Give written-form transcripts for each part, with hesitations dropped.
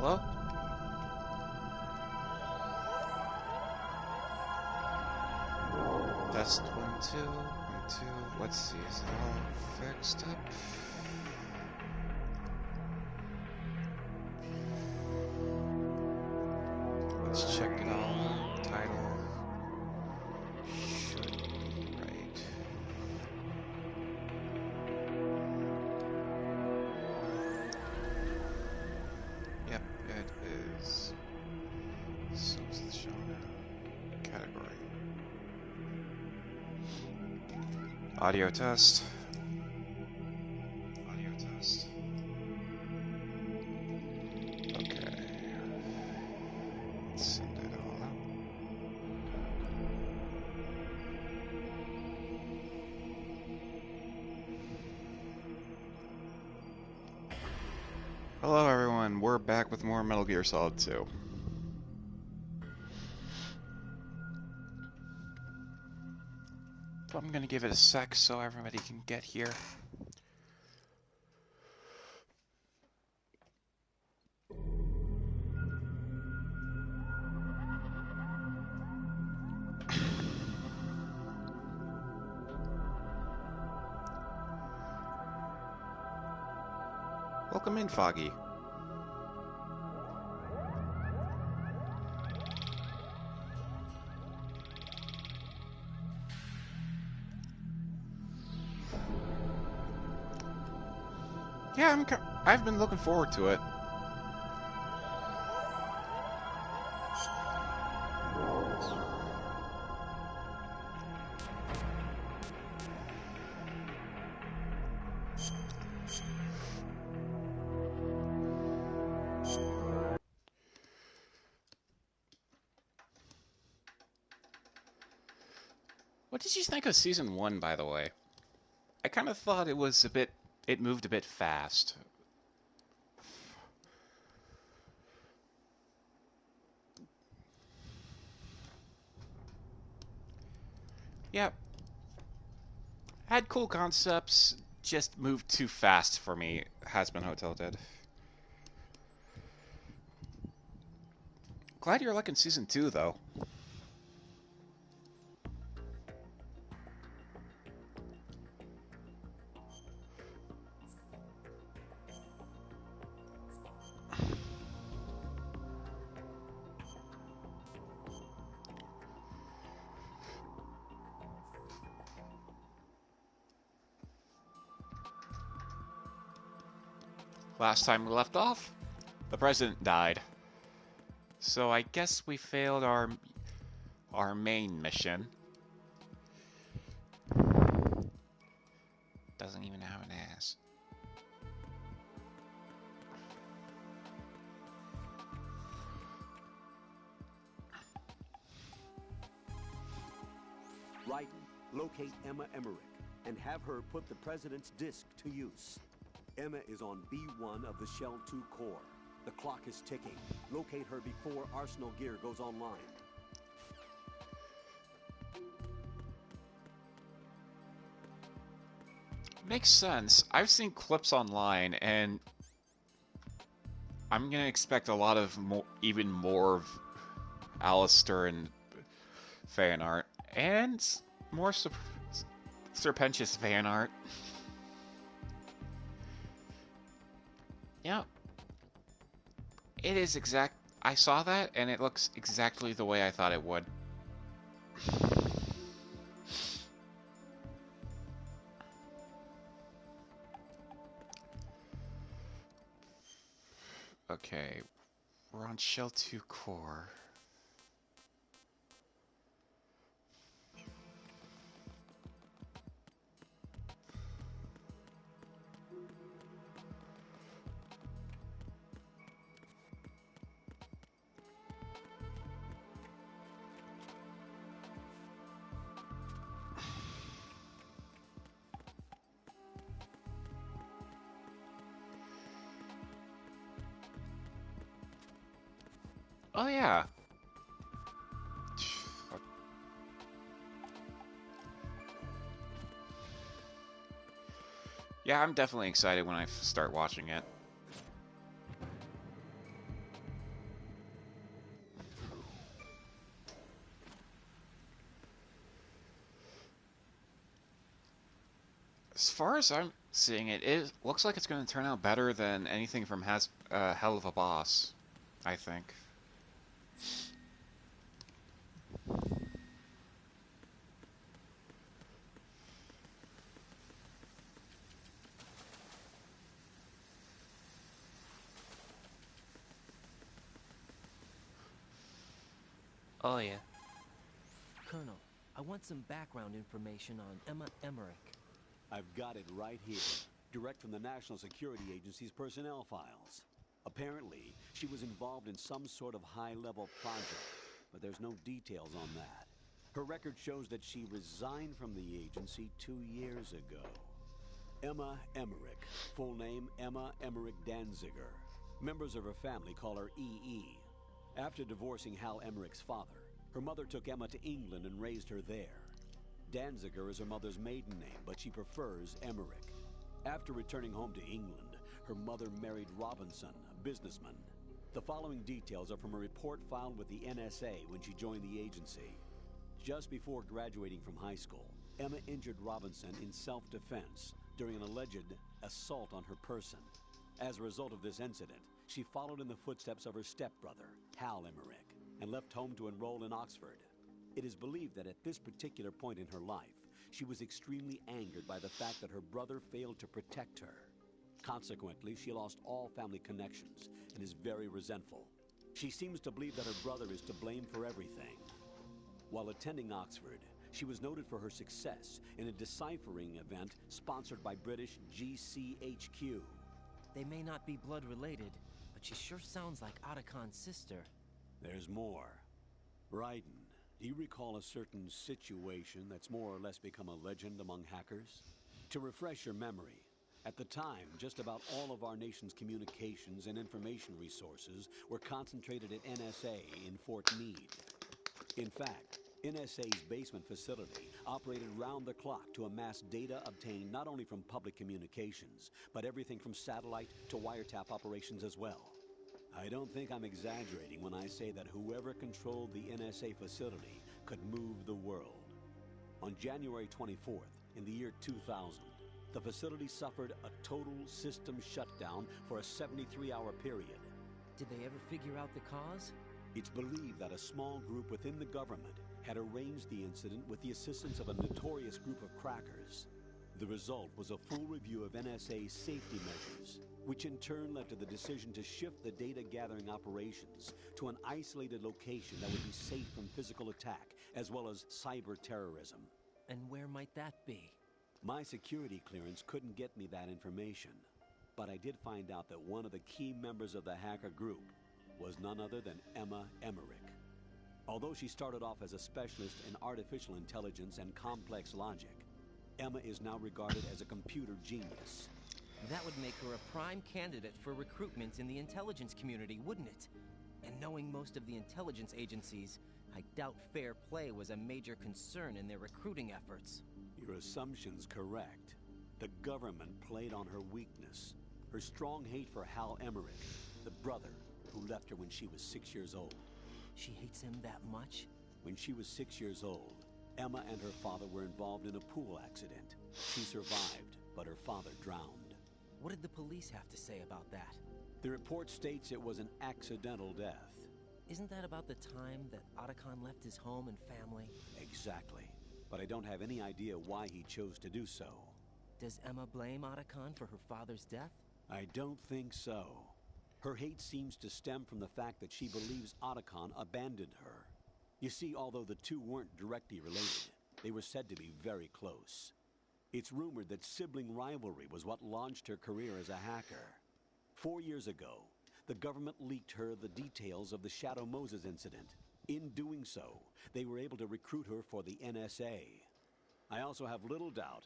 Hello? Test 1, 2, 1, 2. Let's see, is it all fixed up? Let's check it all. Title should be right. Yep, it is. So it's the genre category. Audio test. Audio test. Okay. Let's send it all out. Hello everyone, we're back with more Metal Gear Solid 2. So I'm gonna give it a sec so everybody can get here. Welcome in, Foggy. Yeah, I've been looking forward to it. What did you think of Season 1, by the way? I kind of thought it was it moved a bit fast. Yep. Had cool concepts, just moved too fast for me, Hazbin Hotel did. Glad you're liking Season 2, though. Last time we left off, the president died. So I guess we failed our main mission. Doesn't even have an ass. Raiden, locate Emma Emmerich and have her put the President's disc to use. Emma is on B1 of the Shell 2 core. The clock is ticking. Locate her before Arsenal Gear goes online. Makes sense. I've seen clips online, and I'm gonna expect a lot of even more of Alistair and fan art, and more serpentious fan art. Yeah. It is exact. I saw that, and it looks exactly the way I thought it would. Okay, we're on Shell 2 core. Oh yeah. Yeah, I'm definitely excited when I start watching it. As far as I'm seeing it, it looks like it's going to turn out better than anything from Hell of a Boss, I think. Oh yeah. Colonel, I want some background information on Emma Emmerich. I've got it right here, direct from the National Security Agency's personnel files. Apparently, she was involved in some sort of high-level project, but there's no details on that. Her record shows that she resigned from the agency 2 years ago. Emma Emmerich, full name Emma Emmerich Danziger. Members of her family call her EE. After divorcing Hal Emmerich's father, her mother took Emma to England and raised her there. Danziger is her mother's maiden name, but she prefers Emmerich. After returning home to England, her mother married Robinson, a businessman. The following details are from a report filed with the NSA when she joined the agency. Just before graduating from high school, Emma injured Robinson in self-defense during an alleged assault on her person. As a result of this incident, she followed in the footsteps of her stepbrother, Hal Emmerich, and left home to enroll in Oxford. It is believed that at this particular point in her life, she was extremely angered by the fact that her brother failed to protect her. Consequently, she lost all family connections and is very resentful. She seems to believe that her brother is to blame for everything. While attending Oxford, she was noted for her success in a deciphering event sponsored by British GCHQ. They may not be blood related, but she sure sounds like Otacon's sister. There's more. Raiden, do you recall a certain situation that's more or less become a legend among hackers? To refresh your memory, at the time, just about all of our nation's communications and information resources were concentrated at NSA in Fort Meade. In fact, NSA's basement facility operated round the clock to amass data obtained not only from public communications, but everything from satellite to wiretap operations as well. I don't think I'm exaggerating when I say that whoever controlled the NSA facility could move the world. On January 24th, in the year 2000, the facility suffered a total system shutdown for a 73-hour period. Did they ever figure out the cause? It's believed that a small group within the government had arranged the incident with the assistance of a notorious group of crackers. The result was a full review of NSA's safety measures, which in turn led to the decision to shift the data-gathering operations to an isolated location that would be safe from physical attack, as well as cyber terrorism. And where might that be? My security clearance couldn't get me that information, but I did find out that one of the key members of the hacker group was none other than Emma Emmerich. Although she started off as a specialist in artificial intelligence and complex logic, Emma is now regarded as a computer genius. That would make her a prime candidate for recruitment in the intelligence community, wouldn't it? And knowing most of the intelligence agencies, I doubt fair play was a major concern in their recruiting efforts. Your assumption's correct. The government played on her weakness, her strong hate for Hal Emmerich, the brother who left her when she was 6 years old. She hates him that much? When she was 6 years old, Emma and her father were involved in a pool accident. She survived, but her father drowned. What did the police have to say about that? The report states it was an accidental death. Isn't that about the time that Otacon left his home and family? Exactly. But I don't have any idea why he chose to do so. Does Emma blame Otacon for her father's death? I don't think so. Her hate seems to stem from the fact that she believes Otacon abandoned her. You see, although the two weren't directly related, they were said to be very close. It's rumored that sibling rivalry was what launched her career as a hacker. 4 years ago, the government leaked her the details of the Shadow Moses incident. In doing so, they were able to recruit her for the NSA. I also have little doubt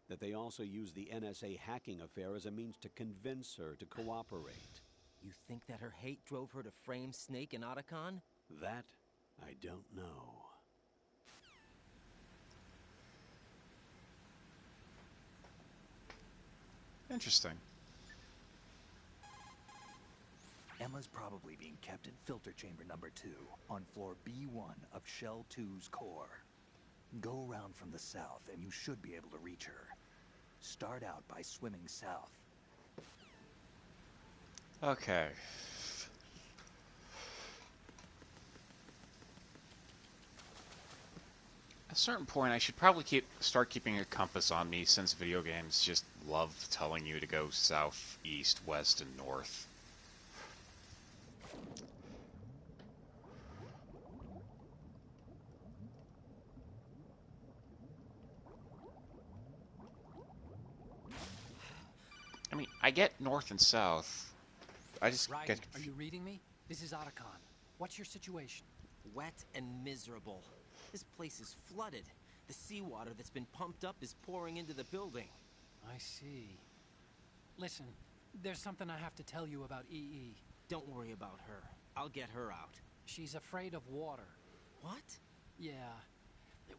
that they also used the NSA hacking affair as a means to convince her to cooperate. You think that her hate drove her to frame Snake and Otacon? That, I don't know. Interesting. Emma's probably being kept in filter chamber number 2 on floor B1 of Shell 2's core. Go around from the south and you should be able to reach her. Start out by swimming south. Okay. At a certain point, I should probably start keeping a compass on me, since video games just love telling you to go south, east, west, and north. I mean, I get north and south. I just Raiden, get... are you reading me? This is Otacon. What's your situation? Wet and miserable. This place is flooded. The seawater that's been pumped up is pouring into the building. I see. Listen, there's something I have to tell you about EE. Don't worry about her. I'll get her out. She's afraid of water. What? Yeah.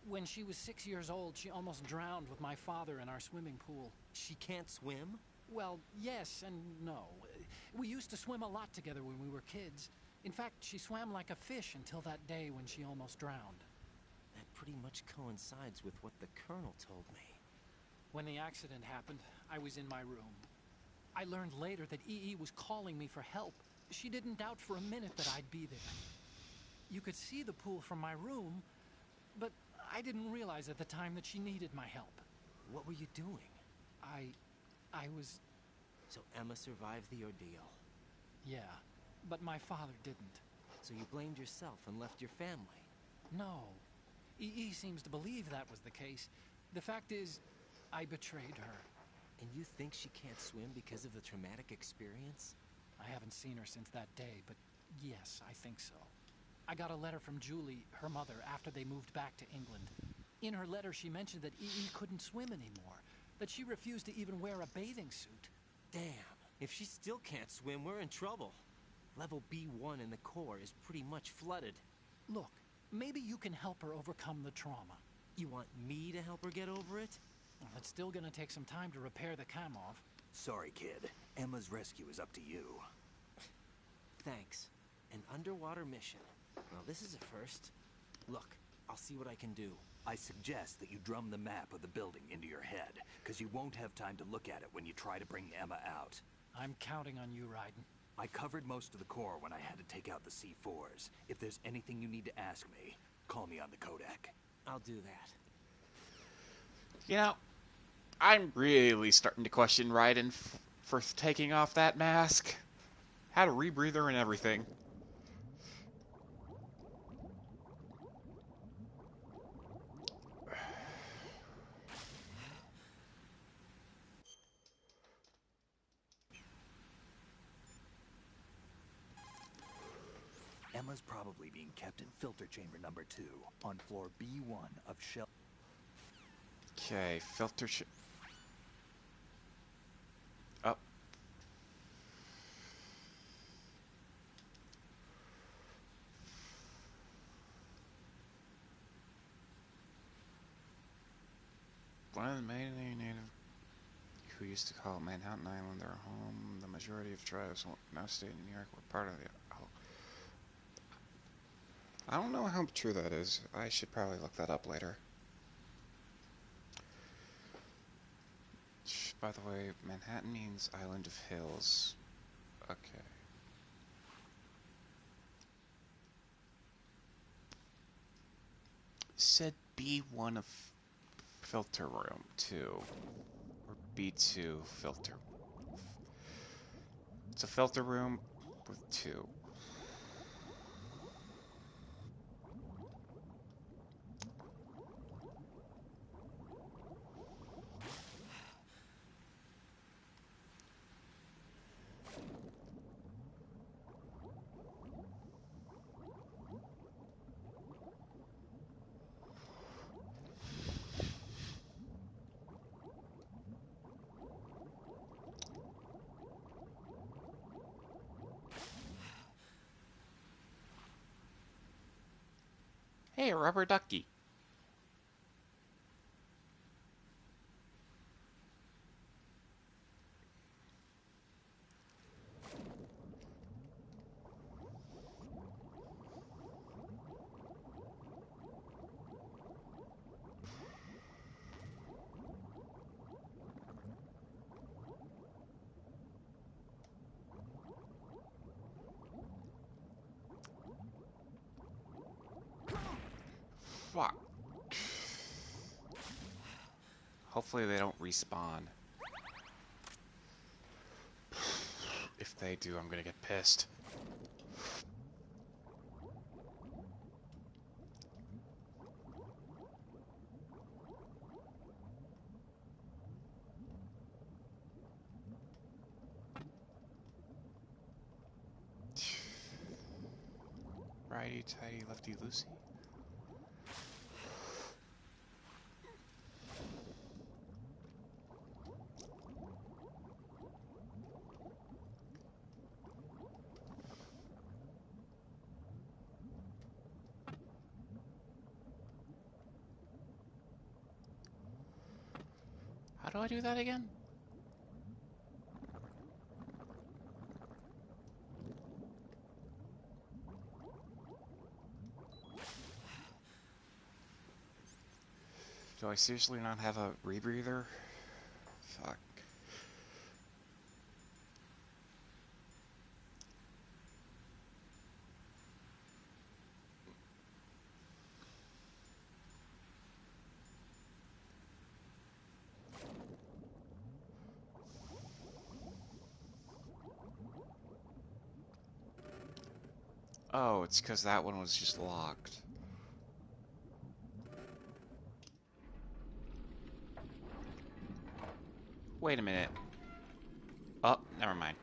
When she was 6 years old, she almost drowned with my father in our swimming pool. She can't swim? Well, yes and no. We used to swim a lot together when we were kids. In fact, she swam like a fish until that day when she almost drowned. That pretty much coincides with what the Colonel told me. When the accident happened, I was in my room. I learned later that EE was calling me for help. She didn't doubt for a minute that I'd be there. You could see the pool from my room, but I didn't realize at the time that she needed my help. What were you doing? I was... So Emma survived the ordeal. Yeah, but my father didn't. So you blamed yourself and left your family? No. EE seems to believe that was the case. The fact is, I betrayed her. And you think she can't swim because of the traumatic experience? I haven't seen her since that day, but yes, I think so. I got a letter from Julie, her mother, after they moved back to England. In her letter, she mentioned that EE couldn't swim anymore, that she refused to even wear a bathing suit. Damn, if she still can't swim, we're in trouble. Level B1 in the core is pretty much flooded. Look, maybe you can help her overcome the trauma. You want me to help her get over it? Well, it's still gonna take some time to repair the Kamov. Sorry, kid. Emma's rescue is up to you. Thanks. An underwater mission. Well, this is a first. Look, I'll see what I can do. I suggest that you drum the map of the building into your head, because you won't have time to look at it when you try to bring Emma out. I'm counting on you, Raiden. I covered most of the core when I had to take out the C4s. If there's anything you need to ask me, call me on the Kodak. I'll do that. You know, I'm really starting to question Raiden for taking off that mask. Had a rebreather and everything. Emma's probably being kept in filter chamber number 2 on floor B1 of Shell. Okay, filter up. One of the main native who used to call Manhattan Island their home. The majority of tribes now stay in New York were part of the... Oh. I don't know how true that is. I should probably look that up later. By the way, Manhattan means Island of Hills. Okay. Said B1 of filter room 2. Or B2 filter. It's a filter room with 2. Hey, a rubber ducky. Fuck. Hopefully they don't respawn. If they do, I'm gonna get pissed. Righty tighty, lefty loosey. How do I do that again? Do I seriously not have a rebreather? Fuck. Oh, it's because that one was just locked. Wait a minute. Oh, never mind.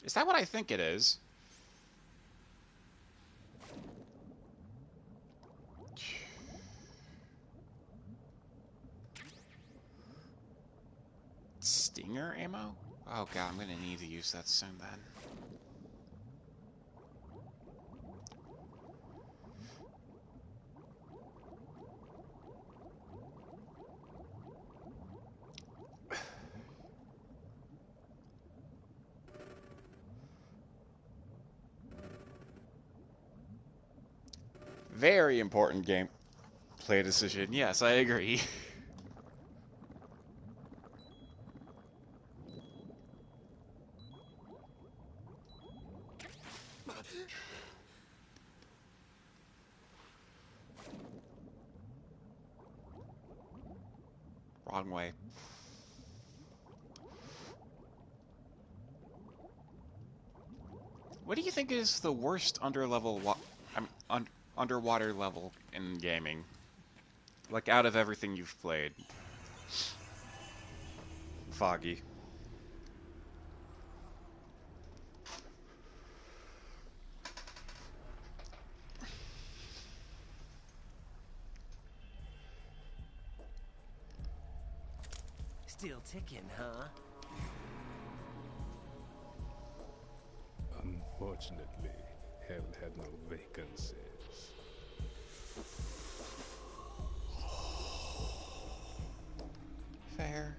Is that what I think it is? Stinger ammo? Oh god, I'm gonna need to use that soon then. Very important gameplay decision. Yes, I agree. Wrong way. What do you think is the worst underwater level in gaming? Like, out of everything you've played. Foggy. Still ticking, huh? Unfortunately, hell had no vacancies. Fair.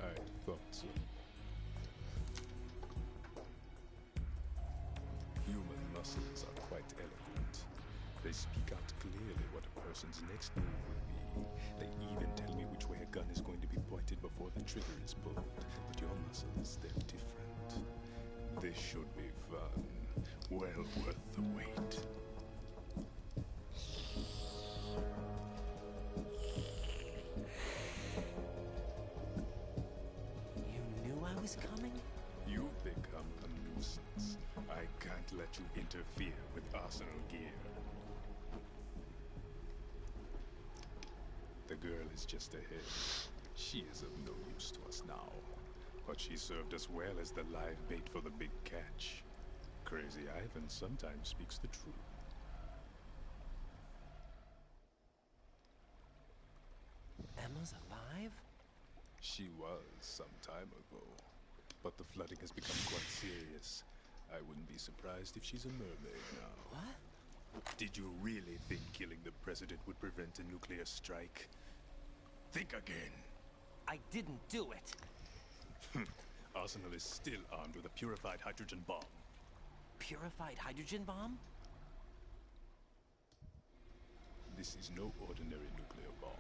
I thought so. Human muscles are quite eloquent. They speak out clearly what a person's next move would be. They even tell me which way a gun is going to be pointed before the trigger is pulled. But your muscles, they're different. This should be fun. Well worth the wait. You knew I was coming? You've become a nuisance. I can't let you interfere with arsenal gear. The girl is just ahead. She is of no use to us now, but she served us well as the live bait for the big catch. Crazy Ivan sometimes speaks the truth. Emma's alive? She was some time ago, but the flooding has become quite serious. I wouldn't be surprised if she's a mermaid now. What? Did you really think killing the president would prevent a nuclear strike? Think again. I didn't do it. Arsenal is still armed with a purified hydrogen bomb. Purified hydrogen bomb? This is no ordinary nuclear bomb.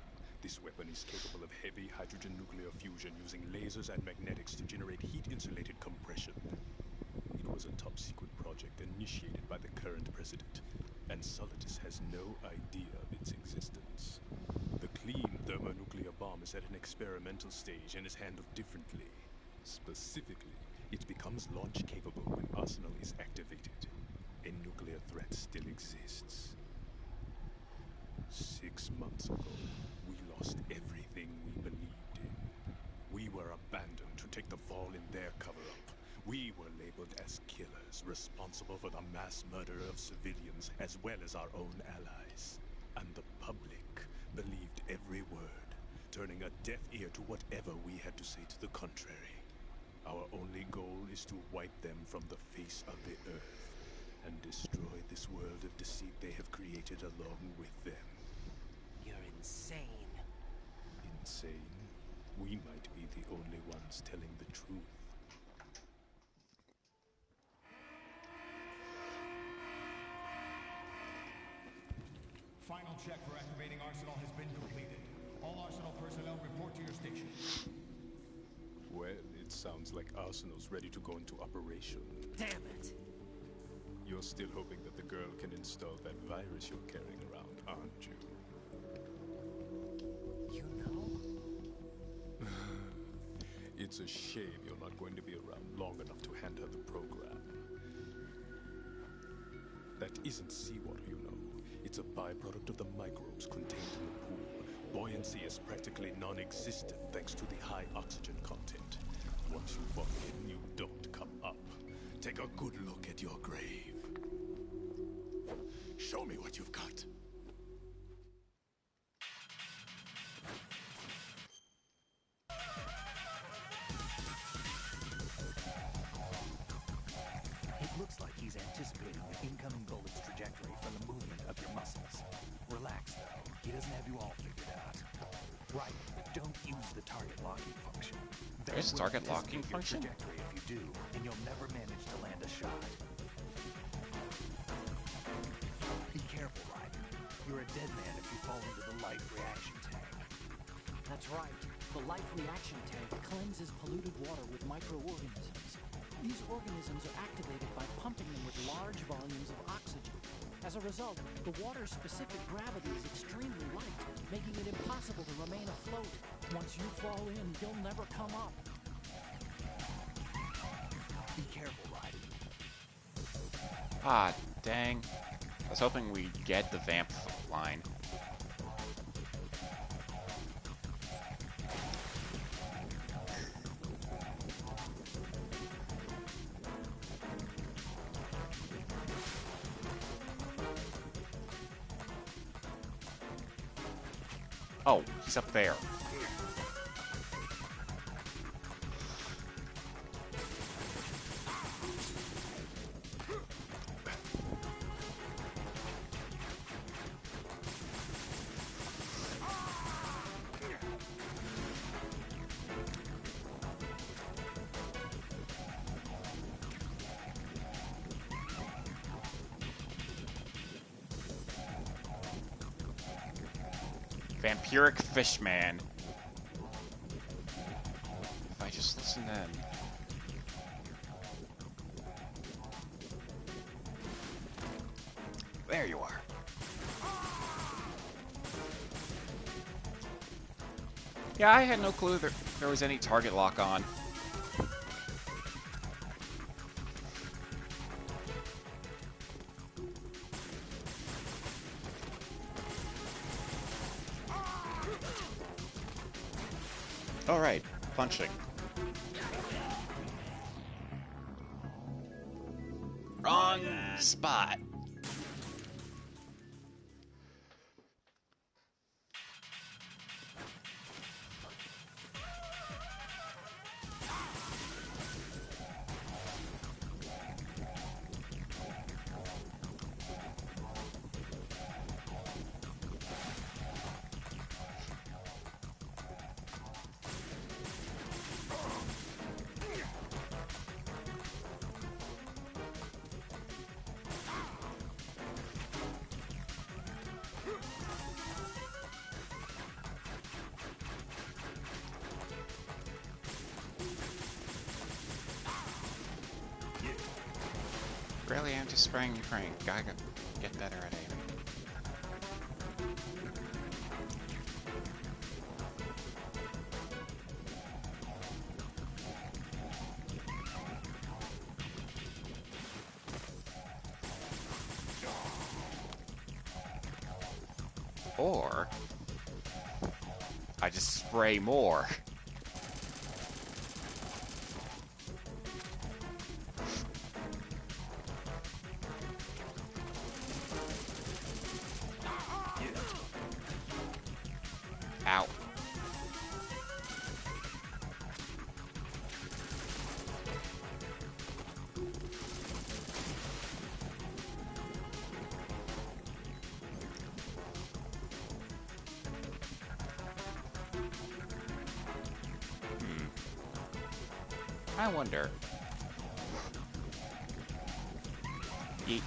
This weapon is capable of heavy hydrogen nuclear fusion using lasers and magnetics to generate heat-insulated compression. It was a top-secret project initiated by the current president, and Solidus has no idea of its existence. The clean thermonuclear bomb is at an experimental stage and is handled differently. Specifically, it becomes launch-capable when Arsenal is activated. A nuclear threat still exists. 6 months ago, we lost everything we believed in. We were abandoned to take the fall in their cover-up. We were labeled as killers, responsible for the mass murder of civilians as well as our own allies. And the public believed every word, turning a deaf ear to whatever we had to say to the contrary. Our only goal is to wipe them from the face of the earth and destroy this world of deceit they have created along with them. You're insane. Insane? We might be the only ones telling the truth. Final check for activating Arsenal has been completed. All Arsenal personnel report to your station. Well, it sounds like Arsenal's ready to go into operation. Damn it! You're still hoping that the girl can install that virus you're carrying around, aren't you? You know? It's a shame you're not going to be around long enough to hand her the program. That isn't seawater, you know. It's a byproduct of the microbes contained in the pool. Buoyancy is practically non-existent thanks to the high oxygen content. Once you fall in, you don't come up. Take a good look at your grave. Show me what you've got. It looks like he's anticipating the incoming bullet's trajectory from the movement of your muscles. Relax, though. He doesn't have you all figured out. Right, don't use the target locking function. There's a target locking function? Trajectory if you do, and you'll never manage to land a shot. Be careful, Ryder. You're a dead man if you fall into the life reaction tank. That's right. The life reaction tank cleanses polluted water with microorganisms. These organisms are activated by pumping them with large volumes of oxygen. As a result, the water's specific gravity is extremely light, making it impossible to remain afloat. Once you fall in, you'll never come up. Be careful, Ryder. Ah, dang. I was hoping we'd get the vamp line. Oh, he's up there. Vampiric Fishman. If I just listen then. There you are. Yeah, I had no clue there was any target lock on. All right, punching. Wrong spot. Really, I'm just spraying your crank. Gotta get better at aiming. Or I just spray more. Ow. I wonder. Yeet.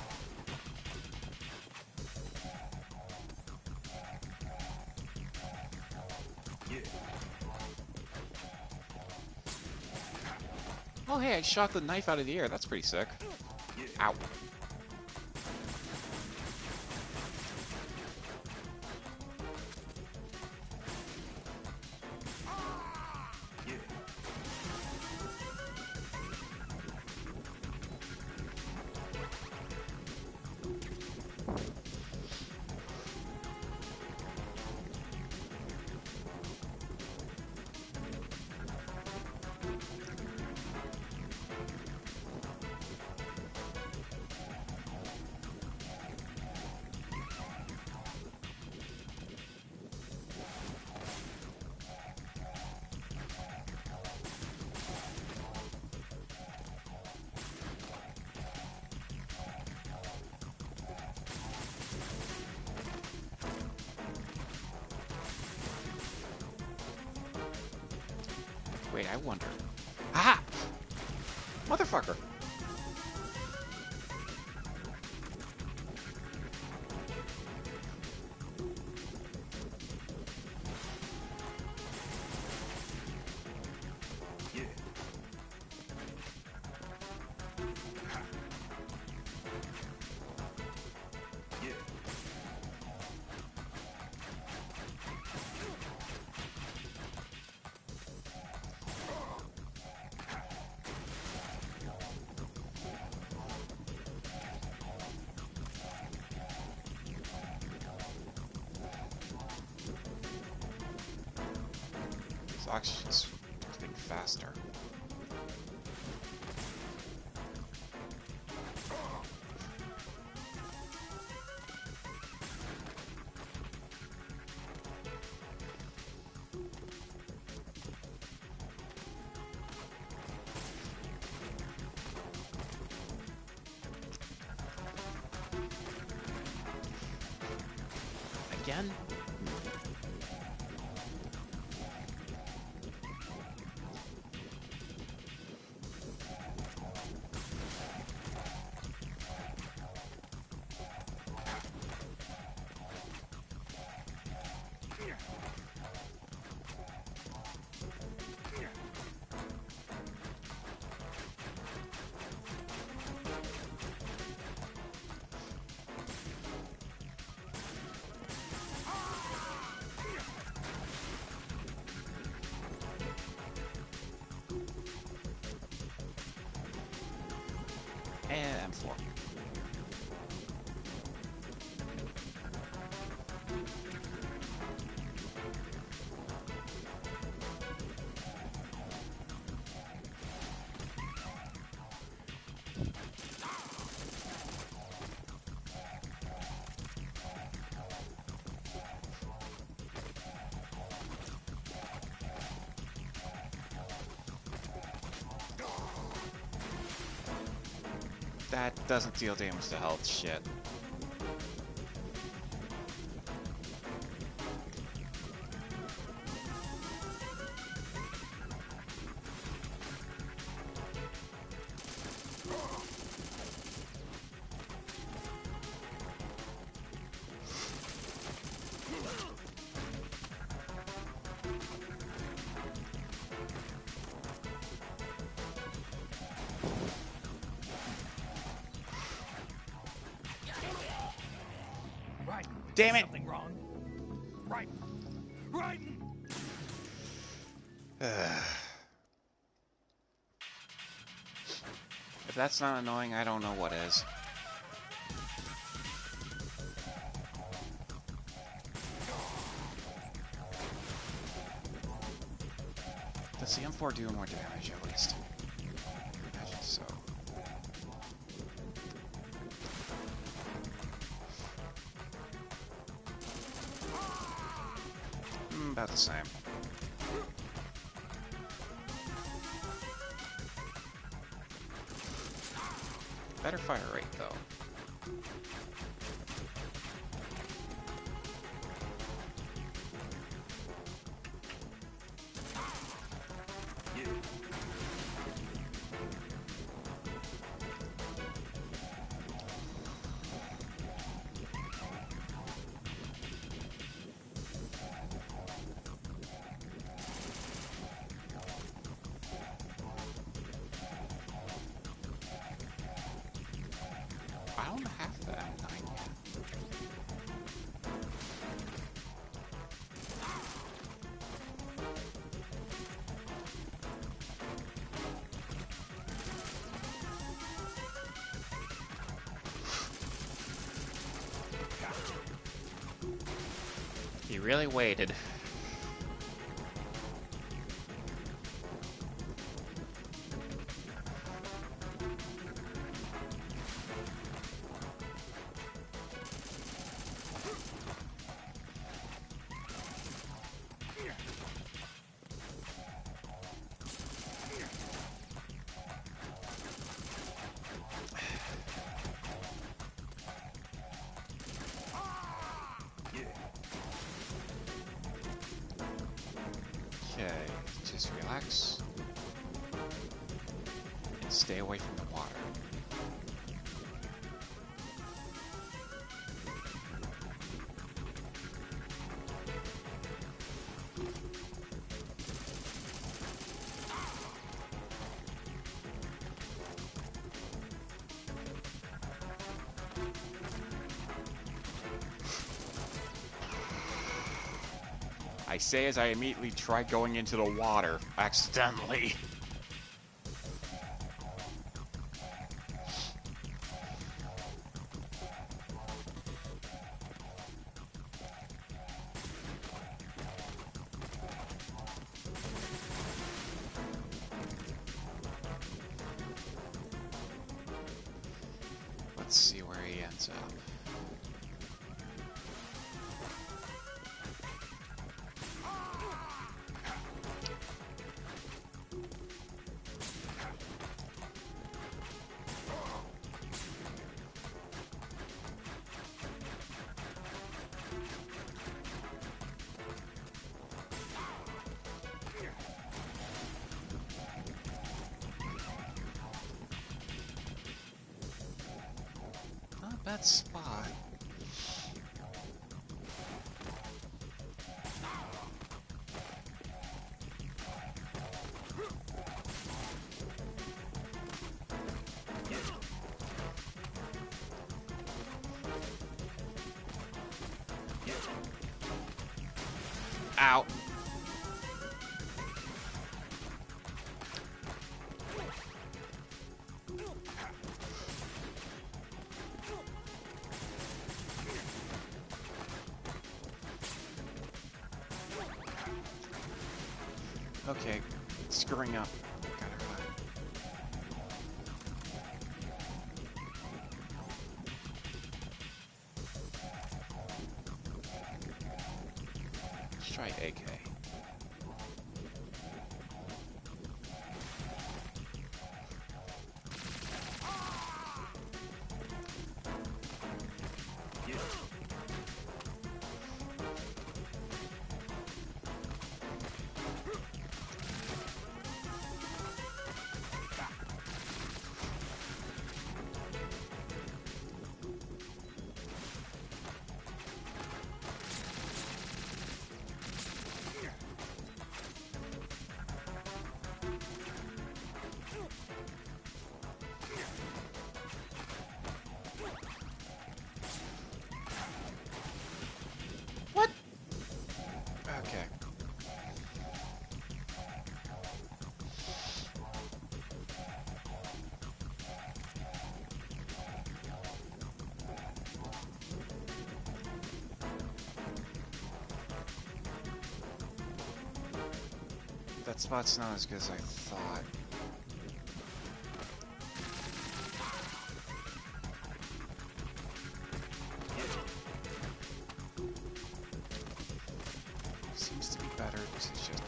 Oh hey, I shot the knife out of the air. That's pretty sick. Ow. Wait, I wonder. Aha! Motherfucker! Oxygen's getting faster. Again? And M4. That doesn't deal damage to health. Shit. Right. Damn it! Something wrong. Right. Right. If that's not annoying, I don't know what is. Does the M4 do more damage at least? I imagine so. About the same. Better fire rate, though. I don't have the M9 yet. He really waited. Okay, just relax and stay away from the water. I say as I immediately try going into the water, accidentally. Let's see where he ends up. Not a bad spot. Ow. Okay, screwing up. Got her back. Let's try AK. That spot's not as good as I thought. Seems to be better. This is just...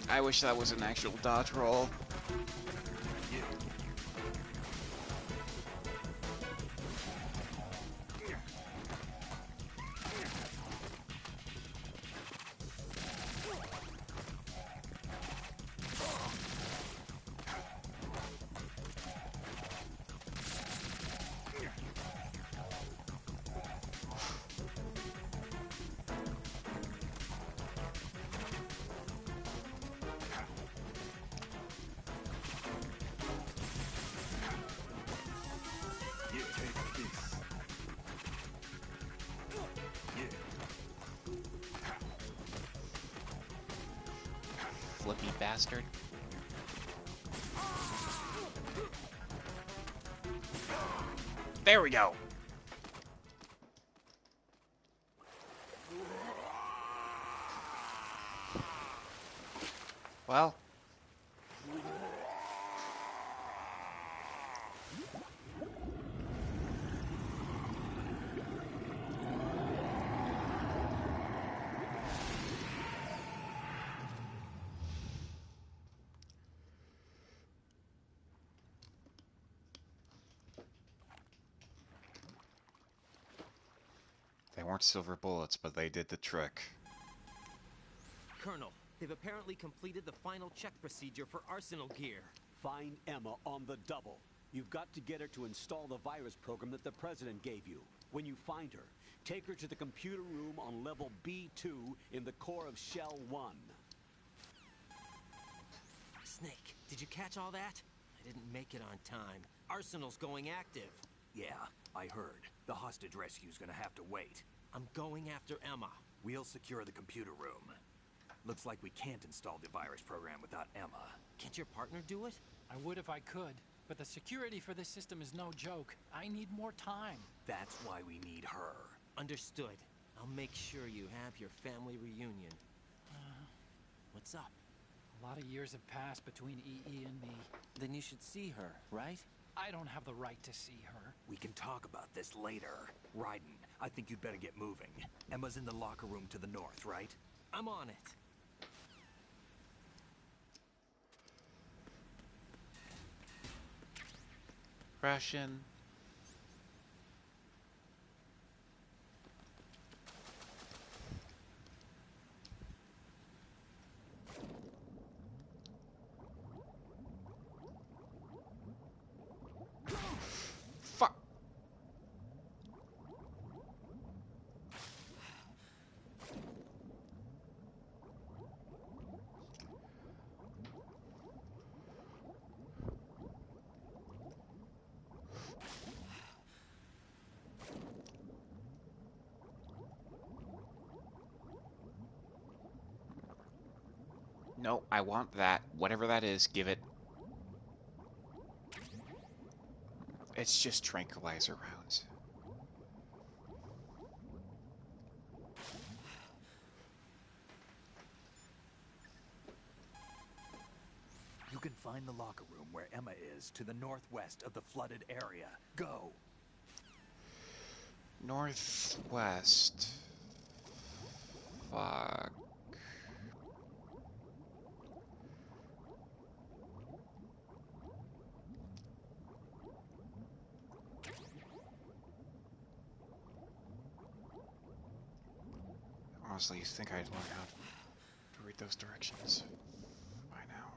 I wish that was an actual dodge roll. Flippy bastard. There we go. Well. They weren't silver bullets, but they did the trick. Colonel, they've apparently completed the final check procedure for Arsenal gear. Find Emma on the double. You've got to get her to install the virus program that the President gave you. When you find her, take her to the computer room on level B2 in the core of Shell 1. Snake, did you catch all that? I didn't make it on time. Arsenal's going active. Yeah, I heard. The hostage rescue's gonna have to wait. I'm going after Emma. We'll secure the computer room. Looks like we can't install the virus program without Emma. Can't your partner do it? I would if I could, but the security for this system is no joke. I need more time. That's why we need her. Understood. I'll make sure you have your family reunion. What's up? A lot of years have passed between EE and me. Then you should see her, right? I don't have the right to see her. We can talk about this later. Raiden, I think you'd better get moving. Emma's in the locker room to the north, right? I'm on it. Ration. Fuck. No, I want that. Whatever that is, give it. It's just tranquilizer rounds. You can find the locker room where Emma is to the northwest of the flooded area. Go! Northwest. Fuck. Honestly, you think I'd learn how to read those directions by now.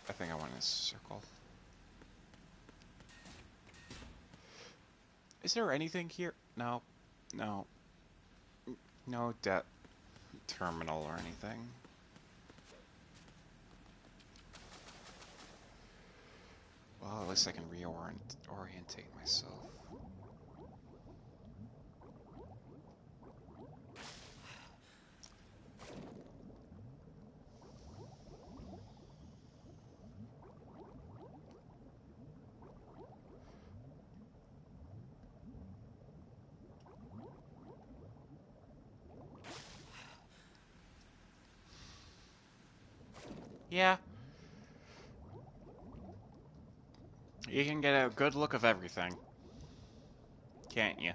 I think I want to circle. Is there anything here? No. No. No debt terminal or anything. Well, at least I can orientate myself. Yeah. You can get a good look of everything. Can't you?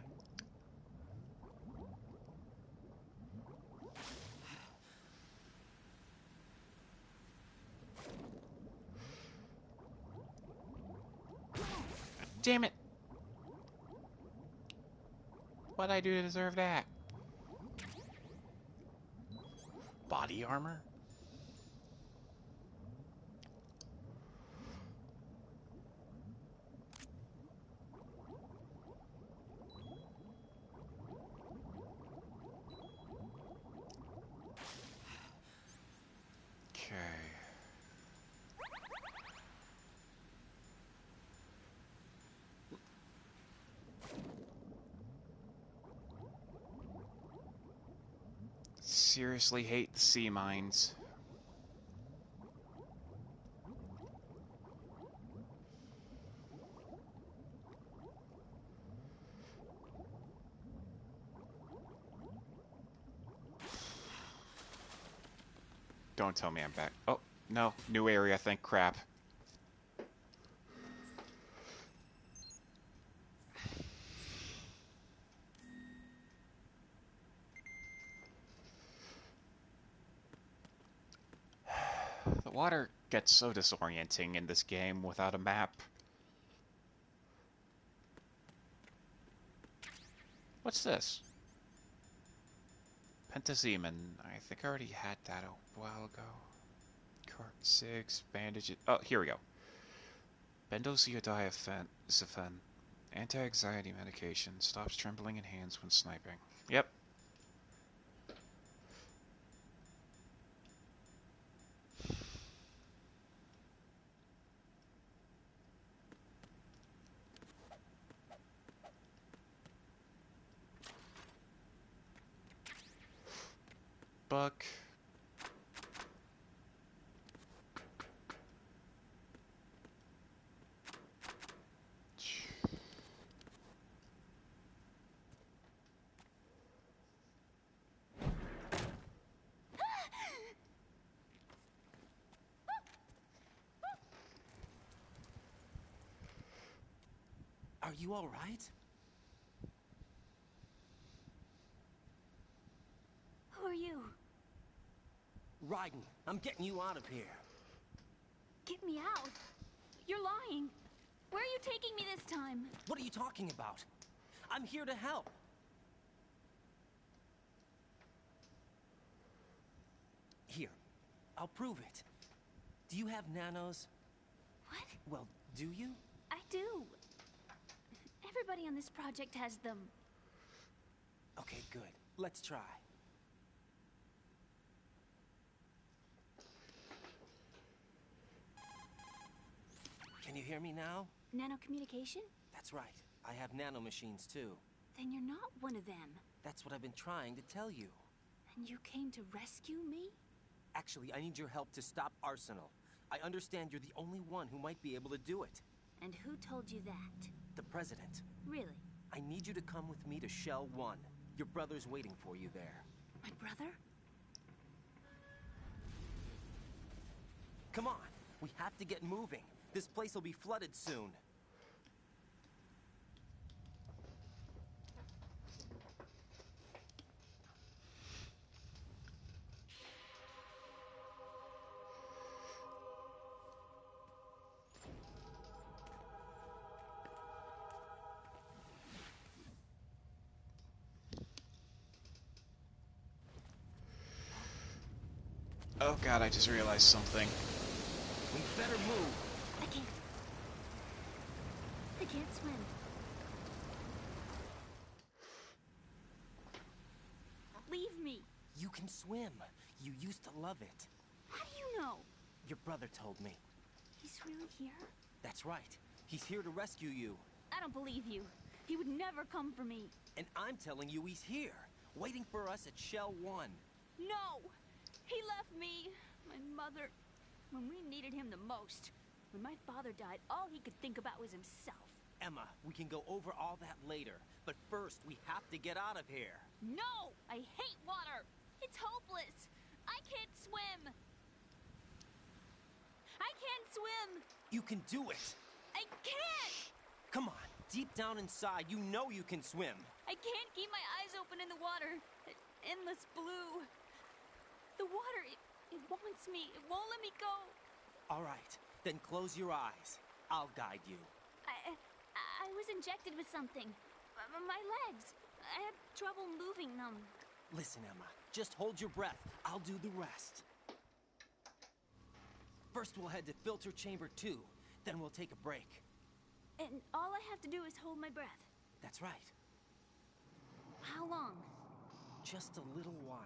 Damn it! What'd I do to deserve that? Body armor? Okay. Seriously hate the sea mines. Don't tell me I'm back. Oh, no. New area, I think. Crap. The water gets so disorienting in this game without a map. What's this? Pentazeman. I think I already had that a while ago. Cart 6, bandages. Oh, here we go. Bendozoldiazepam. Anti-anxiety medication. Stops trembling in hands when sniping. Yep. Buck. Are you all right? Who are you? Raiden, I'm getting you out of here. Get me out. You're lying. Where are you taking me this time? What are you talking about? I'm here to help. Here, I'll prove it. Do you have nanos? What? Well, do you? I do. Everybody on this project has them. Okay, good. Let's try. Can you hear me now? Nanocommunication? That's right. I have nanomachines too. Then you're not one of them. That's what I've been trying to tell you. And you came to rescue me? Actually, I need your help to stop Arsenal. I understand you're the only one who might be able to do it. And who told you that? The President. Really? I need you to come with me to Shell 1. Your brother's waiting for you there. My brother? Come on, we have to get moving. This place will be flooded soon. Oh god, I just realized something. We better move. I can't. I can't swim. Leave me. You can swim. You used to love it. How do you know? Your brother told me. He's really here? That's right. He's here to rescue you. I don't believe you. He would never come for me. And I'm telling you he's here, waiting for us at Shell 1. No! He left me, my mother, when we needed him the most. When my father died, all he could think about was himself. Emma, we can go over all that later. But first, we have to get out of here. No! I hate water! It's hopeless! I can't swim! can't swim. You can do it. I can't. Come on, deep down inside, you know you can swim. I can't keep my eyes open in the water. Endless blue. The water, it wants me. It won't let me go. All right, then close your eyes. I'll guide you. I was injected with something. My legs. I have trouble moving them. Listen, Emma, just hold your breath. I'll do the rest. First, we'll head to filter chamber 2. Then we'll take a break. And all I have to do is hold my breath. That's right. How long? Just a little while.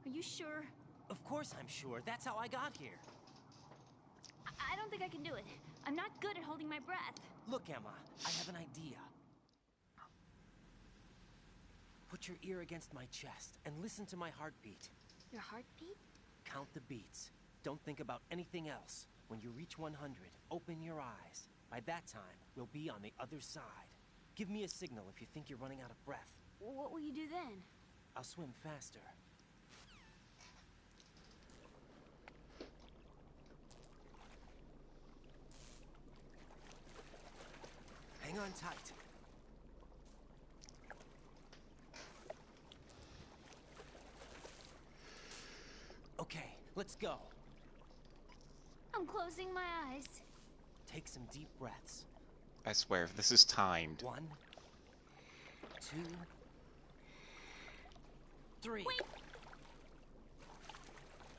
Are you sure? Of course I'm sure. That's how I got here. I don't think I can do it. I'm not good at holding my breath. Look, Emma, I have an idea. Put your ear against my chest and listen to my heartbeat. Your heartbeat? Count the beats. Don't think about anything else. When you reach 100, open your eyes. By that time, we'll be on the other side. Give me a signal if you think you're running out of breath. What will you do then? I'll swim faster. Hang on tight. Okay, let's go. I'm closing my eyes. Take some deep breaths. I swear, this is timed. 1, 2, 3. Wait!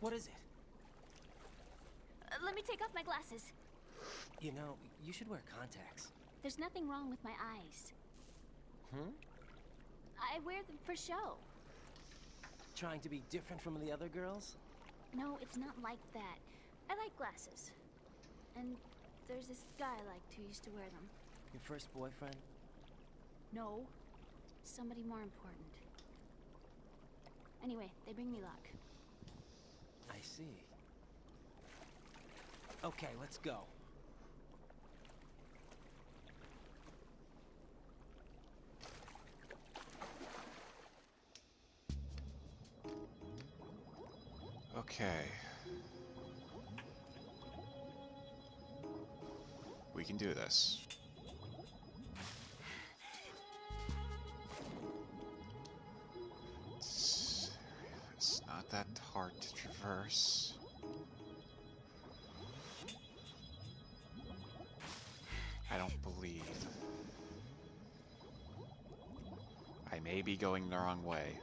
What is it? Let me take off my glasses. You know, you should wear contacts. There's nothing wrong with my eyes. Hmm? I wear them for show. Trying to be different from the other girls? No, it's not like that. I like glasses. And there's this guy I liked who used to wear them. Your first boyfriend? No. Somebody more important. Anyway, they bring me luck. I see. Okay, let's go. Okay. We can do this. It's not that hard to traverse. I don't believe. I may be going the wrong way.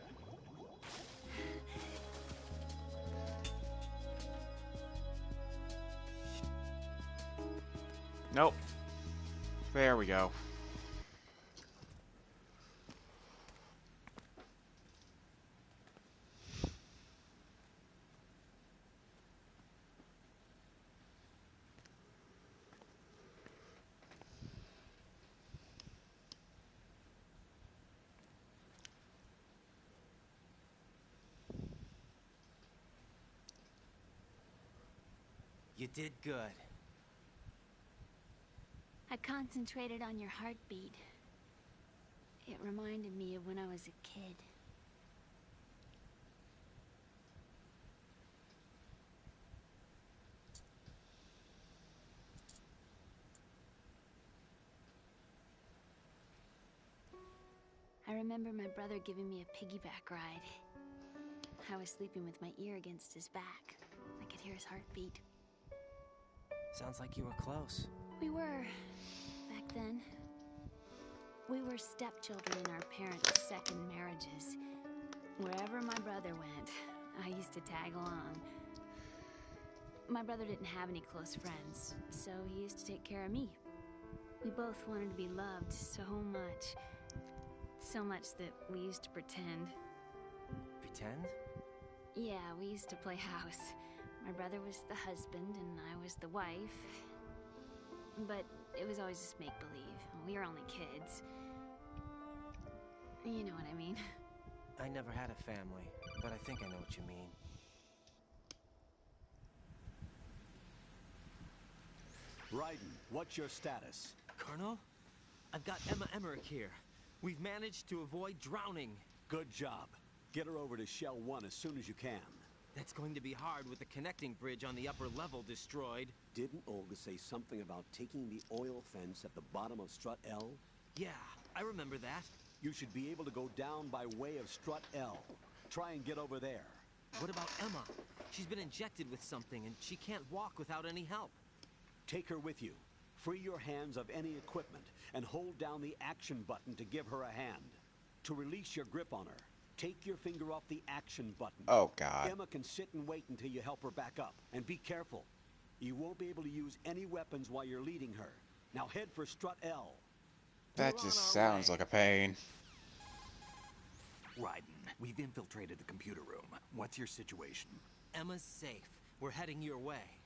Nope. There we go. You did good. I concentrated on your heartbeat. It reminded me of when I was a kid. I remember my brother giving me a piggyback ride. I was sleeping with my ear against his back. I could hear his heartbeat. Sounds like you were close. We were, back then. We were stepchildren in our parents' second marriages. Wherever my brother went, I used to tag along. My brother didn't have any close friends, so he used to take care of me. We both wanted to be loved so much. So much that we used to pretend. Pretend? Yeah, we used to play house. My brother was the husband and I was the wife. But it was always just make-believe. We were only kids. You know what I mean. I never had a family, but I think I know what you mean. Raiden, what's your status? Colonel? I've got Emma Emmerich here. We've managed to avoid drowning. Good job. Get her over to Shell 1 as soon as you can. That's going to be hard with the connecting bridge on the upper level destroyed. Didn't Olga say something about taking the oil fence at the bottom of Strut L? Yeah, I remember that. You should be able to go down by way of Strut L. Try and get over there. What about Emma? She's been injected with something, and she can't walk without any help. Take her with you. Free your hands of any equipment, and hold down the action button to give her a hand. To release your grip on her, take your finger off the action button. Oh, God. Emma can sit and wait until you help her back up. And be careful. You won't be able to use any weapons while you're leading her. Now head for Strut L. That just sounds like a pain. Raiden, we've infiltrated the computer room. What's your situation? Emma's safe. We're heading your way.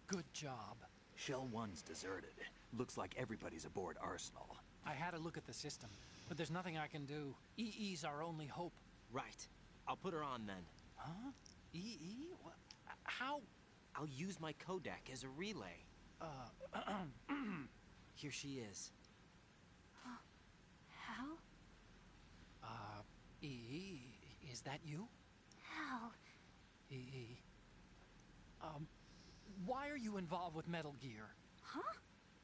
Good job. Shell 1's deserted. Looks like everybody's aboard Arsenal. I had a look at the system, but there's nothing I can do. EE's our only hope. Right. I'll put her on then. Huh? EE? How? I'll use my Kodak as a relay. Here she is. How? EE, is that you? How? EE. Why are you involved with Metal Gear? Huh?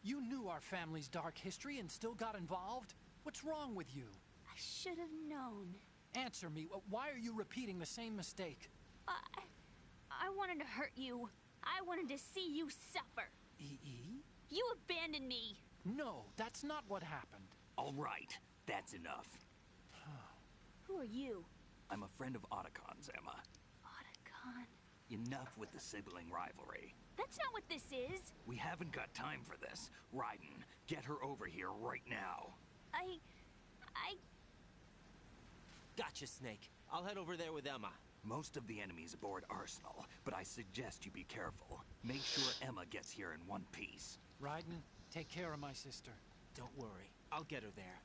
You knew our family's dark history and still got involved? What's wrong with you? I should have known. Answer me. Why are you repeating the same mistake? I wanted to hurt you. I wanted to see you suffer. EE? You abandoned me. No, that's not what happened. All right, that's enough. Who are you? I'm a friend of Otacon's, Emma. Otacon? Enough with the sibling rivalry. That's not what this is. We haven't got time for this. Raiden, get her over here right now. I... Gotcha, Snake. I'll head over there with Emma. Most of the enemy's aboard Arsenal, but I suggest you be careful. Make sure Emma gets here in one piece. Raiden, take care of my sister. Don't worry. I'll get her there.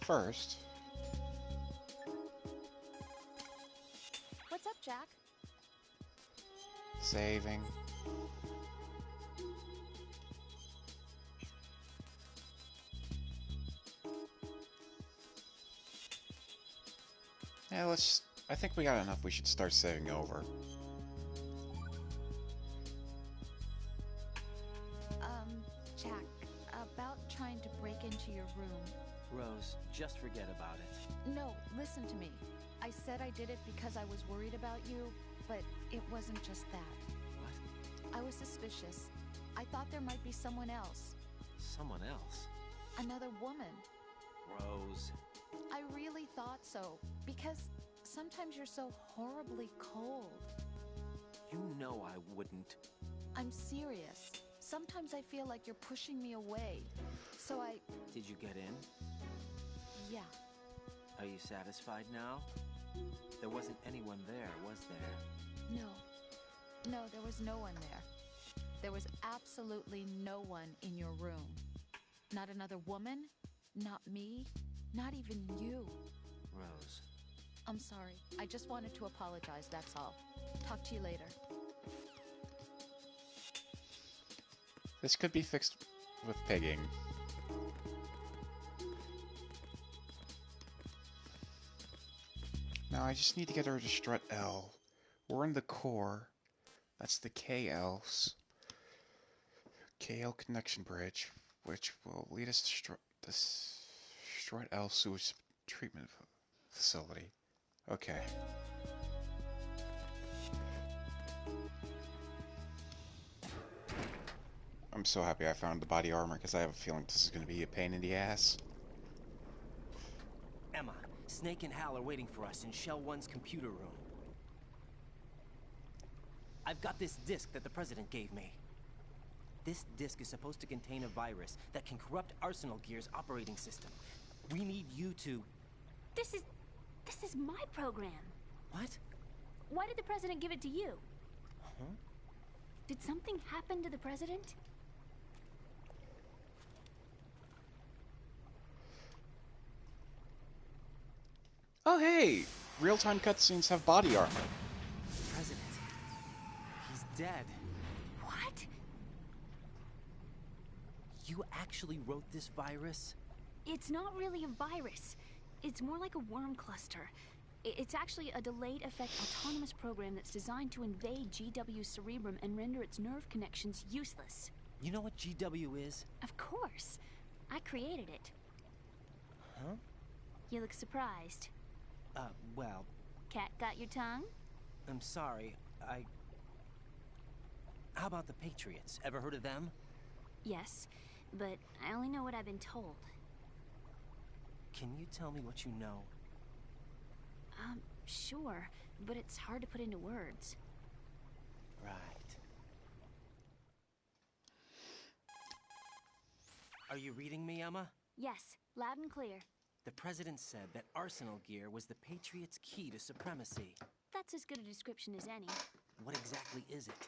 First, What's up, Jack? saving. Yeah, I think we got enough. We should start saving over. Jack, about trying to break into your room. Rose, just forget about it. No, listen to me. I said I did it because I was worried about you, but it wasn't just that. What? I was suspicious. I thought there might be someone else. Someone else? Another woman. Rose. I really thought so, because sometimes you're so horribly cold. You know I wouldn't. I'm serious. Sometimes I feel like you're pushing me away. So I... Did you get in? Yeah. Are you satisfied now? There wasn't anyone there, was there? No. No, there was no one there. There was absolutely no one in your room. Not another woman, not me, not even you. Rose. I'm sorry. I just wanted to apologize, that's all. Talk to you later. This could be fixed with pigging. Now I just need to get her to Strut L. We're in the core. That's the KL's. KL connection bridge, which will lead us to Strut L sewage treatment facility. Okay. I'm so happy I found the body armor because I have a feeling this is going to be a pain in the ass. Emma, Snake and Hal are waiting for us in Shell 1's computer room. I've got this disk that the President gave me. This disk is supposed to contain a virus that can corrupt Arsenal Gear's operating system. We need you to... This is my program. What? Why did the President give it to you? Huh? Did something happen to the President? Oh hey! Real-time cutscenes have body armor. President. He's dead. What? You actually wrote this virus? It's not really a virus. It's more like a worm cluster. It's actually a delayed effect autonomous program that's designed to invade GW's cerebrum and render its nerve connections useless. You know what GW is? Of course. I created it. Huh? You look surprised. Well... Cat got your tongue? I'm sorry, How about the Patriots? Ever heard of them? Yes, but I only know what I've been told. Can you tell me what you know? Sure, but it's hard to put into words. Right. Are you reading me, Emma? Yes, loud and clear. The President said that Arsenal gear was the Patriots' key to supremacy. That's as good a description as any. What exactly is it?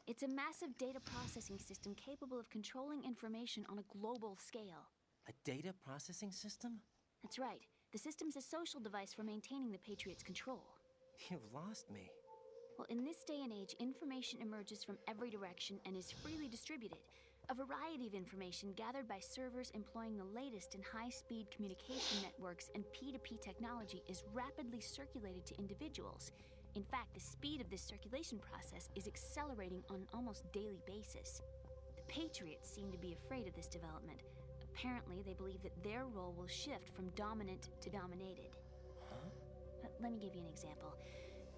It's a massive data processing system capable of controlling information on a global scale. A data processing system? That's right. The system's a social device for maintaining the Patriots' control. You've lost me. Well, in this day and age, information emerges from every direction and is freely distributed. A variety of information gathered by servers employing the latest in high-speed communication networks and P2P technology is rapidly circulated to individuals. In fact, the speed of this circulation process is accelerating on an almost daily basis. The Patriots seem to be afraid of this development. Apparently, they believe that their role will shift from dominant to dominated. Huh? Let me give you an example.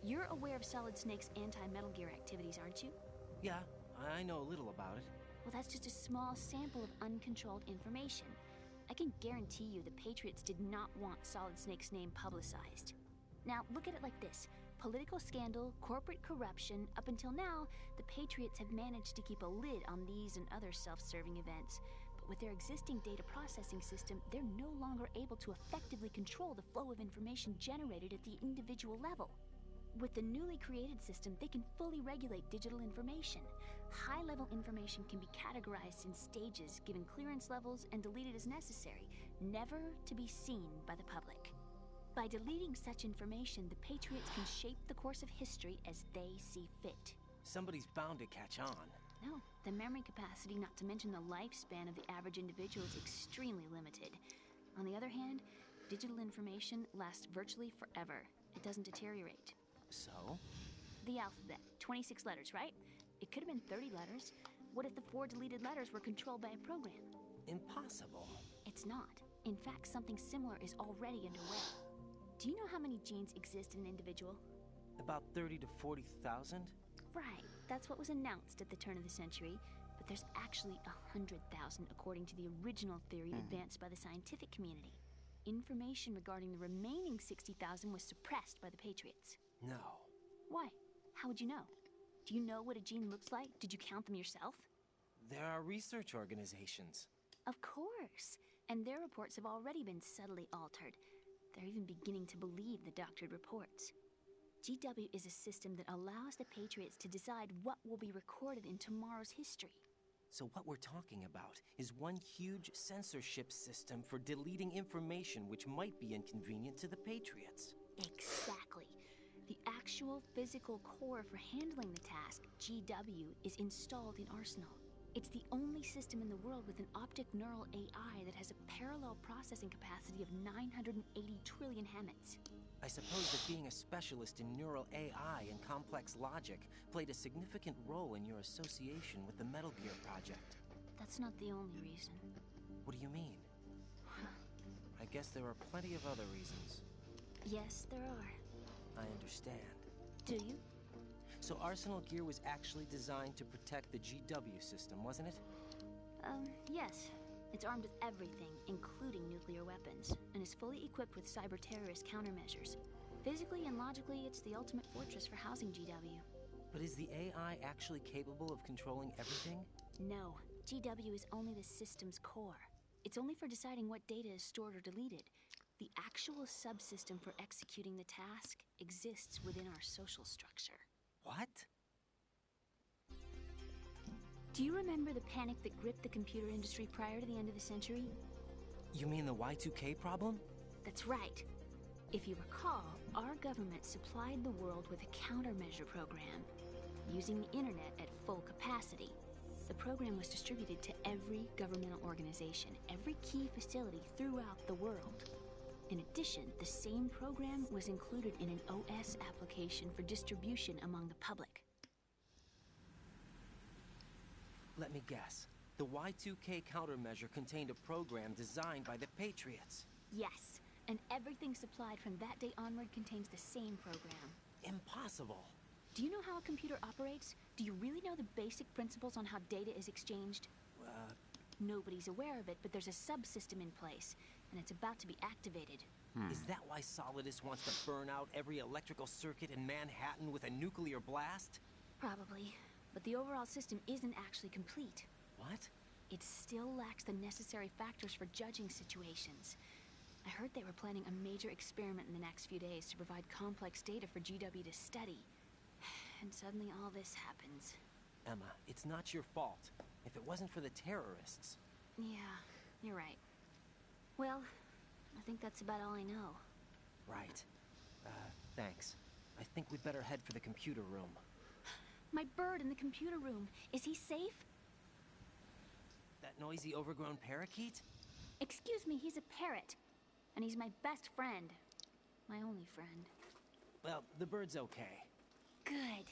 You're aware of Solid Snake's anti-Metal Gear activities, aren't you? Yeah, I know a little about it. Well, that's just a small sample of uncontrolled information. I can guarantee you the Patriots did not want Solid Snake's name publicized. Now, look at it like this. Political scandal, corporate corruption, up until now, the Patriots have managed to keep a lid on these and other self-serving events. But with their existing data processing system, they're no longer able to effectively control the flow of information generated at the individual level. With the newly created system, they can fully regulate digital information. High-level information can be categorized in stages, given clearance levels, and deleted as necessary, never to be seen by the public. By deleting such information, the Patriots can shape the course of history as they see fit. Somebody's bound to catch on. No, the memory capacity, not to mention the lifespan of the average individual, is extremely limited. On the other hand, digital information lasts virtually forever. It doesn't deteriorate. So? The alphabet. 26 letters, right? It could have been 30 letters. What if the 4 deleted letters were controlled by a program? Impossible. It's not. In fact, something similar is already underway. Do you know how many genes exist in an individual? About 30 to 40,000? Right. That's what was announced at the turn of the century. But there's actually 100,000 according to the original theory advanced by the scientific community. Information regarding the remaining 60,000 was suppressed by the Patriots. No. Why? How would you know? Do you know what a gene looks like? Did you count them yourself? There are research organizations. Of course. And their reports have already been subtly altered. They're even beginning to believe the doctored reports. GW is a system that allows the Patriots to decide what will be recorded in tomorrow's history. So what we're talking about is one huge censorship system for deleting information which might be inconvenient to the Patriots. Exactly. The actual physical core for handling the task, GW, is installed in Arsenal. It's the only system in the world with an optic neural AI that has a parallel processing capacity of 980 trillion Hammets. I suppose that being a specialist in neural AI and complex logic played a significant role in your association with the Metal Gear project. That's not the only reason. What do you mean? I guess there are plenty of other reasons. Yes, there are. I understand. Do you? So Arsenal Gear was actually designed to protect the GW system, wasn't it? Yes. It's armed with everything, including nuclear weapons, and is fully equipped with cyber-terrorist countermeasures. Physically and logically, it's the ultimate fortress for housing GW. But is the AI actually capable of controlling everything? No. GW is only the system's core. It's only for deciding what data is stored or deleted. The actual subsystem for executing the task exists within our social structure. What? Do you remember the panic that gripped the computer industry prior to the end of the century? You mean the Y2K problem? That's right. If you recall, our government supplied the world with a countermeasure program, using the internet at full capacity. The program was distributed to every governmental organization, every key facility throughout the world. In addition, the same program was included in an OS application for distribution among the public. Let me guess. The Y2K countermeasure contained a program designed by the Patriots. Yes, and everything supplied from that day onward contains the same program. Impossible. Do you know how a computer operates? Do you really know the basic principles on how data is exchanged? Nobody's aware of it, but there's a subsystem in place, and it's about to be activated. Is that why Solidus wants to burn out every electrical circuit in Manhattan with a nuclear blast? Probably, but the overall system isn't actually complete. What? It still lacks the necessary factors for judging situations. I heard they were planning a major experiment in the next few days to provide complex data for GW to study. And suddenly all this happens. Emma, it's not your fault. If it wasn't for the terrorists... Yeah, you're right. Well, I think that's about all I know. Right. Thanks. I think we'd better head for the computer room. My bird in the computer room. Is he safe? That noisy, overgrown parakeet? Excuse me, he's a parrot. And he's my best friend. My only friend. Well, the bird's okay. Good.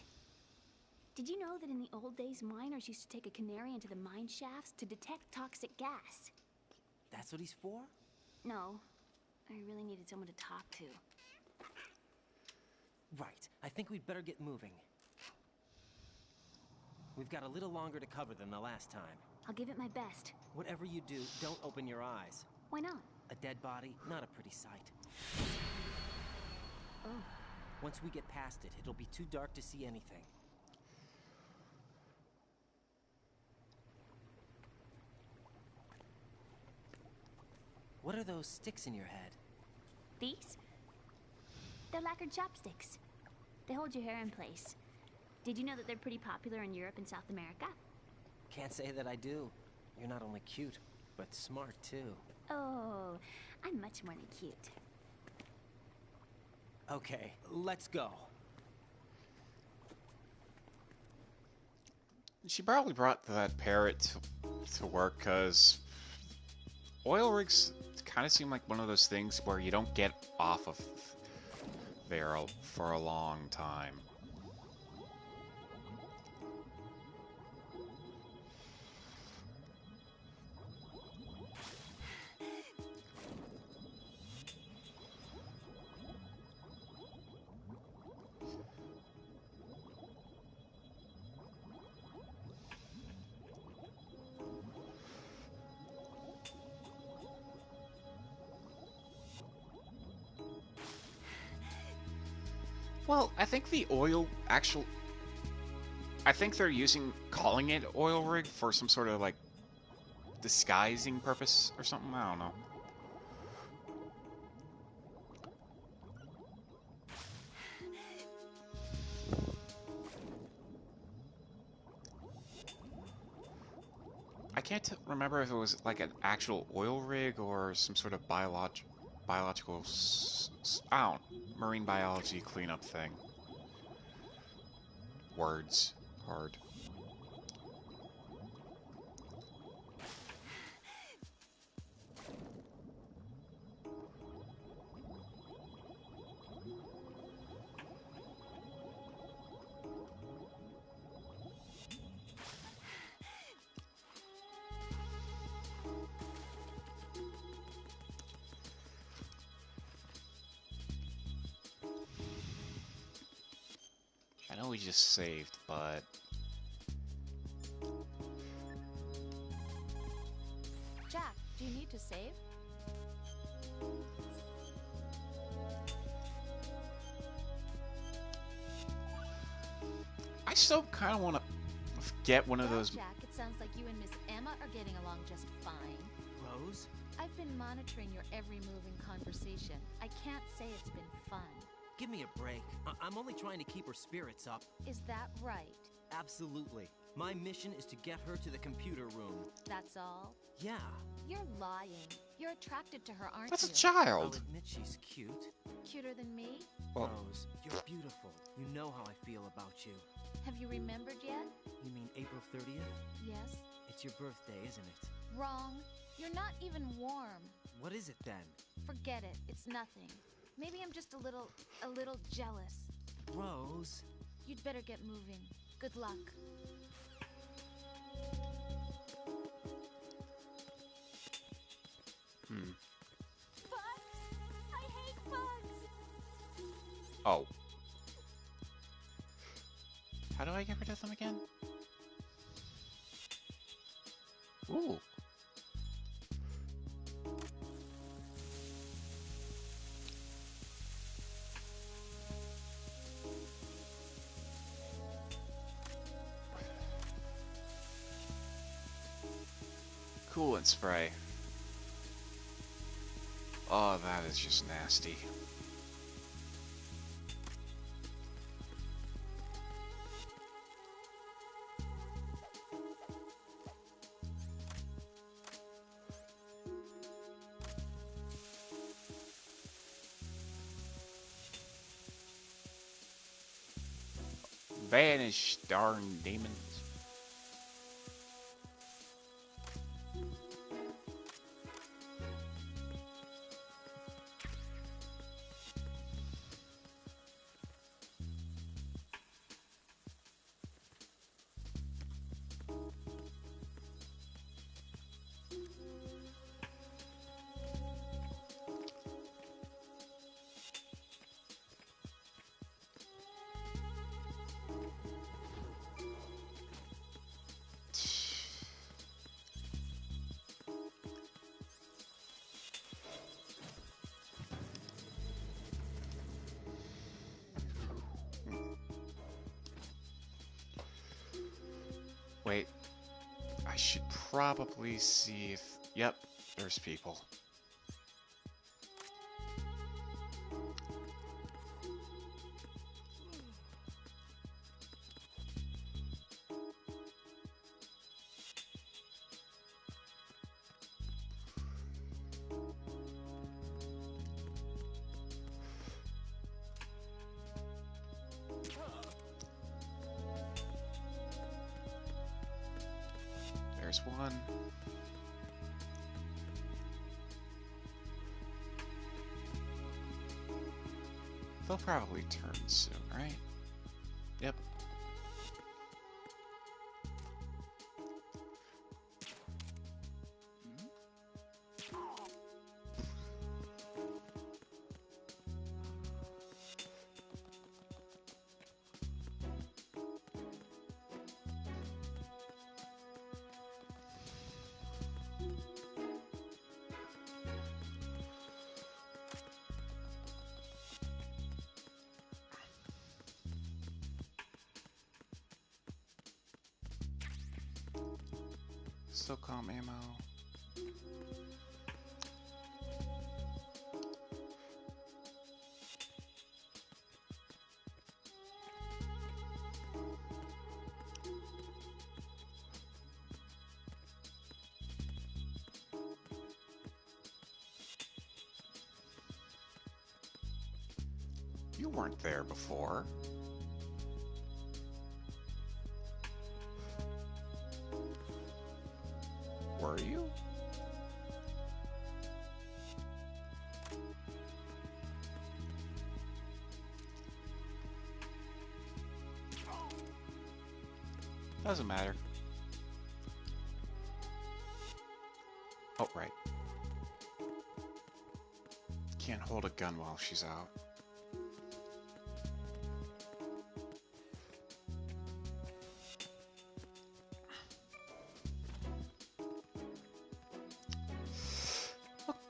Did you know that in the old days, miners used to take a canary into the mine shafts to detect toxic gas? That's what he's for? No. I really needed someone to talk to. Right. I think we'd better get moving. We've got a little longer to cover than the last time. I'll give it my best. Whatever you do, don't open your eyes. Why not? A dead body, not a pretty sight. Oh. Once we get past it, it'll be too dark to see anything. What are those sticks in your head? These? They're lacquered chopsticks. They hold your hair in place. Did you know that they're pretty popular in Europe and South America? Can't say that I do. You're not only cute, but smart too. Oh, I'm much more than cute. Okay, let's go. She probably brought that parrot to work because oil rigs kind of seem like one of those things where you don't get off of there for a long time. Well, I think the I think they're calling it oil rig for some sort of, like, disguising purpose or something, I don't know. I can't remember if it was, like, an actual oil rig or some sort of biological, marine biology cleanup thing. Words. Hard. I know we just saved, but... Jack, do you need to save? I still kind of want to get one of Well, those... Jack, it sounds like you and Miss Emma are getting along just fine. Rose? I've been monitoring your every move and conversation. I can't say it's been fun. Give me a break. I'm only trying to keep her spirits up. Is that right? Absolutely. My mission is to get her to the computer room. That's all? Yeah. You're lying. You're attracted to her, aren't That's a you? I'll child. admit she's cute. Cuter than me? Well, Rose, you're beautiful. You know how I feel about you. Have you remembered yet? You mean April 30th? Yes. It's your birthday, isn't it? Wrong. You're not even warm. What is it then? Forget it. It's nothing. Maybe I'm just a little jealous. Rose. You'd better get moving. Good luck. Bugs! I hate bugs! Oh. How do I get rid of them again? Ooh. Coolant spray. Oh, that is just nasty. Vanish, darn demons. Wait, I should probably see if... Yep, there's people. There's one. They'll probably turn soon, right? Yep. SOCOM ammo. You weren't there before. Were you? Doesn't matter. Oh, right. Can't hold a gun while she's out.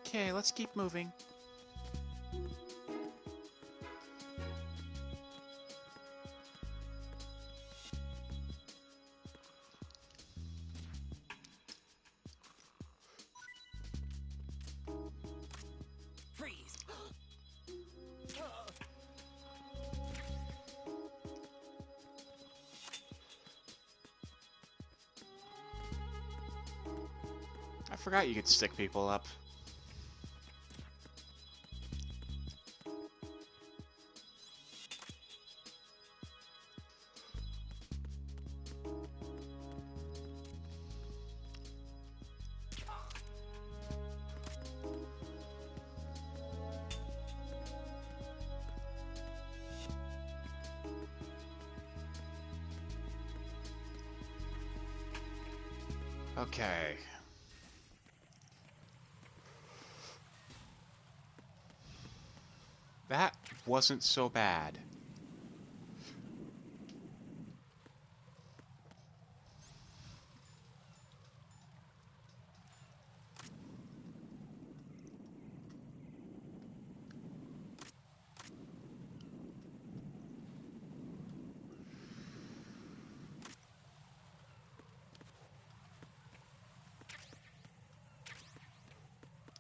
Okay, let's keep moving. Freeze! I forgot you could stick people up. Okay. That wasn't so bad.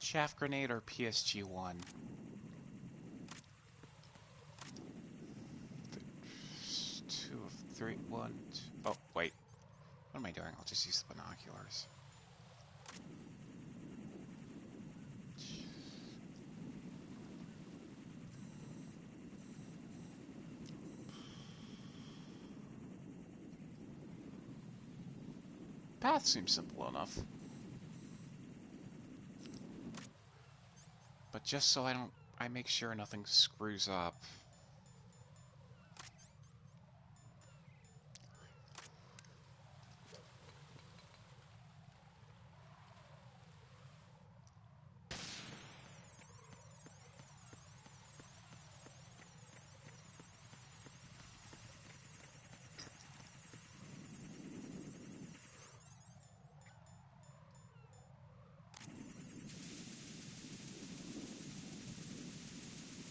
Chaff grenade or PSG-1? 2 of 3, 1, 2. Oh, wait. What am I doing? I'll just use the binoculars. Path seems simple enough. But just so I make sure nothing screws up.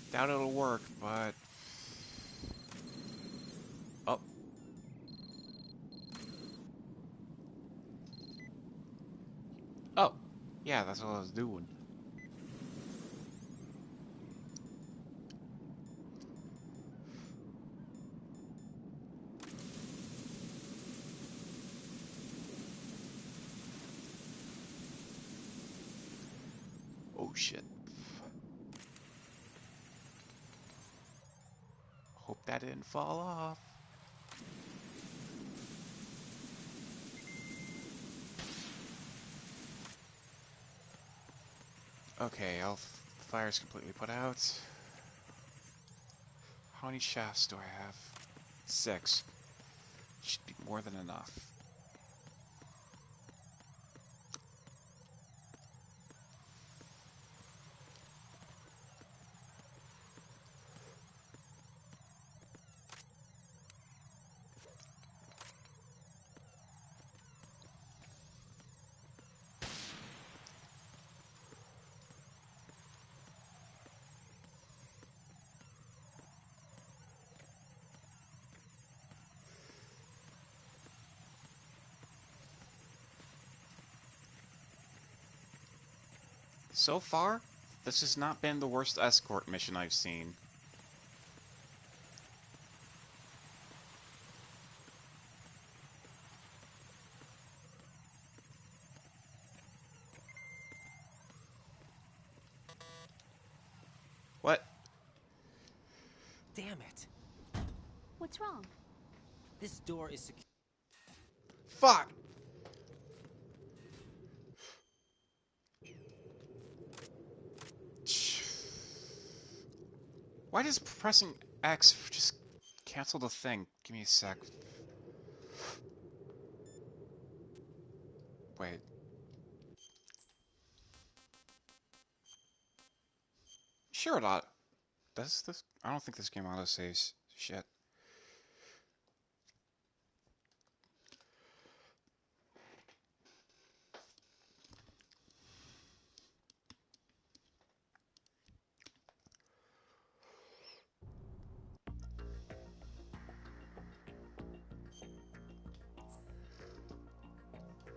Doubt it'll work, but... Oh. Oh. Yeah, that's what I was doing. Oh, shit. Hope that didn't fall off. Okay, fire's completely put out. How many shafts do I have? 6. Should be more than enough. So far, this has not been the worst escort mission I've seen. What? Damn it. What's wrong? This door is secure. Fuck! Why does pressing X just cancel the thing? Give me a sec. Wait. Sure, does this? I don't think this game autosaves. Shit.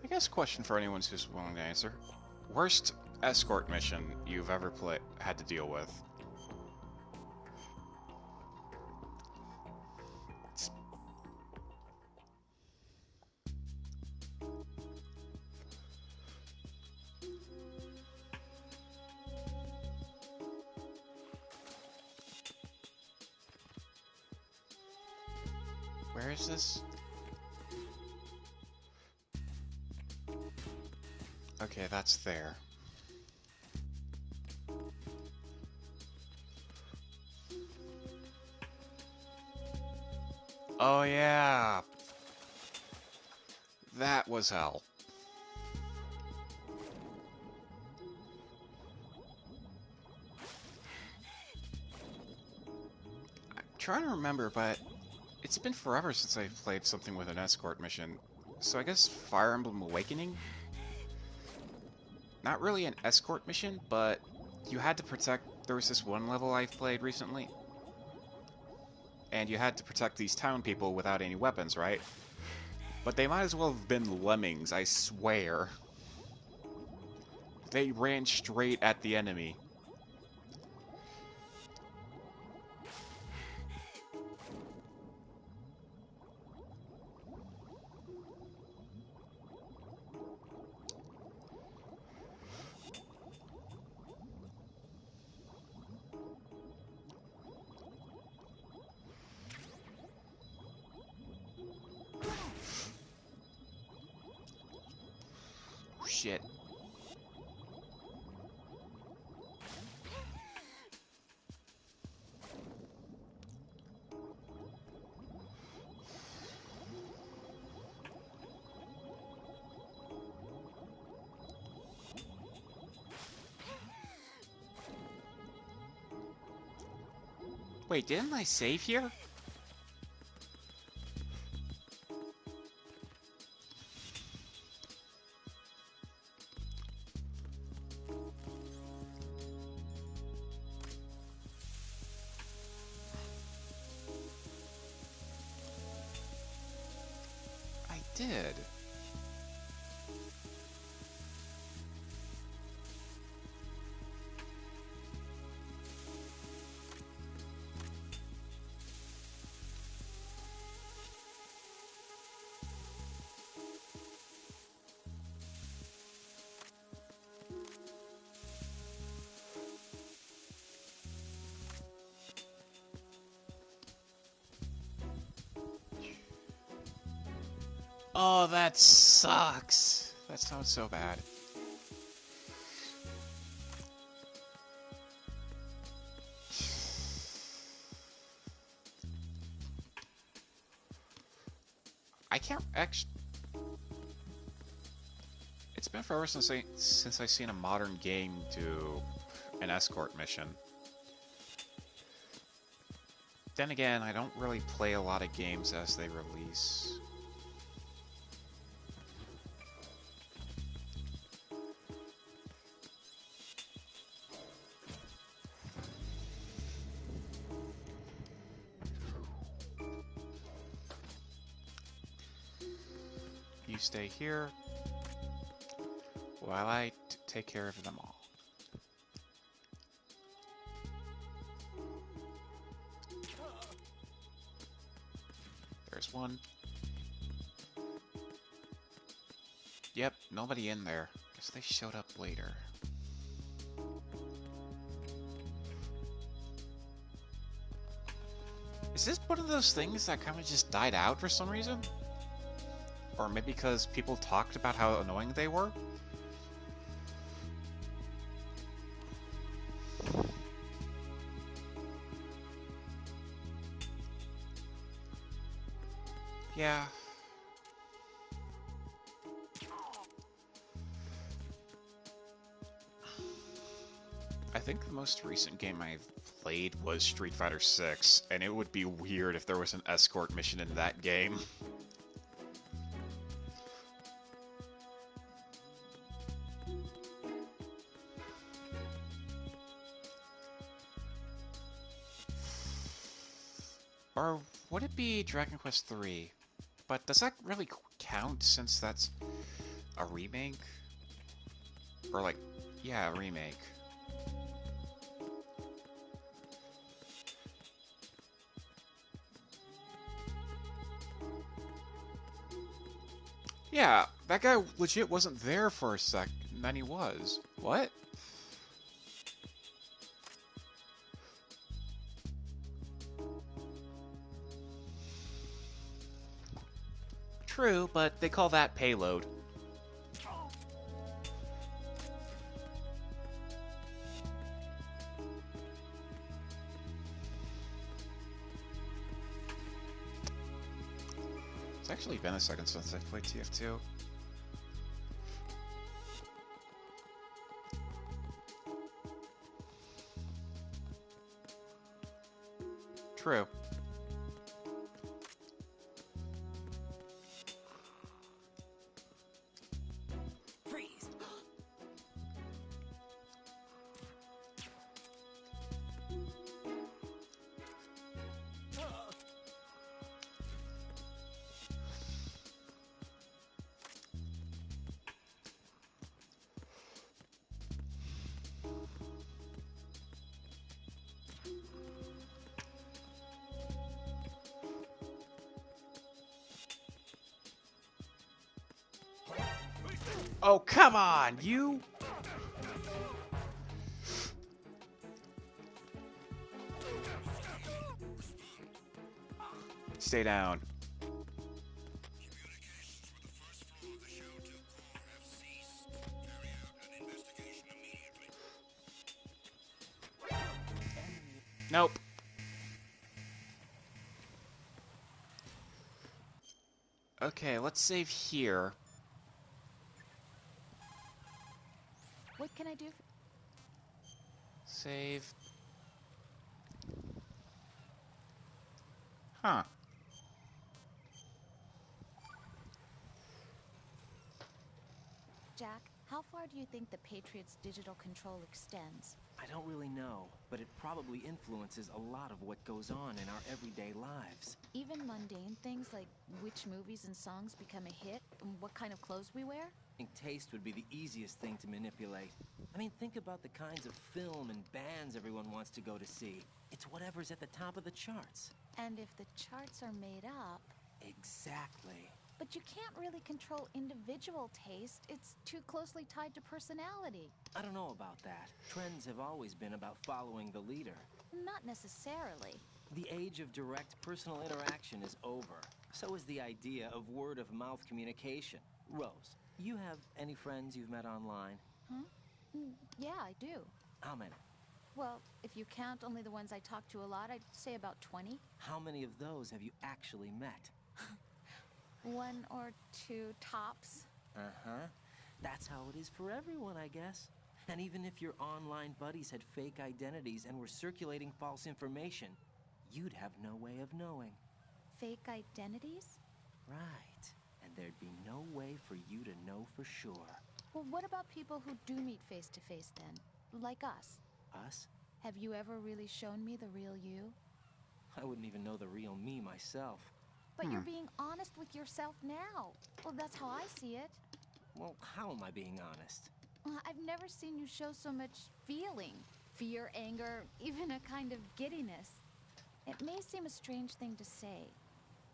I guess question for anyone who's willing to answer. Worst escort mission you've ever had to deal with? Where is this? Okay, that's there. Oh yeah! That was hell. trying to remember, but it's been forever since I've played something with an escort mission. So I guess Fire Emblem Awakening? Not really an escort mission, but you had to protect... There was this one level I've played recently, and you had to protect these town people without any weapons, right? But they might as well have been lemmings, I swear. They ran straight at the enemy. Shit. Wait, didn't I save here? I did. Oh, that sucks. That sounds so bad. I can't actually... It's been forever since I've seen a modern game do an escort mission. Then again, I don't really play a lot of games as they release. You stay here while I take care of them all. There's one. Yep, nobody in there. Guess they showed up later. Is this one of those things that kind of just died out for some reason? Or maybe because people talked about how annoying they were? Yeah. I think the most recent game I've played was Street Fighter 6, and it would be weird if there was an escort mission in that game. Or would it be Dragon Quest III? But does that really count since that's a remake? Or like, yeah, a remake. Yeah, that guy legit wasn't there for a sec, and then he was. What? True, but they call that payload. It's actually been a second since I've played TF2. True. Oh, come on, you! Stay down. Nope. Okay, let's save here. What can I do? Save. Huh. Jack, how far do you think the Patriots' digital control extends? I don't really know, but it probably influences a lot of what goes on in our everyday lives. Even mundane things like which movies and songs become a hit and what kind of clothes we wear? I think taste would be the easiest thing to manipulate. I mean, think about the kinds of film and bands everyone wants to go to see. It's whatever's at the top of the charts. And if the charts are made up... Exactly. But you can't really control individual taste. It's too closely tied to personality. I don't know about that. Trends have always been about following the leader. Not necessarily. The age of direct personal interaction is over. So is the idea of word-of-mouth communication. Rose, you have any friends you've met online? Huh? Yeah, I do. How many? Well, if you count only the ones I talk to a lot, I'd say about 20. How many of those have you actually met? 1 or 2 tops. Uh-huh. That's how it is for everyone, I guess. And even if your online buddies had fake identities and were circulating false information, you'd have no way of knowing. Fake identities? Right. And there'd be no way for you to know for sure. Well, what about people who do meet face-to-face then? Like us. Us? Have you ever really shown me the real you? I wouldn't even know the real me myself. But you're being honest with yourself now. Well, that's how I see it. Well, how am I being honest? I've never seen you show so much feeling. Fear, anger, even a kind of giddiness. It may seem a strange thing to say,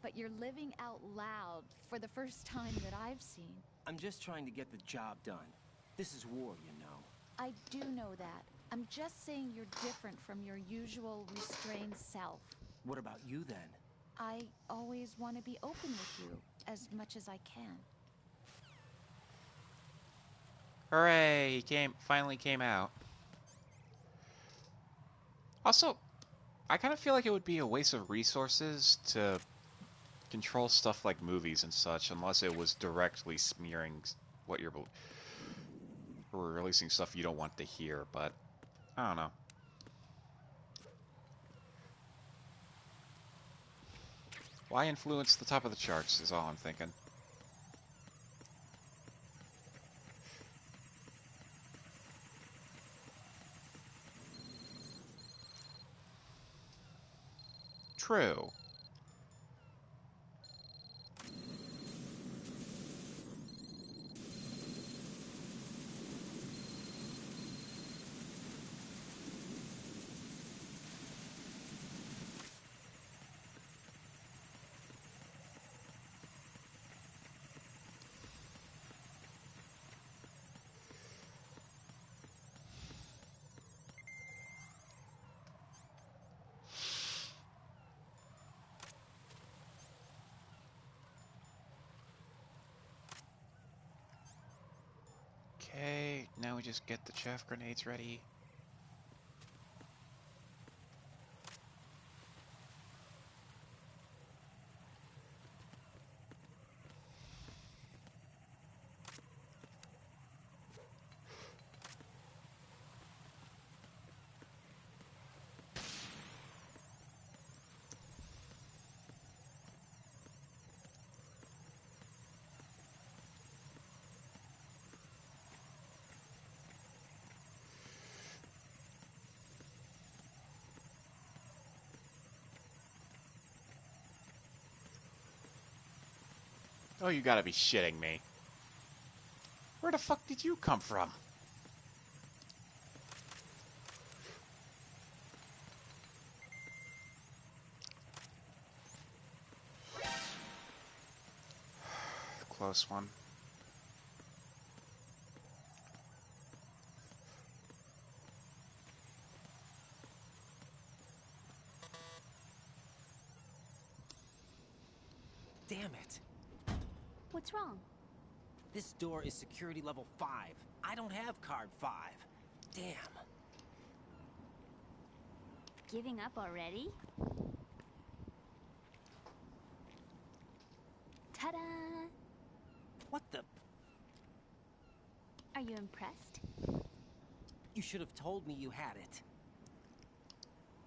but you're living out loud for the first time that I've seen. I'm just trying to get the job done. This is war, you know. I do know that. I'm just saying you're different from your usual restrained self. What about you, then? I always want to be open with you, as much as I can. Hooray! He finally came out. Also, I kind of feel like it would be a waste of resources to control stuff like movies and such, unless it was directly smearing what you're... or releasing stuff you don't want to hear, but... I don't know. Why influence the top of the charts is all I'm thinking. True. Okay, now we just get the chaff grenades ready. Oh, you gotta be shitting me. Where the fuck did you come from? Close one. What's wrong? This door is security level 5. I don't have card 5. Damn. Giving up already? Ta-da! What the? Are you impressed? You should have told me you had it.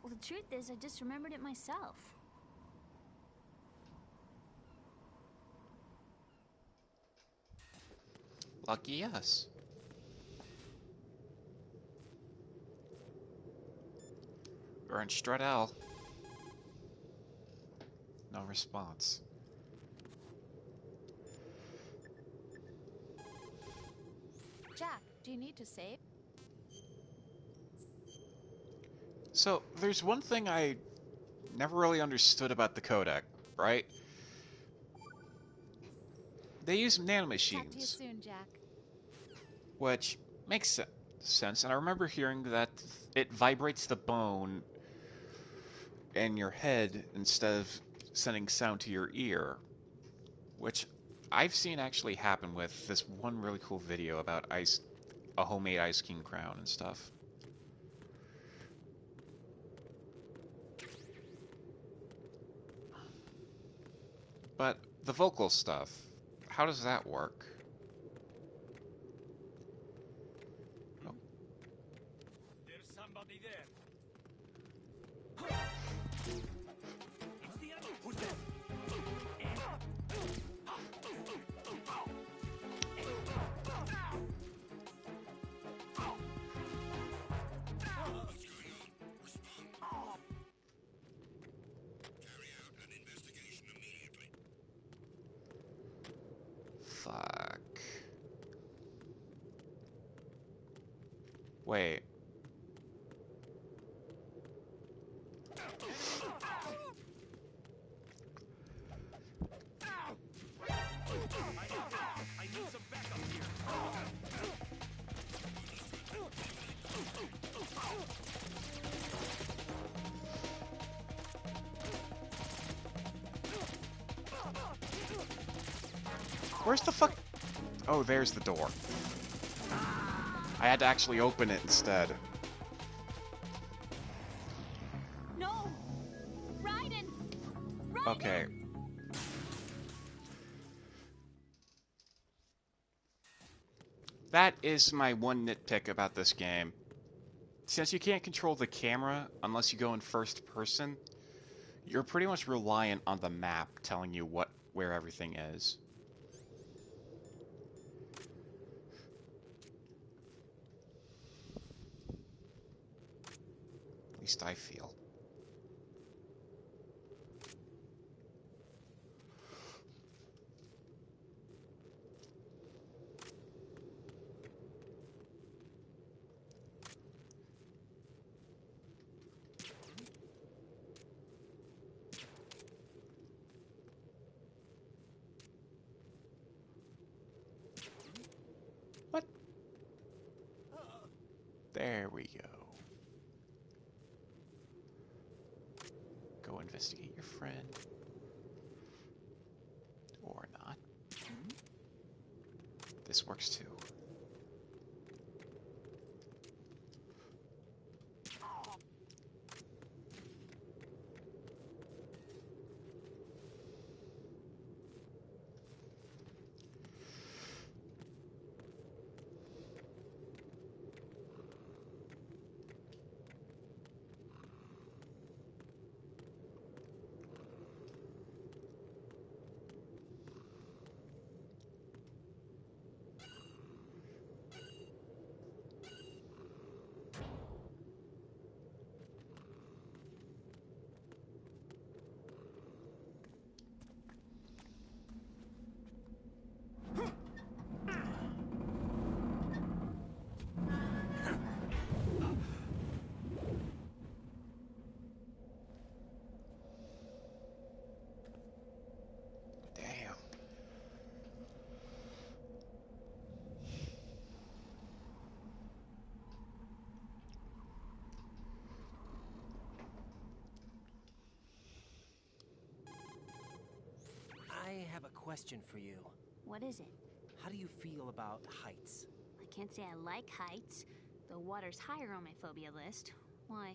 Well, the truth is, I just remembered it myself. Lucky us. We're in Strut L. No response. Jack, do you need to save? So, there's one thing I never really understood about the codec, right? They use Talk to you nanomachines, soon, Jack. which makes sense, and I remember hearing that it vibrates the bone in your head instead of sending sound to your ear, which I've seen actually happen with this one really cool video about a homemade Ice King crown and stuff. But the vocal stuff, how does that work? Oh. There's somebody there. It's the other. Who's there? Fuck. Wait. I need some backup here. Where's the fuck? Oh, there's the door. I had to actually open it instead. No! Raiden! Raiden! Okay. That is my one nitpick about this game. Since you can't control the camera unless you go in first person, you're pretty much reliant on the map telling you where everything is. At least I feel. What? There we go. Go investigate your friend. Or not. This works too. Damn. I have a question for you. What is it? How do you feel about heights? I can't say I like heights. The water's higher on my phobia list. Why?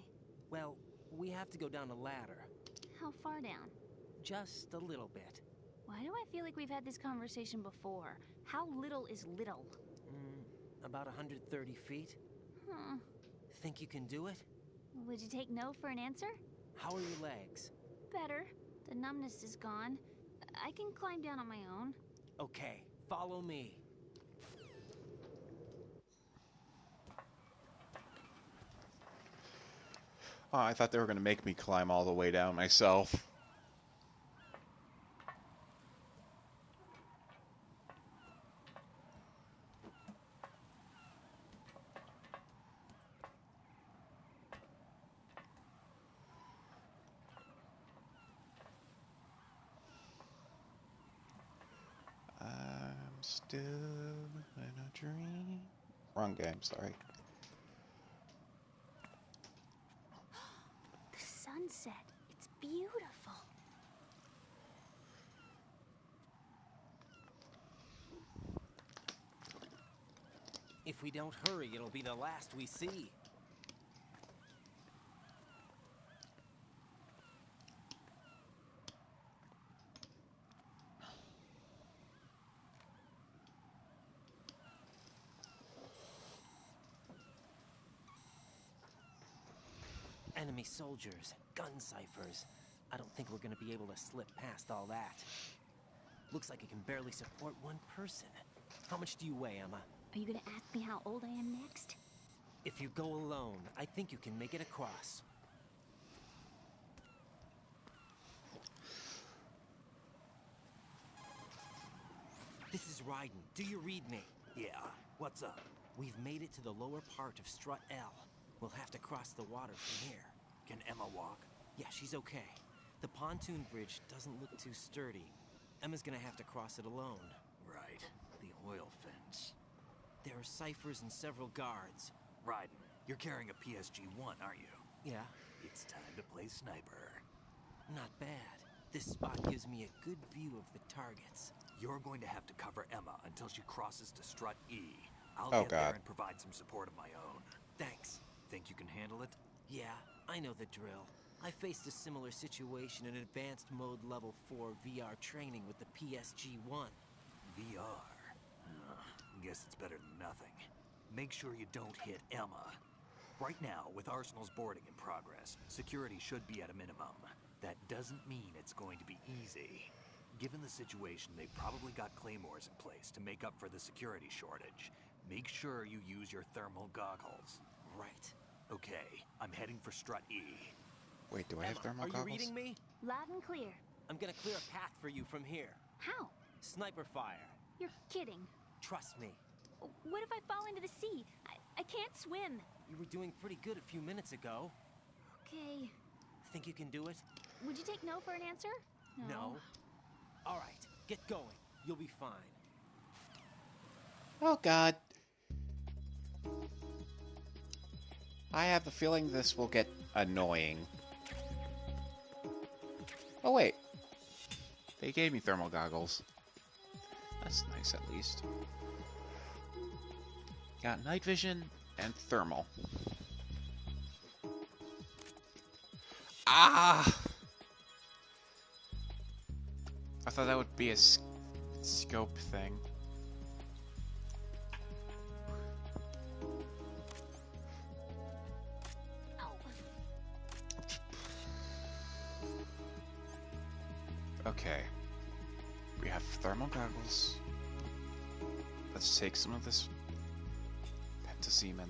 Well, we have to go down a ladder. How far down? Just a little bit. Why do I feel like we've had this conversation before? How little is little? About 130 feet. Huh. Think you can do it? Would you take no for an answer? How are your legs? Better. The numbness is gone. I can climb down on my own. Okay, follow me. Oh, I thought they were going to make me climb all the way down myself. I'm still in a dream. Wrong game, sorry. The sunset. It's beautiful. If we don't hurry, it'll be the last we see. Enemy soldiers, gun ciphers. I don't think we're gonna be able to slip past all that. Looks like it can barely support one person. How much do you weigh, Emma? Are you gonna ask me how old I am next? If you go alone, I think you can make it across. This is Raiden. Do you read me? Yeah, what's up? We've made it to the lower part of Strut L. We'll have to cross the water from here. Can Emma walk? Yeah, she's okay. The pontoon bridge doesn't look too sturdy. Emma's gonna have to cross it alone. Right, the oil fence. There are ciphers and several guards. Raiden, you're carrying a PSG-1, aren't you? Yeah. It's time to play sniper. Not bad. This spot gives me a good view of the targets. You're going to have to cover Emma until she crosses to Strut E. I'll Oh, get there God. and provide some support of my own. Thanks. Think you can handle it? Yeah, I know the drill. I faced a similar situation in Advanced Mode Level 4 VR training with the PSG-1. VR? Guess it's better than nothing. Make sure you don't hit Emma. Right now, with Arsenal's boarding in progress, security should be at a minimum. That doesn't mean it's going to be easy. Given the situation, they've probably got claymores in place to make up for the security shortage. Make sure you use your thermal goggles. Right. Okay, I'm heading for Strut E. Wait, do I have Emma, thermal are goggles? you reading me? Loud and clear. I'm gonna clear a path for you from here. How? Sniper fire. You're kidding. Trust me. What if I fall into the sea? I can't swim. You were doing pretty good a few minutes ago. Okay. Think you can do it? Would you take no for an answer? No. All right, get going. You'll be fine. Oh, God. I have a feeling this will get annoying. Oh, wait. They gave me thermal goggles. That's nice, at least. Got night vision and thermal. Ah! I thought that would be a scope thing. Okay. We have thermal goggles. Let's take some of this Pentasemen.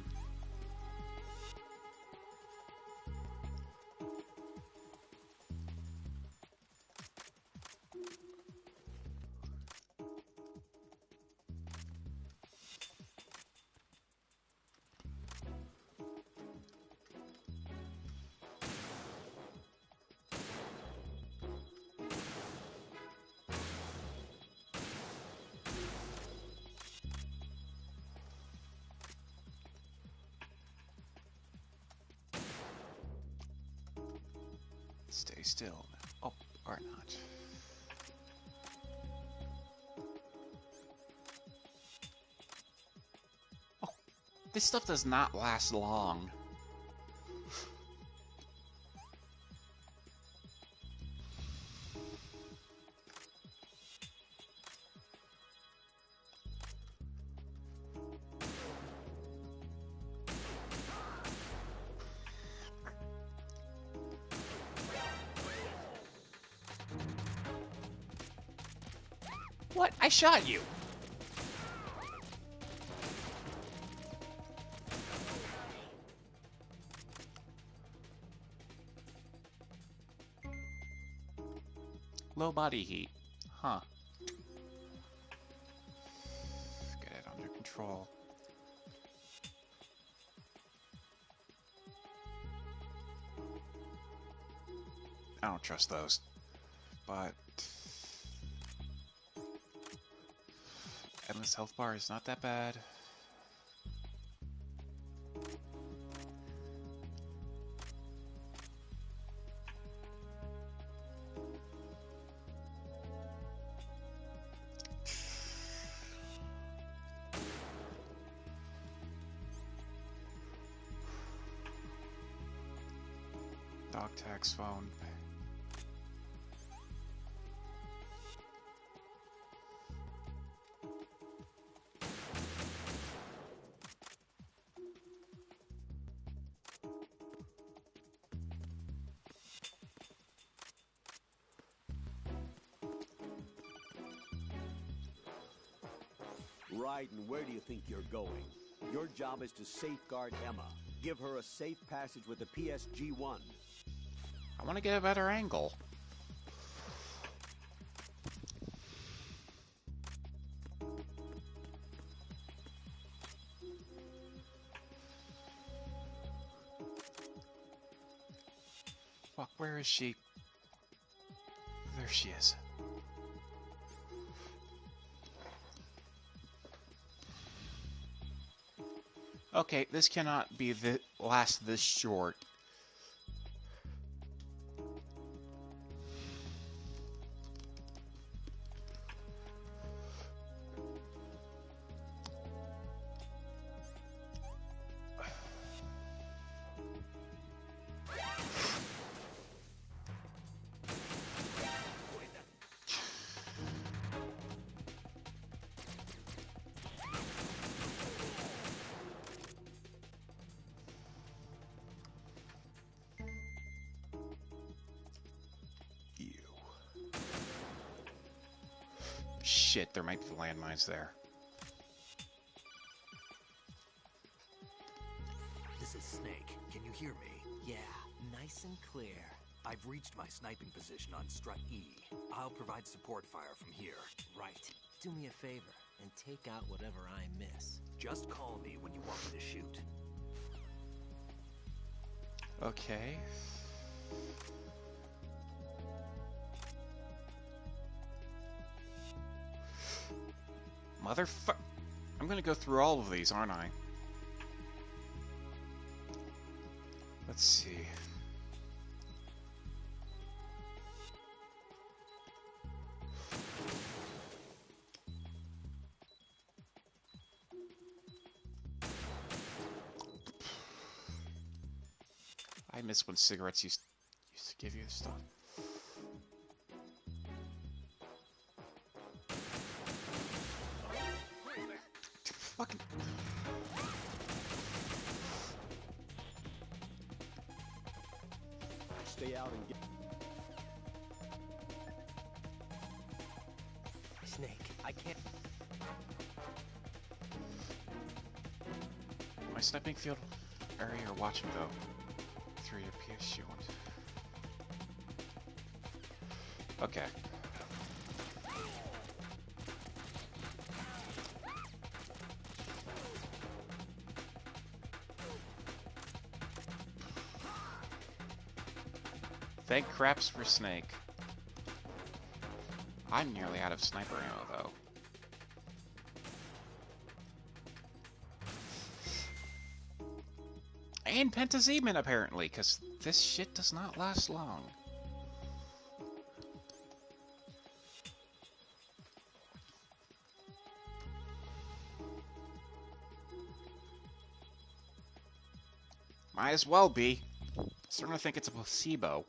Stay still. Oh, or not. This stuff does not last long. What? I shot you! Low body heat. Huh. Get it under control. I don't trust those. But Emma's health bar is not that bad. Dog tags phone. Right, and where do you think you're going? Your job is to safeguard Emma. Give her a safe passage with the PSG-1. I want to get a better angle. Fuck, where is she? There she is. Okay, this cannot be last this short. Shit, there might be landmines there. This is Snake. Can you hear me? Yeah, nice and clear. I've reached my sniping position on Strut E. I'll provide support fire from here. Right. Do me a favor and take out whatever I miss. Just call me when you want me to shoot. Okay. Motherfuck. I'm gonna go through all of these, aren't I? Let's see. I miss when cigarettes used to give you this stuff. Fucking. Stay out and get. Snake, I can't. My sniping field area or watching though. Through your PSG ones. Okay. Thank craps for Snake. I'm nearly out of sniper ammo though. And Pentazeman apparently, because this shit does not last long. Might as well be. Starting to think it's a placebo.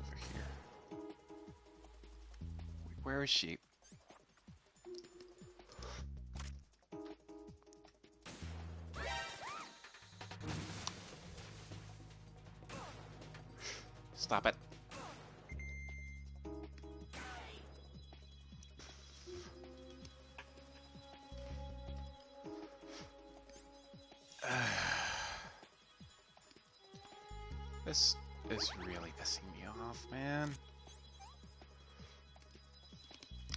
Over here. Where is she? Stop it. This is really pissing me off, man.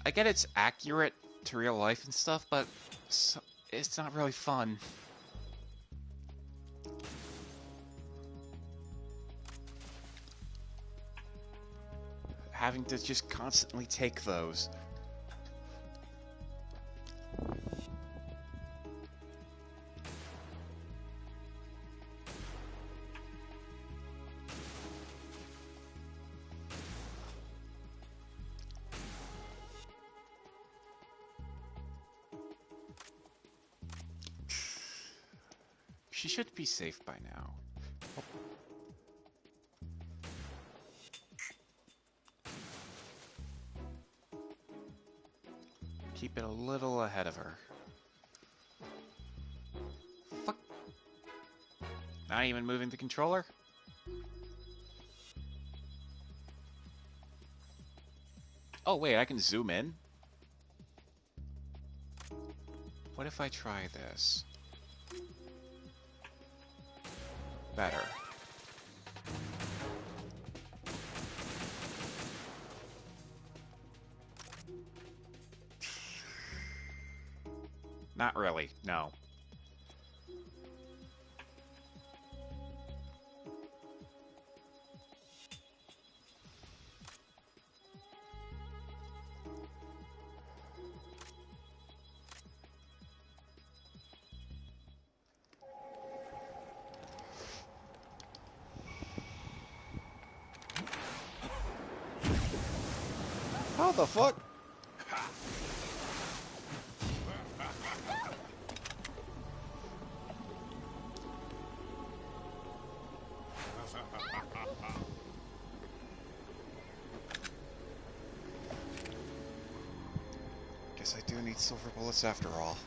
I get it's accurate to real life and stuff, but it's not really fun. Having to just constantly take those. She should be safe by now. Keep it a little ahead of her. Fuck. Not even moving the controller? Oh wait, I can zoom in? What if I try this? Better. Not really, no. How the fuck? Guess I do need silver bullets after all.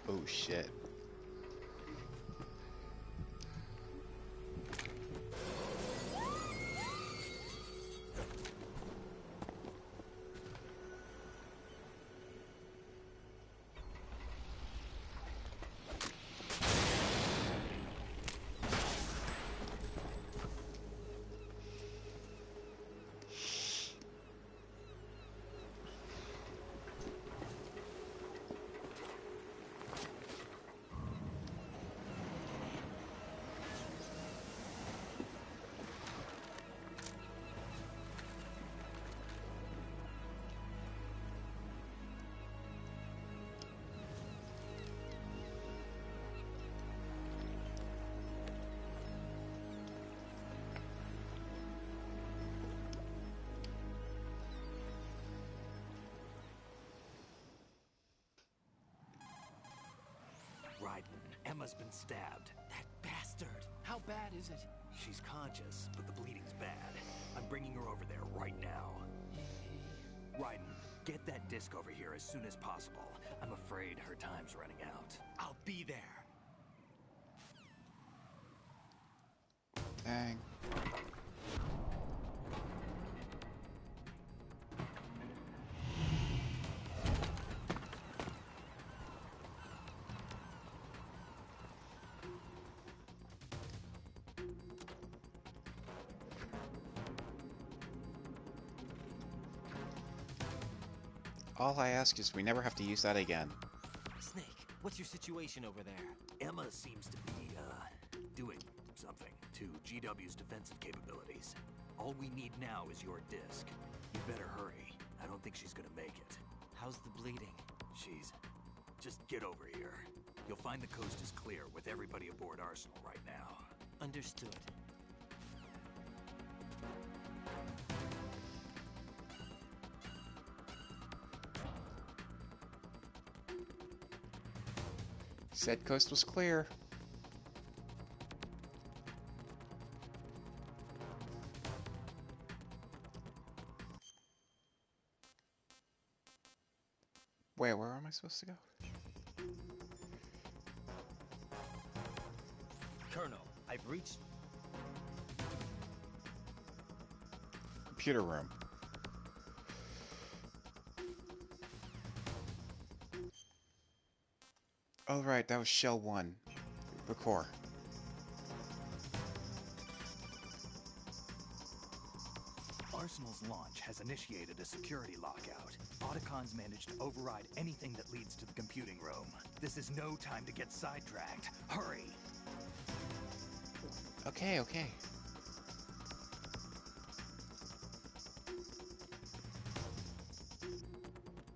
Oh shit. Emma's been stabbed. That bastard. How bad is it? She's conscious, but the bleeding's bad. I'm bringing her over there right now. Raiden, Get that disc over here as soon as possible. I'm afraid her time's running out. I'll be there. Dang. All I ask is we never have to use that again. Snake, what's your situation over there? Emma seems to be, doing something to GW's defensive capabilities. All we need now is your disc. You better hurry. I don't think she's gonna make it. How's the bleeding? Just get over here. You'll find the coast is clear with everybody aboard Arsenal right now. Understood. Said coast was clear. Wait, where am I supposed to go? Colonel, I've reached... Computer room. Oh right, that was Shell 1. The core. Arsenal's launch has initiated a security lockout. Otacons managed to override anything that leads to the computing room. This is no time to get sidetracked. Hurry! Okay, okay.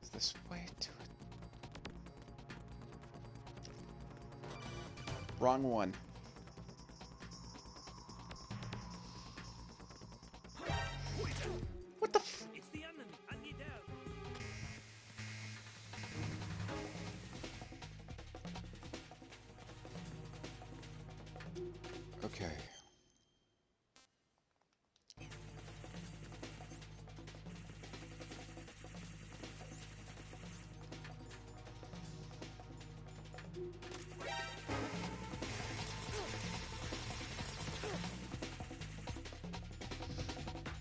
Is this way to it? Wrong one. What the f- It's the enemy! I need help! Okay.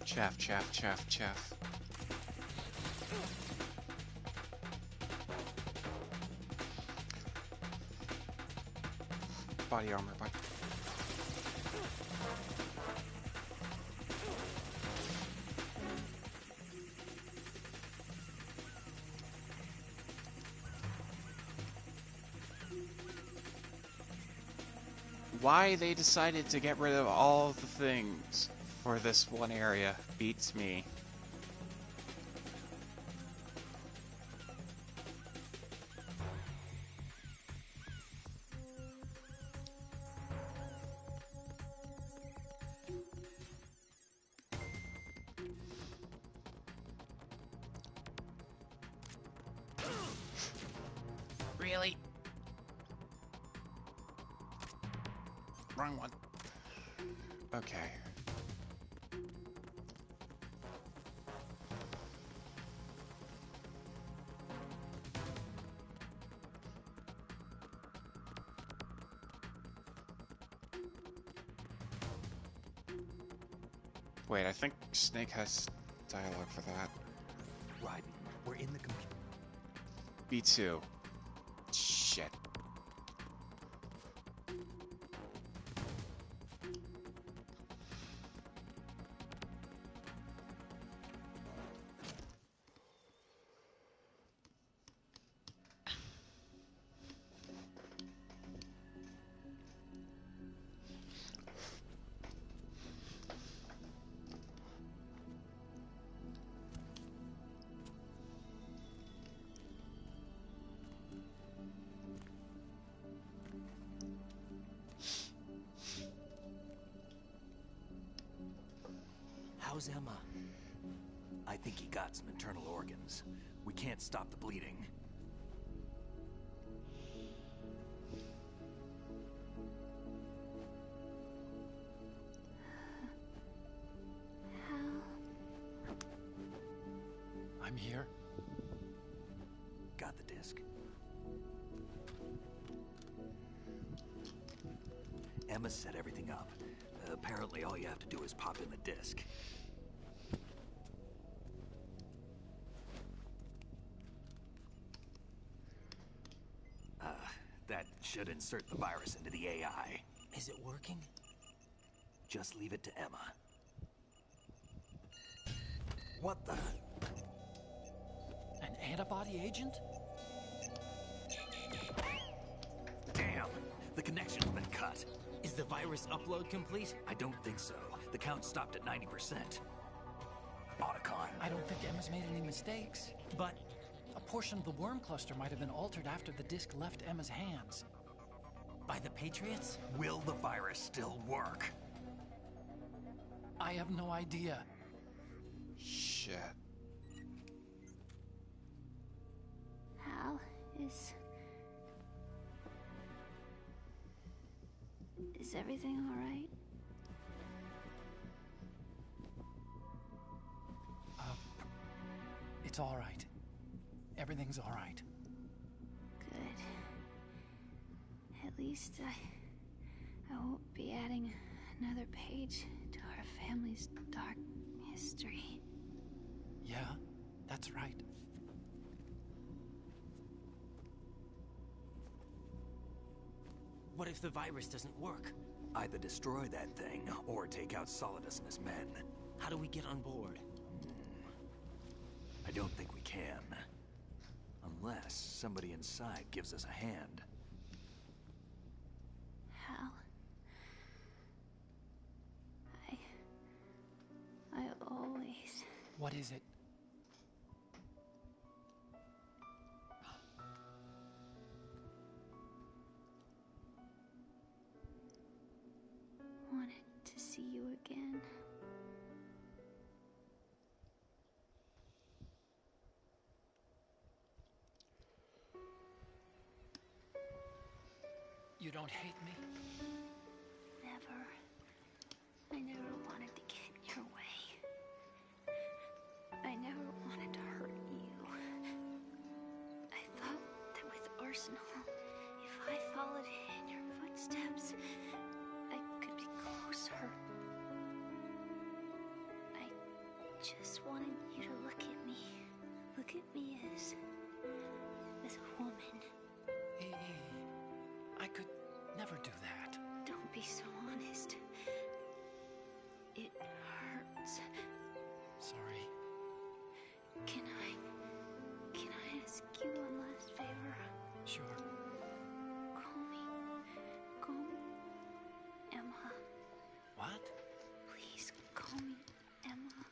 Chaff, chaff, chaff, chaff. Body armor, body. Why they decided to get rid of all the things for this one area beats me. Really? Wrong one. Okay. Wait, I think Snake has dialogue for that. Raiden, we're in the computer. B2. Shit. How's Emma? I think he got some internal organs. We can't stop the bleeding. How? I'm here. disk. Emma set everything up. Apparently all you have to do is pop in the disk. That should insert the virus into the AI. Is it working? Just leave it to Emma. What the? An antibody agent? Damn! The connection's been cut. Is the virus upload complete? I don't think so. The count stopped at 90%. Otacon. I don't think Emma's made any mistakes. But A portion of the worm cluster might have been altered after the disk left Emma's hands. by the Patriots? Will the virus still work? I have no idea. Shit. Hal, is everything all right? It's all right. Everything's all right. Good. At least I won't be adding another page to our family's dark history. Yeah, that's right. What if the virus doesn't work? Either destroy that thing, or take out Solidus and his men. How do we get on board? I don't think we can. Unless somebody inside gives us a hand. Hal. I always... What is it? wanted to see you again. You don't hate me? Never. I never wanted to get in your way. I never wanted to hurt you. I thought that with Arsenal, if I followed in your footsteps, I could be closer. I just wanted you to look at me. Look at me as a woman. I could never do that. Don't be so honest. It hurts. Sorry. Can I ask you one last favor? Sure. Call me Emma. What? Please call me Emma.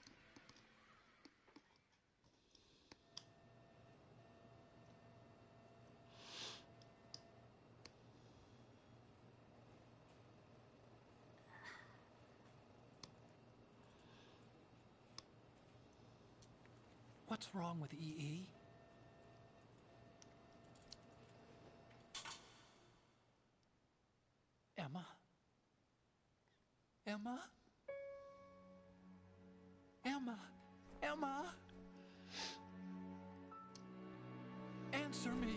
What's wrong with EE? Emma? Emma? Emma? Emma? Answer me!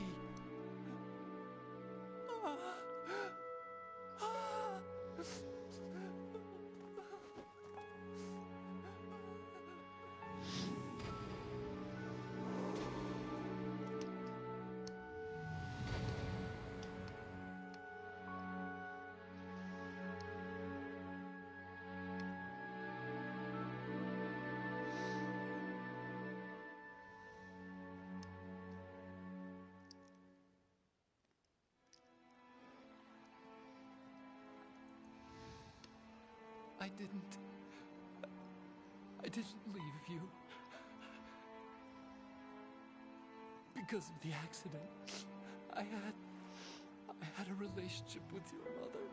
I didn't leave you. Because of the accident, I had a relationship with your mother.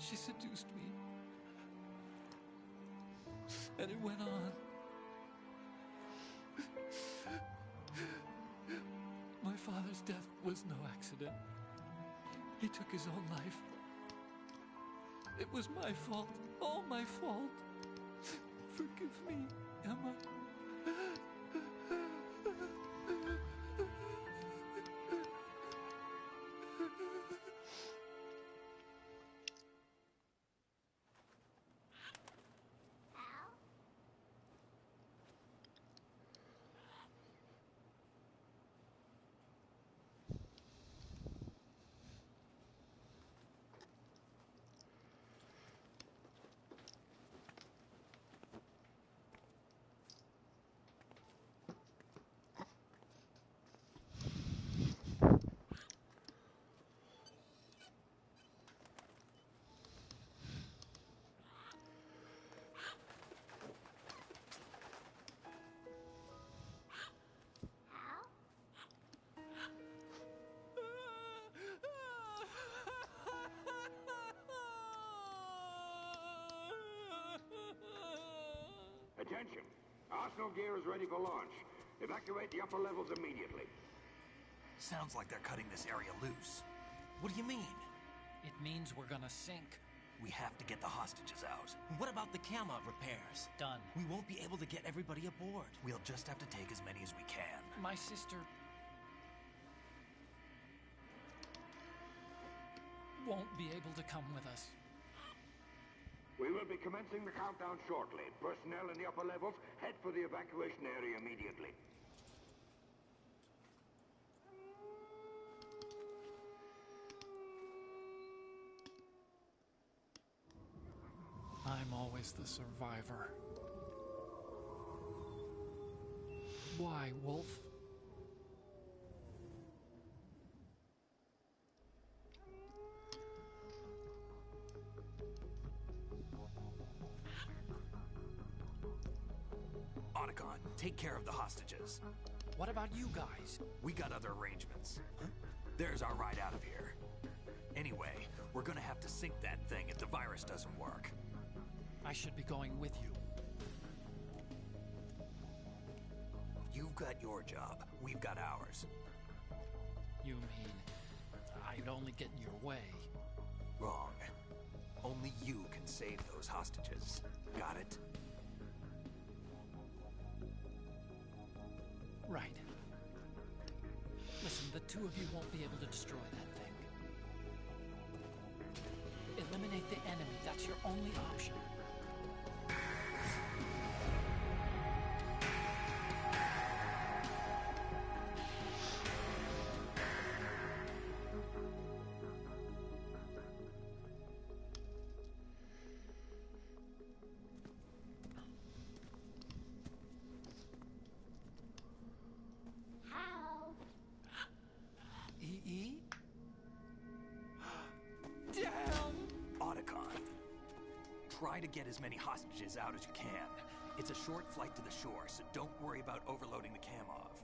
She seduced me. And it went on. My father's death was no accident. He took his own life. It was my fault, all my fault. Forgive me, Emma. Attention. Arsenal gear is ready for launch. Evacuate the upper levels immediately. Sounds like they're cutting this area loose. What do you mean? It means we're gonna sink. We have to get the hostages out. What about the camo repairs? Done. We won't be able to get everybody aboard. We'll just have to take as many as we can. My sister won't be able to come with us. We will be commencing the countdown shortly. Personnel in the upper levels, head for the evacuation area immediately. I'm always the survivor. Why, Wolf? Otacon, take care of the hostages. What about you guys? We got other arrangements. There's our ride out of here. Anyway, we're gonna have to sink that thing if the virus doesn't work. I should be going with you. You've got your job. We've got ours. You mean I'd only get in your way? Wrong. Only you can save those hostages. Got it? Right. Listen, the two of you won't be able to destroy that thing. Eliminate the enemy. That's your only option. EE? Damn! Otacon, try to get as many hostages out as you can. It's a short flight to the shore, so don't worry about overloading the Kamov.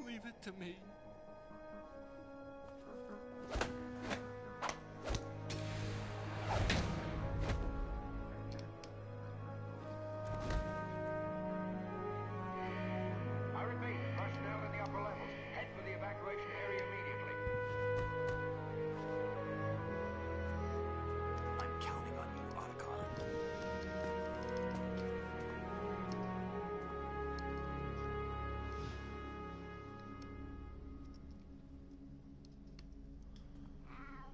Leave it to me. I repeat, personnel in the upper levels, head for the evacuation area immediately. I'm counting on you, Otacon. Hal,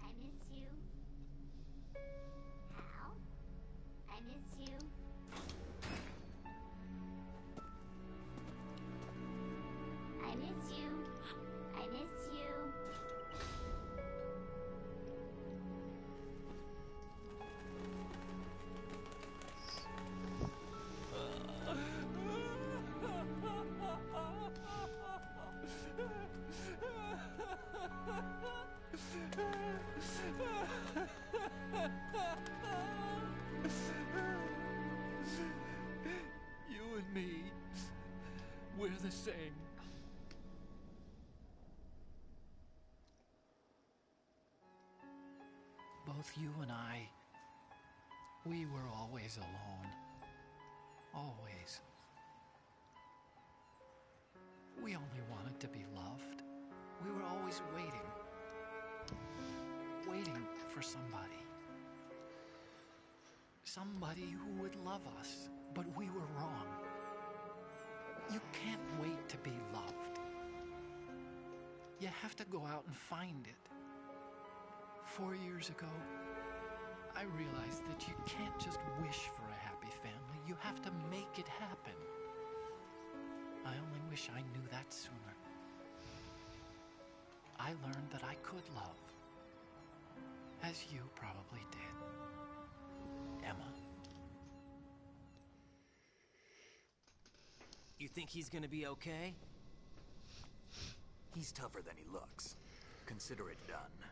I miss you. Hal, I miss you. I miss you. I miss you. You and me, we're the same. Both you and I, we were always alone. Always. We only wanted to be loved. We were always waiting. Waiting for somebody. Somebody who would love us, but we were wrong. You can't wait to be loved. You have to go out and find it. 4 years ago, I realized that you can't just wish for a happy family. You have to make it happen. I only wish I knew that sooner. I learned that I could love, as you probably did, Emma. You think he's gonna be okay? He's tougher than he looks. Consider it done.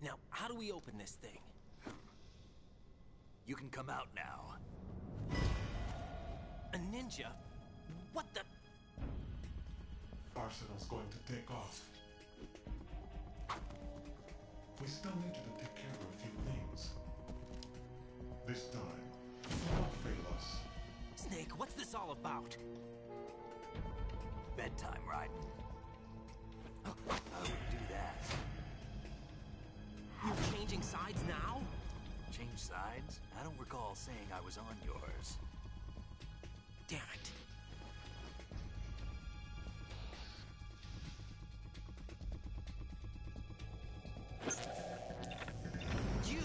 Now, how do we open this thing? You can come out now. A ninja? What the? Arsenal's going to take off. we still need you to take care of a few things. This time, do not fail us. Snake, what's this all about? Bedtime, right? I wouldn't do that. You're changing sides now? Change sides? I don't recall saying I was on yours. Damn it. You!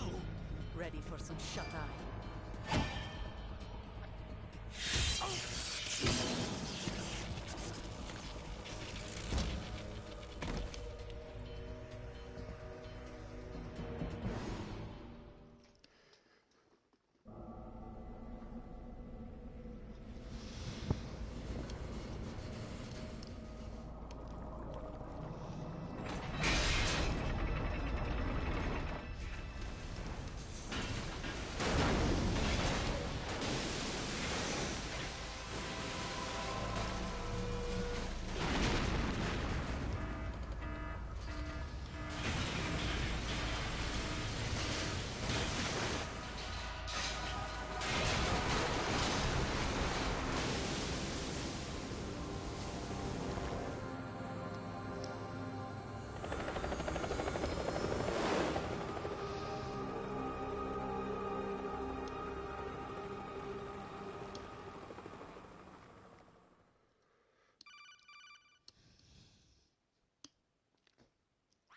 Ready for some shut-eye?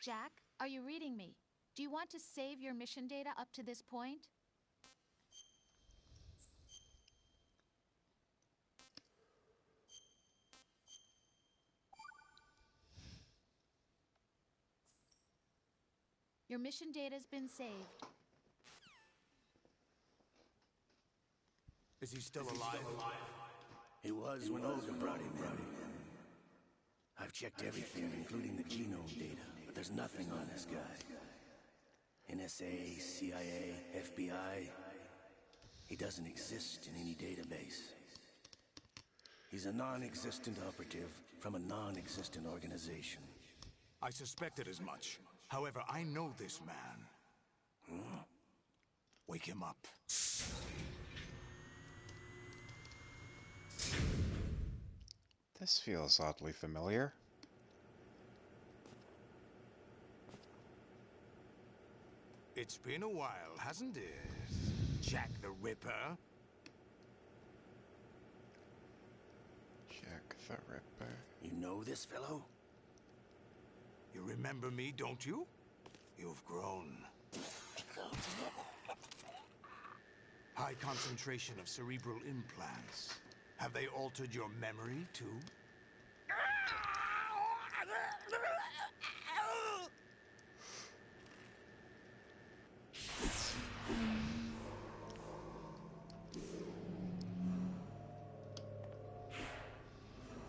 Jack, are you reading me? Do you want to save your mission data up to this point? Your mission data's been saved. Is he still alive? He was when Olga brought him in. I've checked everything, including the genome data, but there's nothing on this guy. NSA, CIA, FBI. He doesn't exist in any database. He's a non-existent operative from a non-existent organization. I suspected as much. However, I know this man. Wake him up. This feels oddly familiar. It's been a while, hasn't it? Jack the Ripper? Jack the Ripper. You know this fellow? You remember me, don't you? You've grown. High concentration of cerebral implants. Have they altered your memory, too?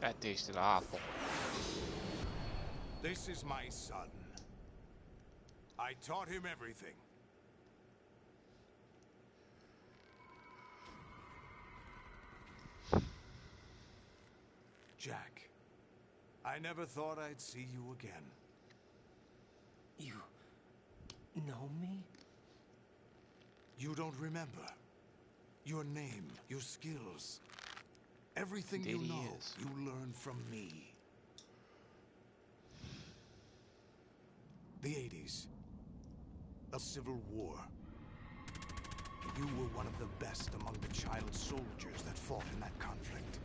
That tasted awful. This is my son. I taught him everything. Jack, I never thought I'd see you again. You know me? You don't remember. Your name, your skills. Everything you know, you learn from me. The 80s. A civil war. You were one of the best among the child soldiers that fought in that conflict.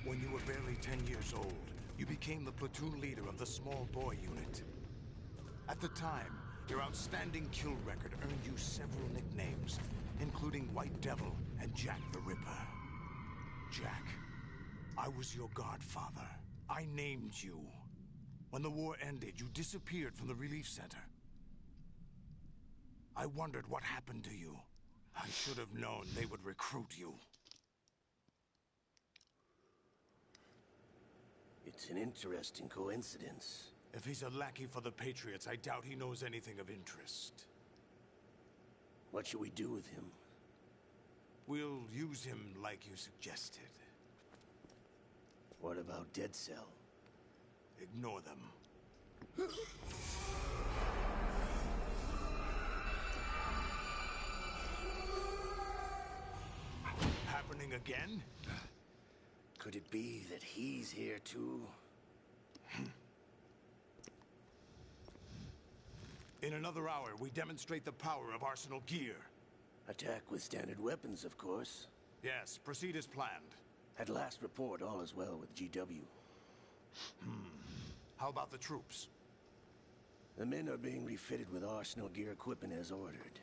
When you were barely 10 years old, you became the platoon leader of the small boy unit. At the time, your outstanding kill record earned you several nicknames, including White Devil and Jack the Ripper. Jack, I was your godfather. I named you. When the war ended, you disappeared from the relief center. I wondered what happened to you. I should have known they would recruit you. It's an interesting coincidence. If he's a lackey for the Patriots, I doubt he knows anything of interest. What should we do with him? We'll use him like you suggested. What about Dead Cell? Ignore them. coming again? Could it be that he's here too? In another hour, we demonstrate the power of Arsenal gear. Attack with standard weapons, of course. Yes, proceed as planned. At last report, all is well with GW. How about the troops? The men are being refitted with Arsenal gear equipment as ordered.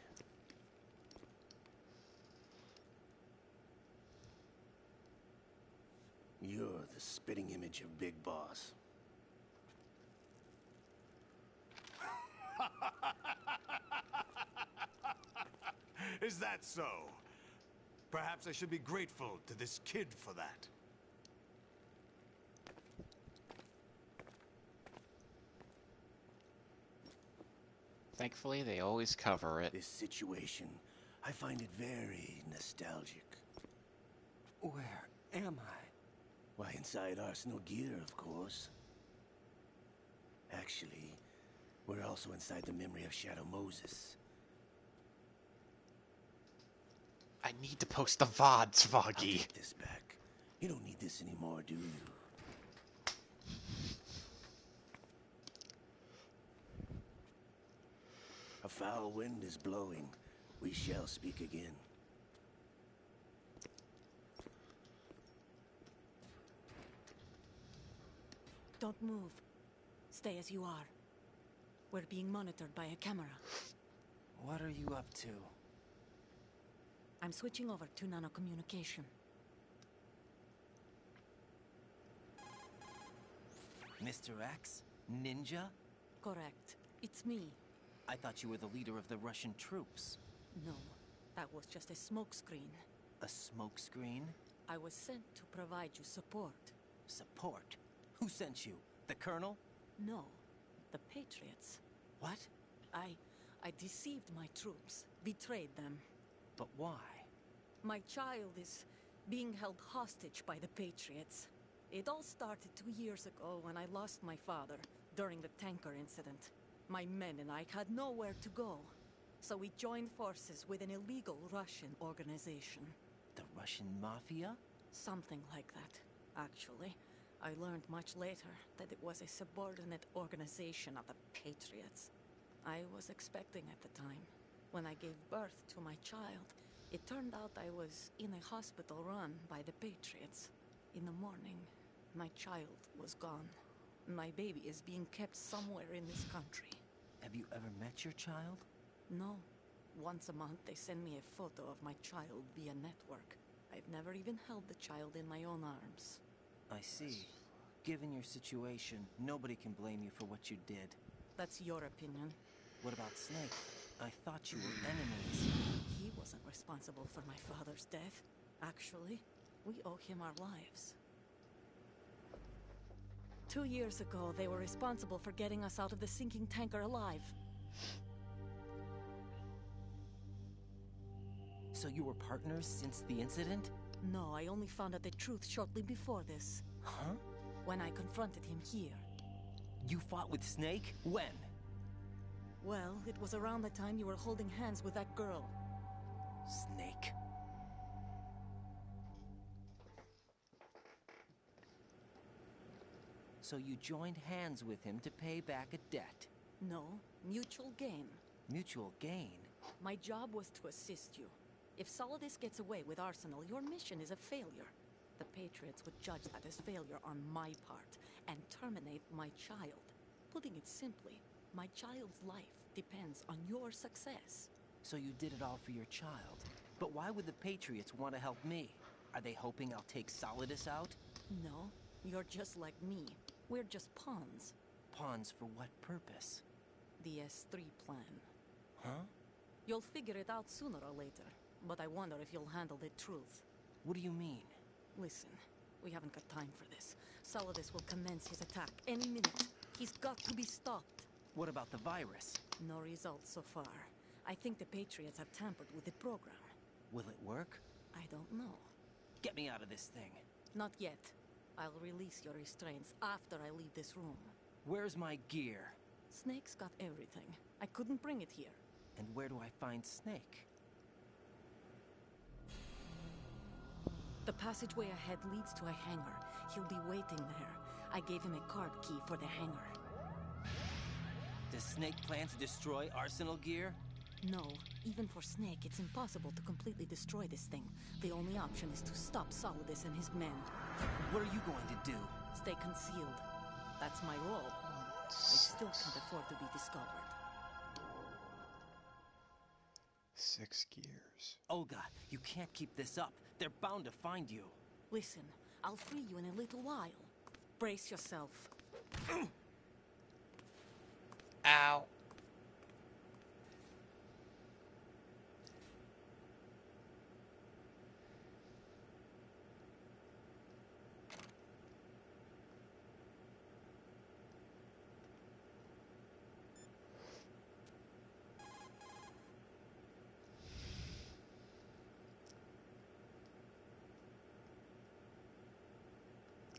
You're the spitting image of Big Boss. Is that so? Perhaps I should be grateful to this kid for that. Thankfully, they always cover it. This situation, I find it very nostalgic. Where am I? Why, inside Arsenal gear, of course. Actually, we're also inside the memory of Shadow Moses. I need to post the VODs, I'll Foggy. take this back. You don't need this anymore, do you? A foul wind is blowing. We shall speak again. Don't move. Stay as you are. We're being monitored by a camera. What are you up to? I'm switching over to nanocommunication. Mr. X? Ninja? Correct. It's me. I thought you were the leader of the Russian troops. No, that was just a smokescreen. A smokescreen? I was sent to provide you support. Support? Who sent you? The Colonel? No, the Patriots. What? I deceived my troops, betrayed them. But why? My child is being held hostage by the Patriots. It all started 2 years ago when I lost my father during the tanker incident. My men and I had nowhere to go, so we joined forces with an illegal Russian organization. The Russian Mafia? Something like that, actually. I learned much later that it was a subordinate organization of the Patriots. I was expecting at the time. When I gave birth to my child, it turned out I was in a hospital run by the Patriots. In the morning, my child was gone. My baby is being kept somewhere in this country. Have you ever met your child? No. Once a month, they send me a photo of my child via network. I've never even held the child in my own arms. I see. Given your situation, nobody can blame you for what you did. That's your opinion. What about Snake? I thought you were enemies. He wasn't responsible for my father's death. Actually, we owe him our lives. 2 years ago, they were responsible for getting us out of the sinking tanker alive. So you were partners since the incident? No, I only found out the truth shortly before this. Huh? When I confronted him here. You fought with Snake? When? Well, it was around the time you were holding hands with that girl. Snake. So you joined hands with him to pay back a debt? No, mutual gain. Mutual gain? My job was to assist you. If Solidus gets away with Arsenal, your mission is a failure. The Patriots would judge that as failure on my part and terminate my child. Putting it simply, my child's life depends on your success. So you did it all for your child. But why would the Patriots want to help me? Are they hoping I'll take Solidus out? No, you're just like me. We're just pawns. Pawns for what purpose? The S3 plan. Huh? You'll figure it out sooner or later, but I wonder if you'll handle the truth. What do you mean? Listen, we haven't got time for this. Solidus will commence his attack any minute. He's got to be stopped. What about the virus? No results so far. I think the Patriots have tampered with the program. Will it work? I don't know. Get me out of this thing. Not yet. I'll release your restraints after I leave this room. Where's my gear? Snake's got everything. I couldn't bring it here. And where do I find Snake? The passageway ahead leads to a hangar. He'll be waiting there. I gave him a card key for the hangar. Does Snake plan to destroy Arsenal gear? No. Even for Snake, it's impossible to completely destroy this thing. The only option is to stop Solidus and his men. What are you going to do? Stay concealed. That's my role. I still can't afford to be discovered. 6 gears. Olga, you can't keep this up. They're bound to find you. Listen, I'll free you in a little while. Brace yourself. Ow.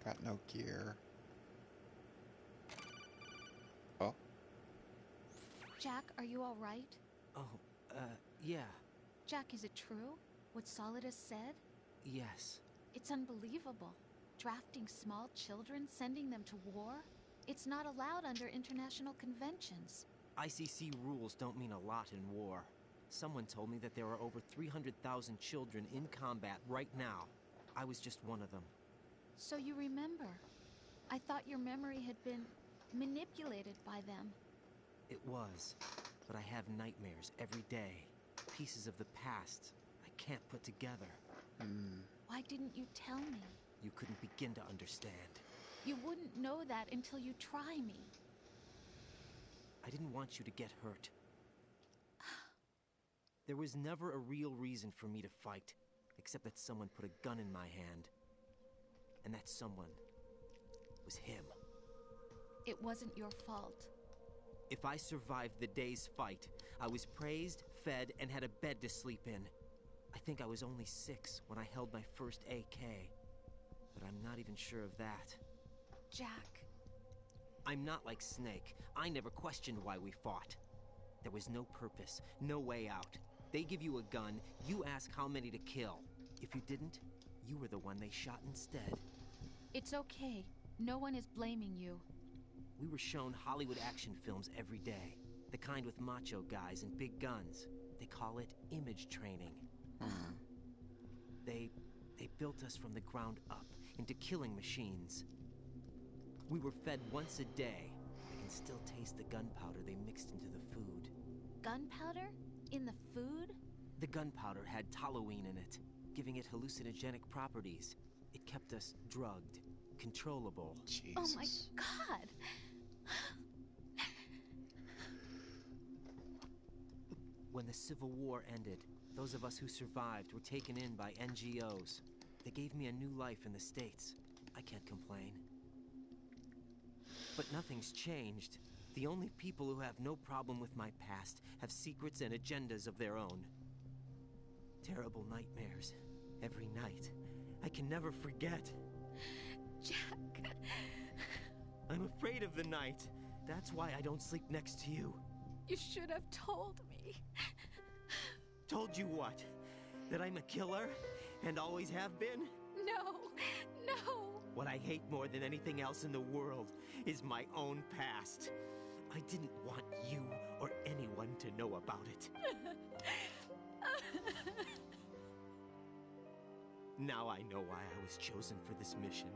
Got no gear. Oh. Jack, are you all right? Oh, yeah. Jack, is it true? What Solidus said? Yes. It's unbelievable. Drafting small children, sending them to war? It's not allowed under international conventions. ICC rules don't mean a lot in war. Someone told me that there are over 300,000 children in combat right now. I was just one of them. So you remember. I thought your memory had been manipulated by them. It was, but I have nightmares every day. Pieces of the past I can't put together. Why didn't you tell me? You couldn't begin to understand. You wouldn't know that until you try me. I didn't want you to get hurt. There was never a real reason for me to fight, except that someone put a gun in my hand. And that someone was him. It wasn't your fault. If I survived the day's fight, I was praised, fed, and had a bed to sleep in. I think I was only 6 when I held my first AK. But I'm not even sure of that. Jack. I'm not like Snake. I never questioned why we fought. There was no purpose, no way out. They give you a gun, you ask how many to kill. If you didn't, you were the one they shot instead. It's okay. No one is blaming you. We were shown Hollywood action films every day. The kind with macho guys and big guns. They call it image training. They built us from the ground up into killing machines. We were fed once a day. I can still taste the gunpowder they mixed into the food. Gunpowder? In the food? The gunpowder had toluene in it, giving it hallucinogenic properties. It kept us drugged, controllable. Jesus. Oh my God! When the Civil War ended, those of us who survived were taken in by NGOs. They gave me a new life in the States. I can't complain. But nothing's changed. The only people who have no problem with my past have secrets and agendas of their own. Terrible nightmares. Every night. I can never forget. Jack. I'm afraid of the night. That's why I don't sleep next to you. You should have told me. Told you what? That I'm a killer? And always have been? No. No. What I hate more than anything else in the world is my own past. I didn't want you or anyone to know about it. Now I know why I was chosen for this mission.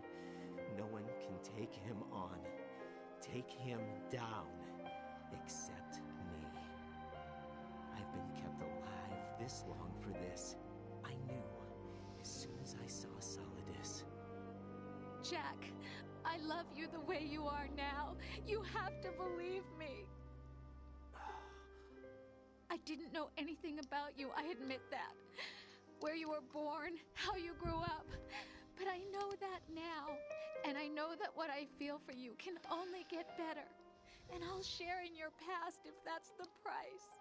No one can take him on, take him down, except me. I've been kept alive this long for this. I knew as soon as I saw Solidus. Jack, I love you the way you are now. You have to believe me. I didn't know anything about you, I admit that. Where you were born, how you grew up. But I know that now. And I know that what I feel for you can only get better. And I'll share in your past if that's the price.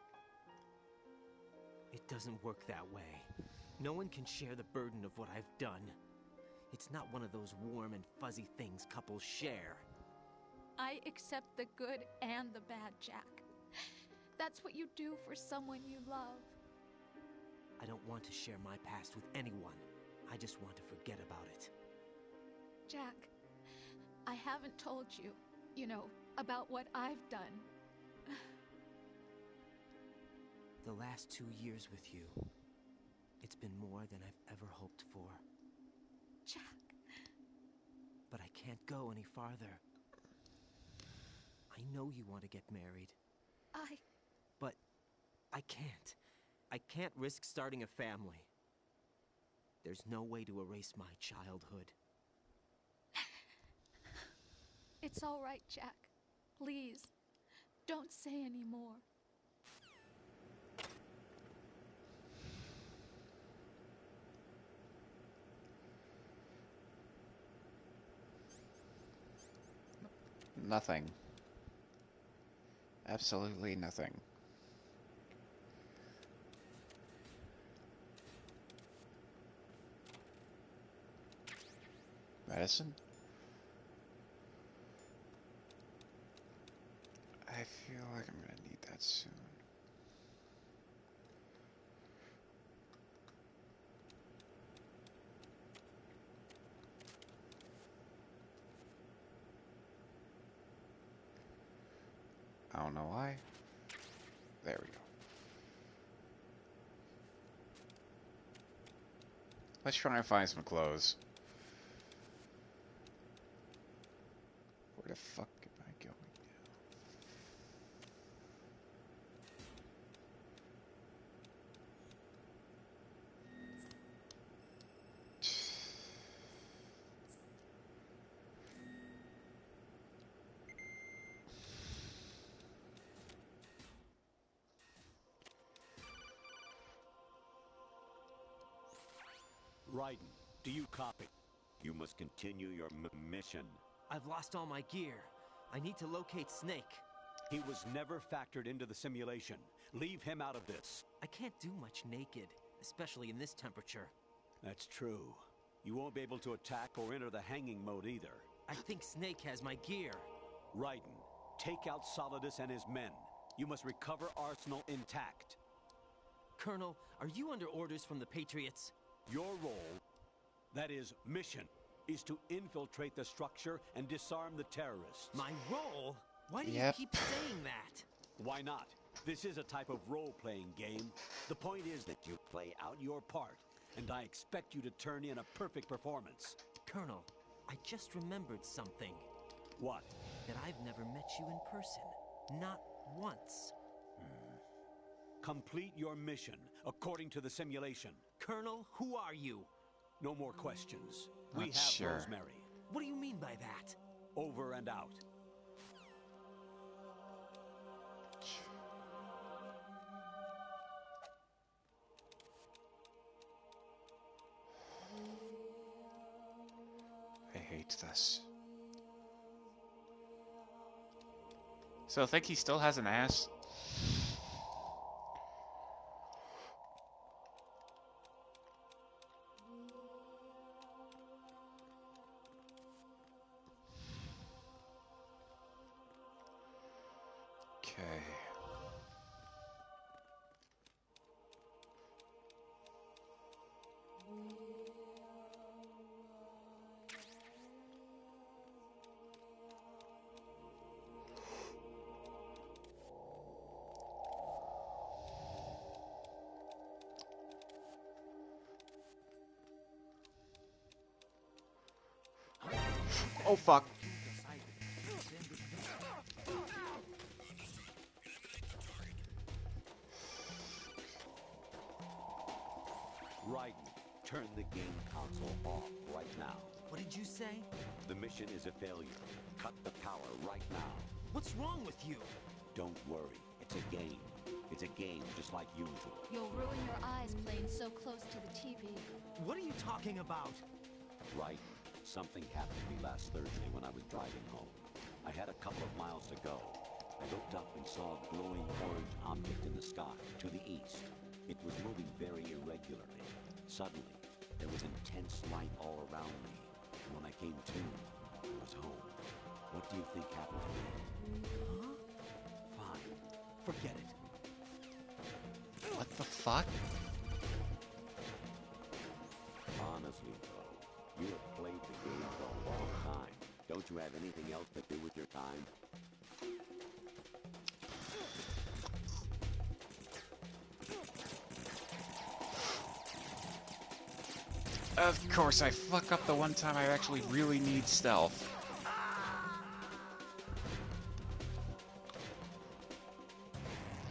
It doesn't work that way. No one can share the burden of what I've done. It's not one of those warm and fuzzy things couples share. I accept the good and the bad, Jack. That's what you do for someone you love. I don't want to share my past with anyone. I just want to forget about it. Jack, I haven't told you, about what I've done. The last 2 years with you, it's been more than I've ever hoped for. Jack. But I can't go any farther. I know you want to get married. But I can't. I can't risk starting a family. There's no way to erase my childhood. It's all right, Jack. Please, don't say any more. Nothing. Absolutely nothing. Medicine? I feel like I'm gonna need that soon. I don't know why. There we go. Let's try and find some clothes. Where the fuck am I going Raiden, do you copy? You must continue your mission. I've lost all my gear. I need to locate Snake. He was never factored into the simulation. Leave him out of this. I can't do much naked, especially in this temperature. That's true. You won't be able to attack or enter the hanging mode either. I think Snake has my gear. Raiden, take out Solidus and his men. You must recover Arsenal intact. Colonel, are you under orders from the Patriots? Your role, that is, mission, is to infiltrate the structure and disarm the terrorists. My role? Why do you keep saying that? Why not? This is a type of role-playing game. The point is that you play out your part, and I expect you to turn in a perfect performance. Colonel, I just remembered something. What? That I've never met you in person. Not once. Complete your mission, according to the simulation. Colonel, who are you? No more questions. We Not have sure. Rosemary. What do you mean by that? Over and out. I hate this. So I think he still has an ass. Okay. Oh fuck. Raiden, turn the game console off right now. What did you say? The mission is a failure. Cut the power right now. What's wrong with you? Don't worry. It's a game. It's a game just like usual. You'll ruin your eyes playing so close to the TV. What are you talking about? Right. Something happened to me last Thursday when I was driving home. I had a couple of miles to go. I looked up and saw a glowing orange object in the sky to the east. It was moving very irregularly. Suddenly, there was intense light all around me. And when I came to, I was home. What do you think happened to me? Huh? Fine. Forget it. What the fuck? Honestly, Don't you have anything else to do with your time? Of course, I fuck up the one time I actually really need stealth.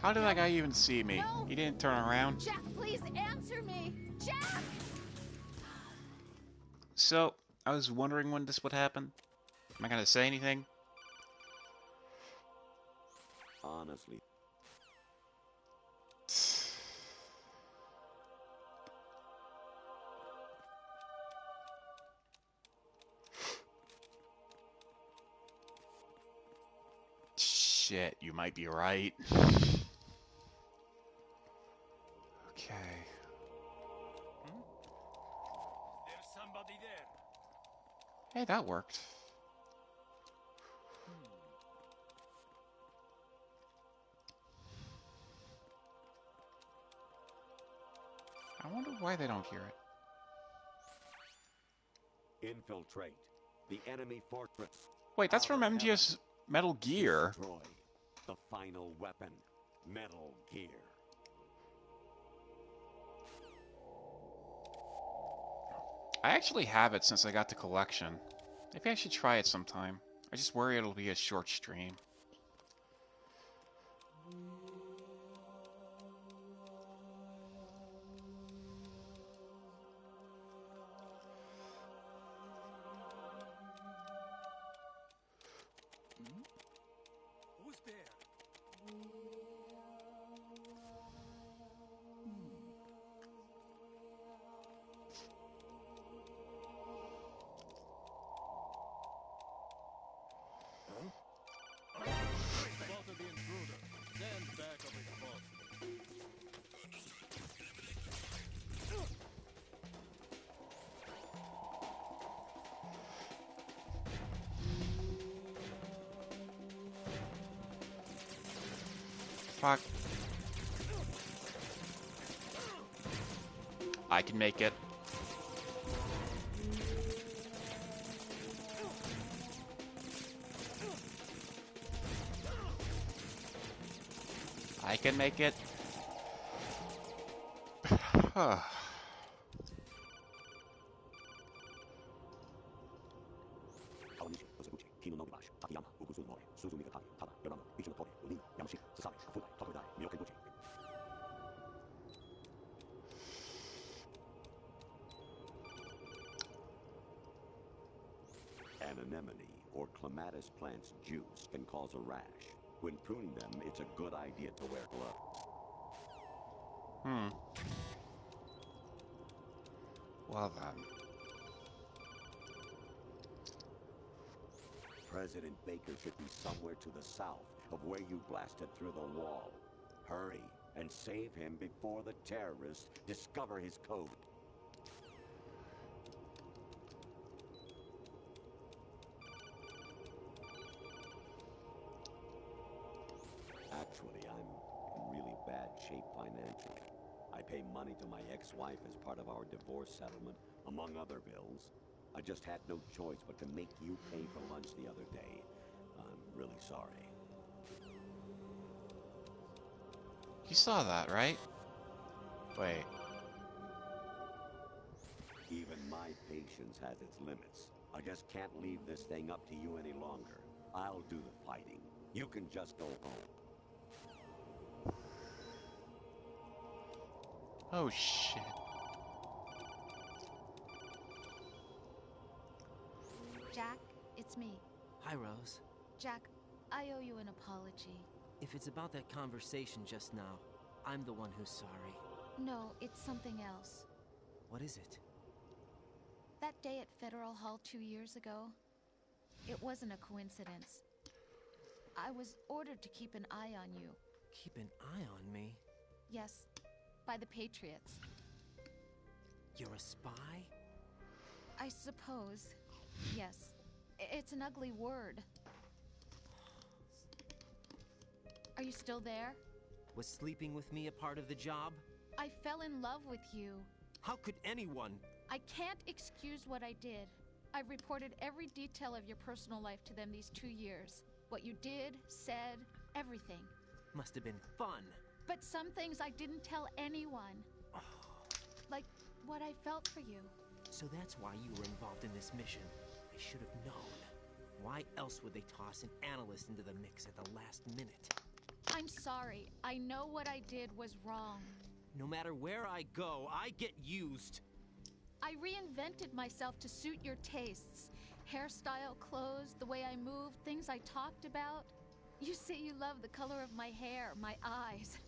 How did that guy even see me? No. He didn't turn around. Jack, please answer me! Jack! So, I was wondering when this would happen. Am I gonna say anything? Honestly. Shit, you might be right. Okay. There's somebody there. Hey, that worked. I wonder why they don't hear it. Infiltrate the enemy fortress. Wait, that's from MGS Metal Gear. Destroy the final weapon, Metal Gear. I actually have it since I got the collection. Maybe I should try it sometime. I just worry it'll be a short stream. Who's there? Spotted the intruder. Stand back of his boss. Fuck. I can make it. I can make it. An anemone or clematis plant's juice can cause a rash. When pruning them, it's a good idea to wear gloves. Well then. President Baker should be somewhere to the south of where you blasted through the wall. Hurry and save him before the terrorists discover his code. Actually, I'm in really bad shape financially. I pay money to my ex-wife as part of our divorce settlement, among other bills. I just had no choice but to make you pay for lunch the other day. I'm really sorry. You saw that, right? Wait. Even my patience has its limits. I just can't leave this thing up to you any longer. I'll do the fighting. You can just go home. Oh shit. Jack, it's me. Hi, Rose. Jack, I owe you an apology. If it's about that conversation just now, I'm the one who's sorry. No, it's something else. What is it? That day at Federal Hall 2 years ago, it wasn't a coincidence. I was ordered to keep an eye on you. Keep an eye on me? Yes, by the Patriots. You're a spy? I suppose. Yes. It's an ugly word. Are you still there? Was sleeping with me a part of the job? I fell in love with you. How could anyone? I can't excuse what I did. I've reported every detail of your personal life to them these 2 years. What you did, said, everything. Must have been fun. But some things I didn't tell anyone. Like what I felt for you. So that's why you were involved in this mission. I should have known. Why else would they toss an analyst into the mix at the last minute? I'm sorry. I know what I did was wrong. No matter where I go, I get used. I reinvented myself to suit your tastes. Hairstyle, clothes, the way I moved, things I talked about. You say you love the color of my hair, my eyes.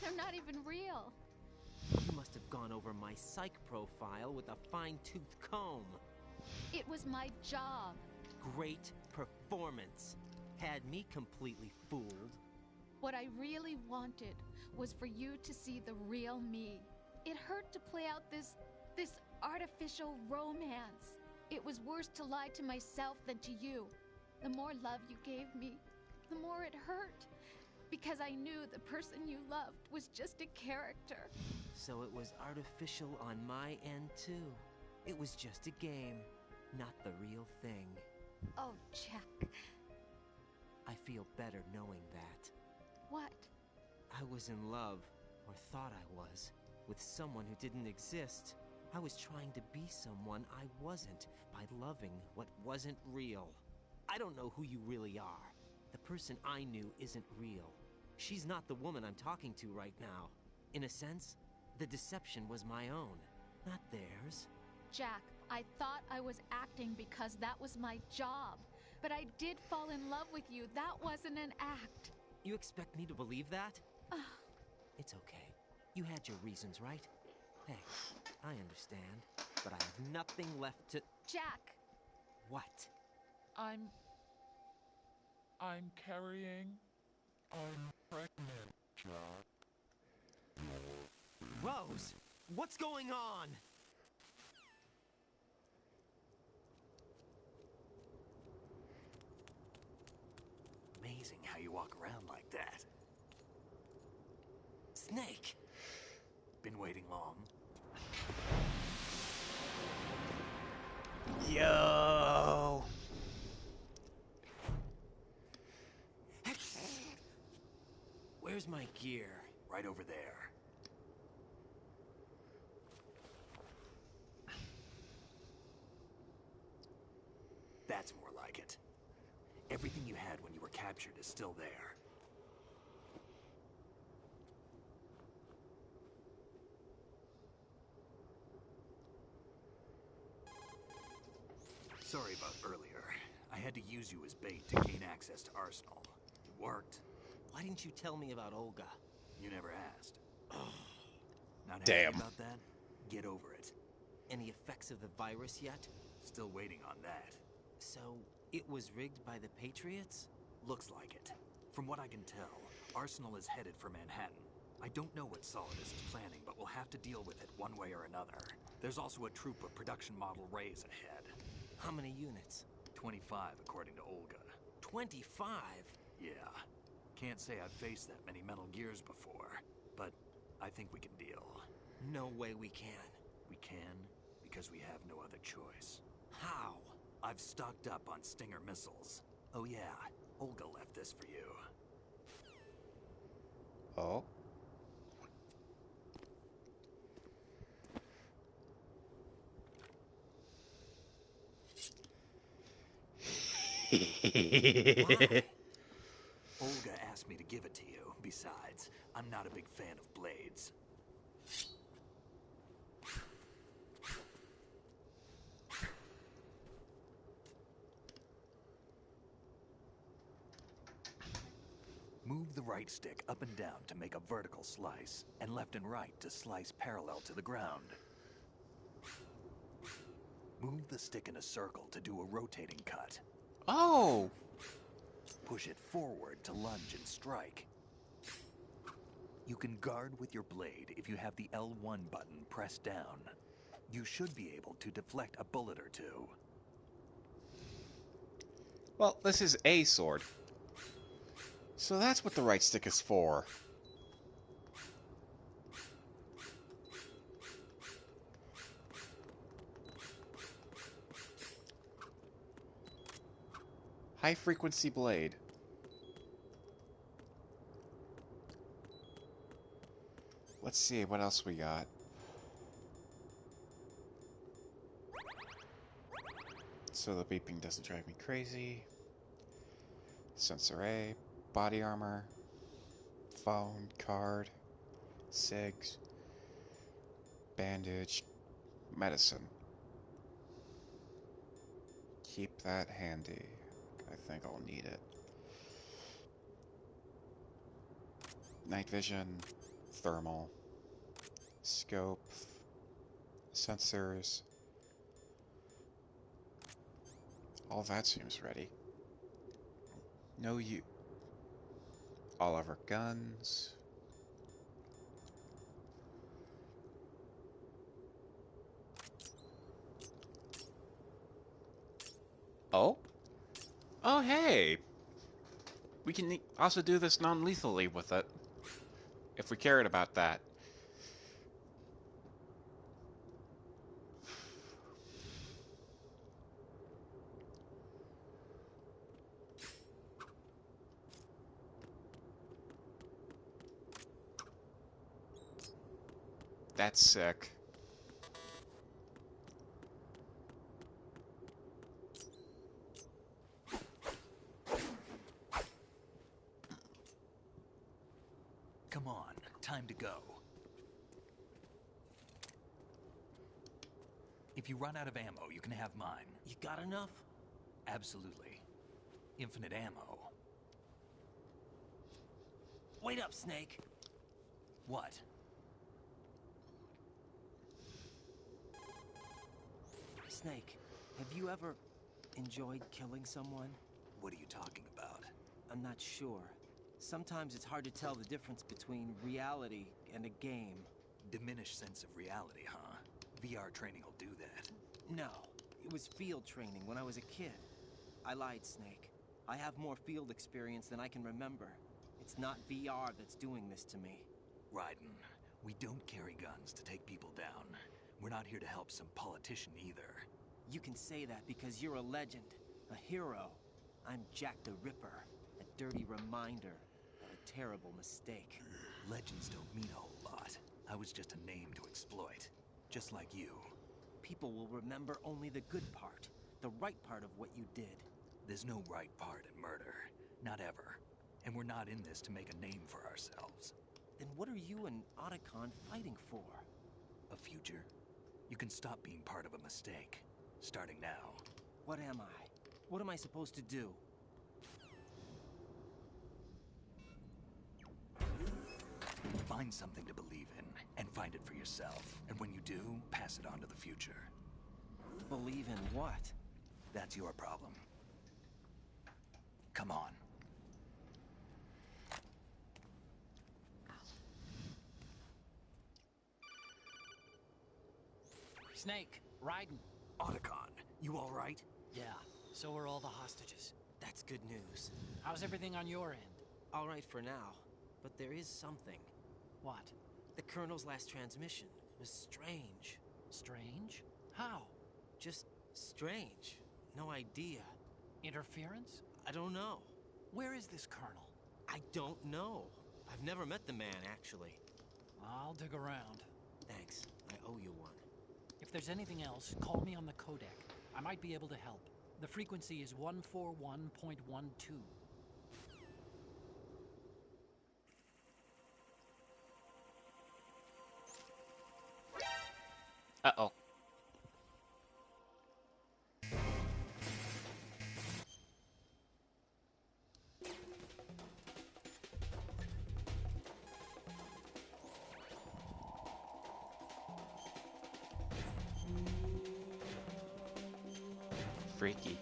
They're not even real. You must have gone over my psych profile with a fine-tooth comb. It was my job. Great performance. Had me completely fooled. What I really wanted was for you to see the real me. It hurt to play out this artificial romance. It was worse to lie to myself than to you. The more love you gave me, the more it hurt. Because I knew the person you loved was just a character. So it was artificial on my end too. It was just a game, not the real thing. Oh, Jack. I feel better knowing that. What? I was in love, or thought I was, with someone who didn't exist. I was trying to be someone I wasn't by loving what wasn't real. I don't know who you really are. The person I knew isn't real. She's not the woman I'm talking to right now. In a sense, the deception was my own, not theirs. Jack, I thought I was acting because that was my job. But I did fall in love with you. That wasn't an act. You expect me to believe that? It's okay. You had your reasons, right? Hey, I understand, but I have nothing left to... Jack! What? I'm carrying... I'm pregnant, Jack. Rose! What's going on? Amazing how you walk around like that. Snake! Been waiting long? Yo! Where's my gear? Right over there. That's more like it. Everything you had when you were captured is still there. Sorry about earlier. I had to use you as bait to gain access to Arsenal. It worked. Why didn't you tell me about Olga? You never asked. Not Damn. happy about that? Get over it. Any effects of the virus yet? Still waiting on that. So, it was rigged by the Patriots? Looks like it. From what I can tell, Arsenal is headed for Manhattan. I don't know what Solidus is planning, but we'll have to deal with it one way or another. There's also a troop of production model Rays ahead. How many units? 25, according to Olga. 25? Yeah. Can't say I've faced that many Metal Gears before, but I think we can deal. No way we can. We can, because we have no other choice. How? I've stocked up on Stinger missiles. Oh yeah, Olga left this for you. Oh? Why? Olga asked me to give it to you. Besides, I'm not a big fan of blades. Move the right stick up and down to make a vertical slice, and left and right to slice parallel to the ground. Move the stick in a circle to do a rotating cut. Oh! Push it forward to lunge and strike. You can guard with your blade if you have the L1 button pressed down. You should be able to deflect a bullet or two. Well, this is a sword. So that's what the right stick is for. high frequency blade. Let's see what else we got. So the beeping doesn't drive me crazy. Sensor A, body armor, phone, card, SIGs, bandage, medicine. Keep that handy. I think I'll need it. Night vision, thermal, scope, sensors. All that seems ready. No you. All of our guns. Oh? Oh, hey! We can also do this non-lethally with it, if we cared about that. That's sick. Come on, time to go. If you run out of ammo, you can have mine. You got enough? Absolutely. Infinite ammo. Wait up, Snake. What? Snake, have you ever enjoyed killing someone? What are you talking about? I'm not sure. Sometimes it's hard to tell the difference between reality and a game. Diminished sense of reality, huh? VR training will do that. No, it was field training when I was a kid. I lied, Snake. I have more field experience than I can remember. It's not VR that's doing this to me. Raiden, we don't carry guns to take people down. We're not here to help some politician either. You can say that because you're a legend, a hero. I'm Jack the Ripper, a dirty reminder of a terrible mistake. Legends don't mean a whole lot. I was just a name to exploit, just like you. People will remember only the good part, the right part of what you did. There's no right part in murder, not ever. And we're not in this to make a name for ourselves. Then what are you and Otacon fighting for? A future? You can stop being part of a mistake, starting now. What am I? What am I supposed to do? Find something to believe in, and find it for yourself. And when you do, pass it on to the future. Believe in what? That's your problem. Come on. Snake, Raiden. Otacon, you all right? Yeah, so are all the hostages. That's good news. How's everything on your end? All right for now, but there is something. What? The Colonel's last transmission was strange. Strange? How? Just strange. No idea. Interference? I don't know. Where is this Colonel? I don't know. I've never met the man, actually. I'll dig around. Thanks. I owe you one. If there's anything else, call me on the codec. I might be able to help. The frequency is 141.12. Uh-oh. Freaky.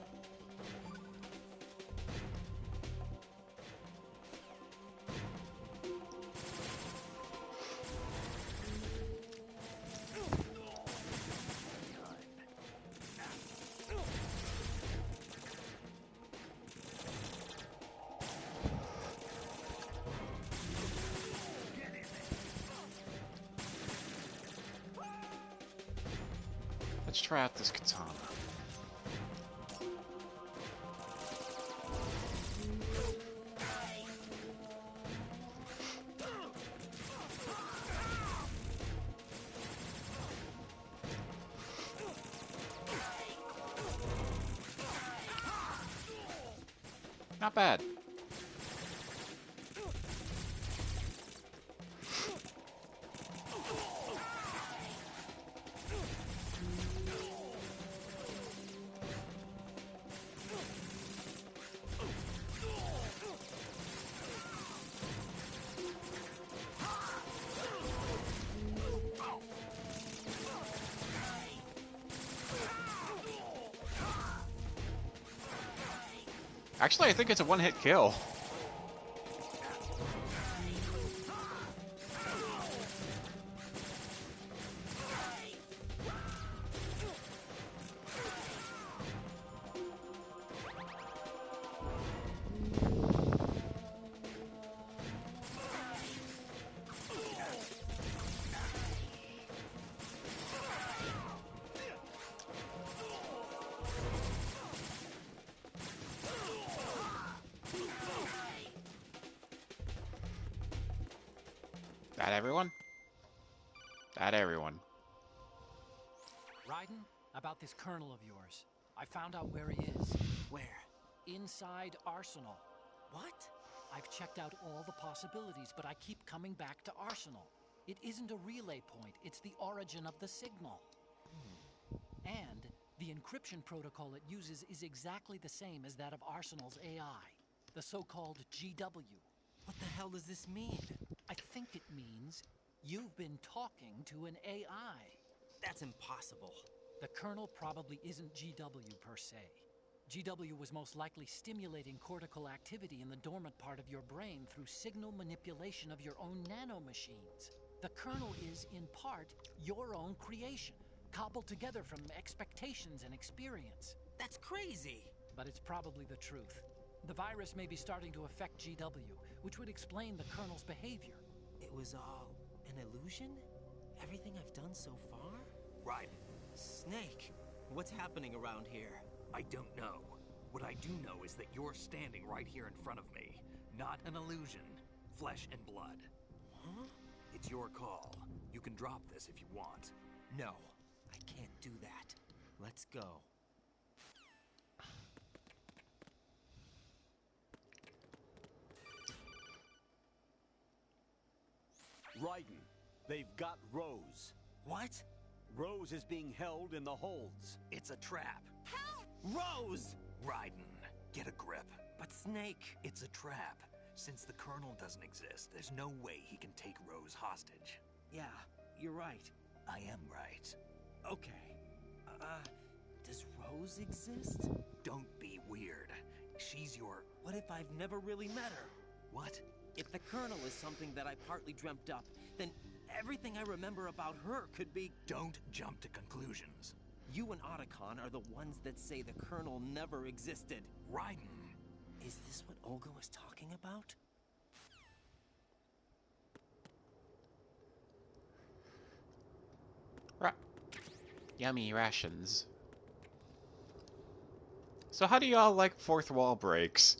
Let's try out this katana. Not bad. Actually, I think it's a one-hit kill. That everyone? That everyone. Raiden, about this colonel of yours. I found out where he is. Where? Inside Arsenal. What? I've checked out all the possibilities, but I keep coming back to Arsenal. It isn't a relay point, it's the origin of the signal. And the encryption protocol it uses is exactly the same as that of Arsenal's AI, the so-called GW. What the hell does this mean? I think it means you've been talking to an AI. That's impossible. The Colonel probably isn't GW per se. GW was most likely stimulating cortical activity in the dormant part of your brain through signal manipulation of your own nanomachines. The Colonel is, in part, your own creation, cobbled together from expectations and experience. That's crazy! But it's probably the truth. The virus may be starting to affect GW, which would explain the Colonel's behavior. It was all an illusion? Everything I've done so far? Raiden. Snake, what's happening around here? I don't know. What I do know is that you're standing right here in front of me. Not an illusion. Flesh and blood. Huh? It's your call. You can drop this if you want. No, I can't do that. Let's go. Raiden, they've got Rose. What? Rose is being held in the holds. It's a trap. Help! Rose! Raiden, get a grip. But Snake... It's a trap. Since the Colonel doesn't exist, there's no way he can take Rose hostage. Yeah, you're right. I am right. Okay. Does Rose exist? Don't be weird. She's your... What if I've never really met her? What? If the Colonel is something that I partly dreamt up, then everything I remember about her could be... Don't jump to conclusions. You and Otacon are the ones that say the Colonel never existed. Raiden. Is this what Olga was talking about? Yummy rations. So how do y'all like fourth wall breaks?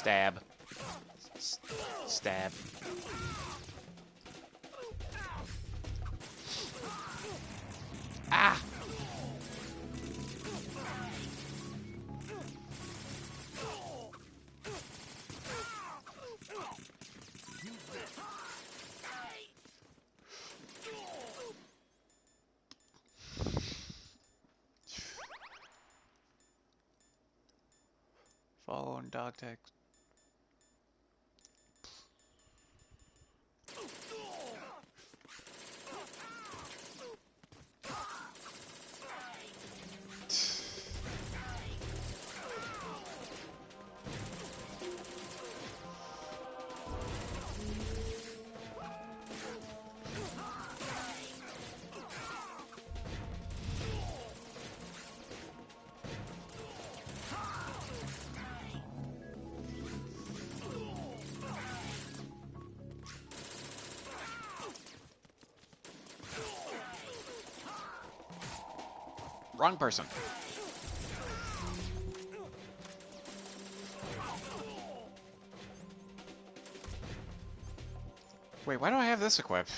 Stab. Stab. Ah! phone, dog tag. Wrong person. Wait, why do I have this equipped?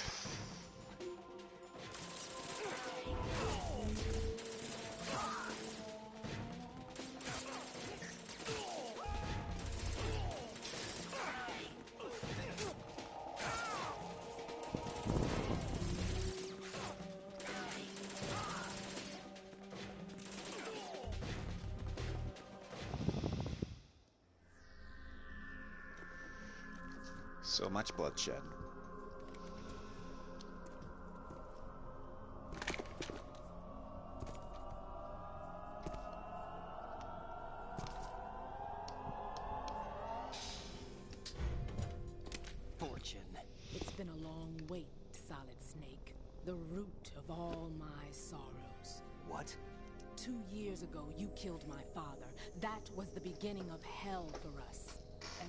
So much bloodshed. Fortune. It's been a long wait, Solid Snake. The root of all my sorrows. What? 2 years ago, you killed my father. That was the beginning of hell for us.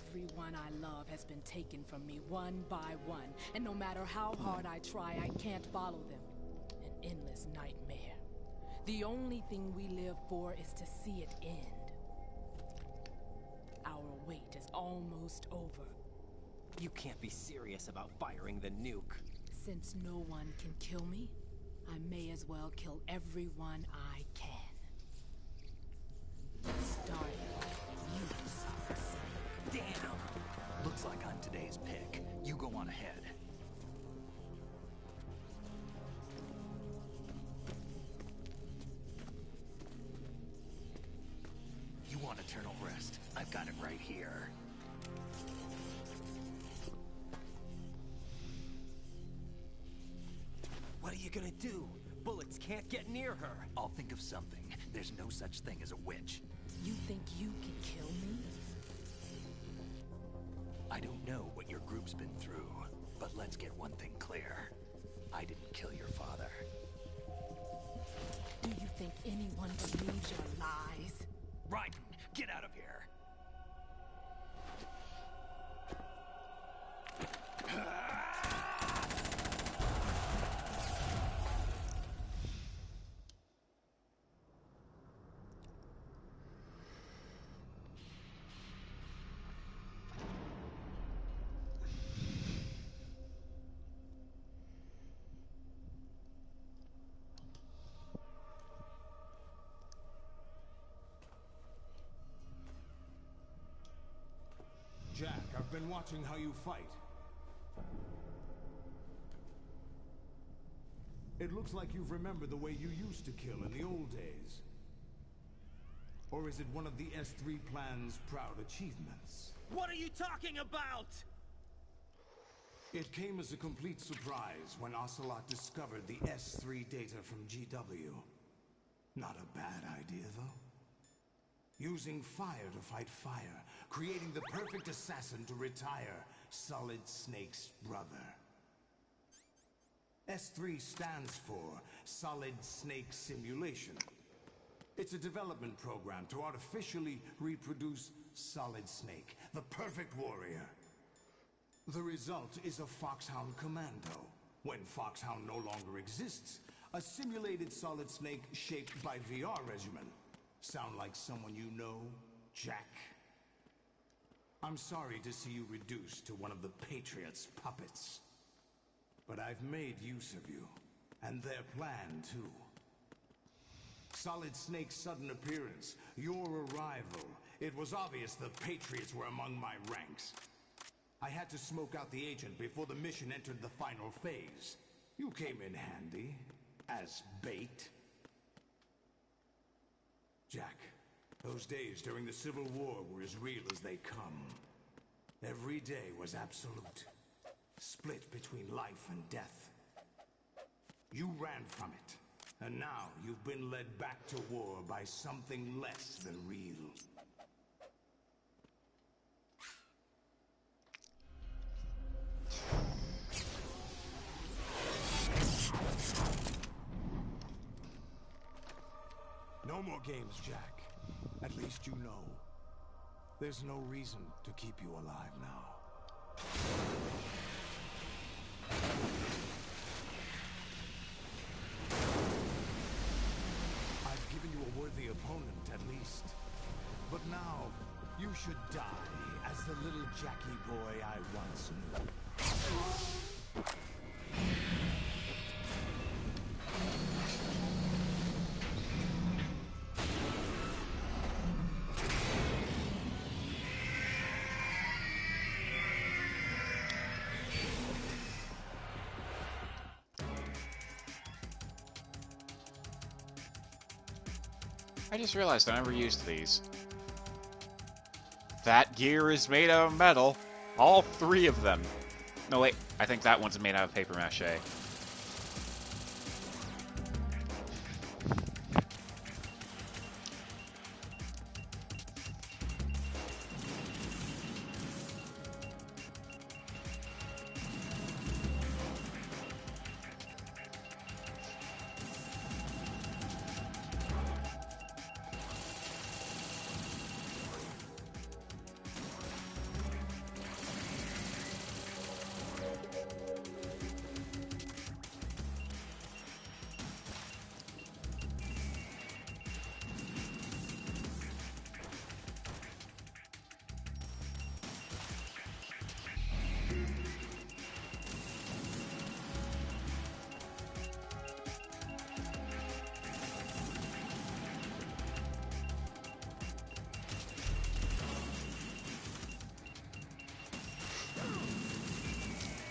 Everyone I love has been taken from me one by one, and no matter how hard I try, I can't follow them. An endless nightmare. The only thing we live for is to see it end. Our wait is almost over. You can't be serious about firing the nuke. Since no one can kill me, I may as well kill everyone I can. Starting with you, Solid Snake. Damn! Looks like I'm today's pick. You go on ahead. You want eternal rest? I've got it right here. What are you gonna do? Bullets can't get near her. I'll think of something. There's no such thing as a witch. You think you can kill me? I don't know what your group's been through, but let's get one thing clear. I didn't kill your father. Do you think anyone believes your lies? Raiden, get out of here! Jack, I've been watching how you fight. It looks like you've remembered the way you used to kill in the old days. Or is it one of the S3 plan's proud achievements? What are you talking about? It came as a complete surprise when Ocelot discovered the S3 data from GW. Not a bad idea, though. Using fire to fight fire, creating the perfect assassin to retire Solid Snake's brother. S3 stands for Solid Snake Simulation. It's a development program to artificially reproduce Solid Snake, the perfect warrior. The result is a Foxhound Commando. When Foxhound no longer exists, a simulated Solid Snake shaped by VR regimen. Sound like someone you know, Jack? I'm sorry to see you reduced to one of the Patriots' puppets. But I've made use of you, and their plan too. Solid Snake's sudden appearance, your arrival, it was obvious the Patriots were among my ranks. I had to smoke out the agent before the mission entered the final phase. You came in handy, as bait. Jack, Those days during the Civil War were as real as they come. Every day was absolute. Split between life and death. You ran from it. And now you've been led back to war by something less than real. No more games, Jack. At least you know. There's no reason to keep you alive now. I've given you a worthy opponent, at least. But now, you should die as the little Jackie boy I once knew. I just realized I never used these. That gear is made out of metal. All three of them. No, wait. I think that one's made out of paper mache.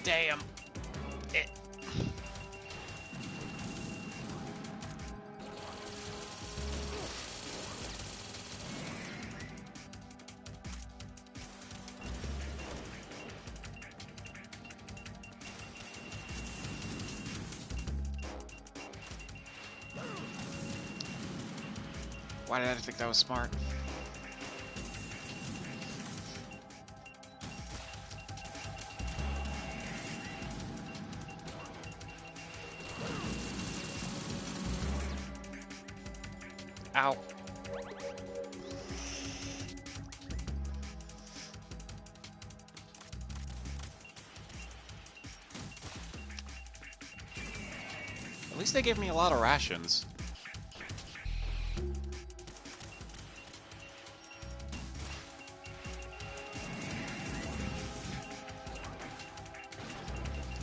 Damn it. Why did I think that was smart? Ow. At least they gave me a lot of rations.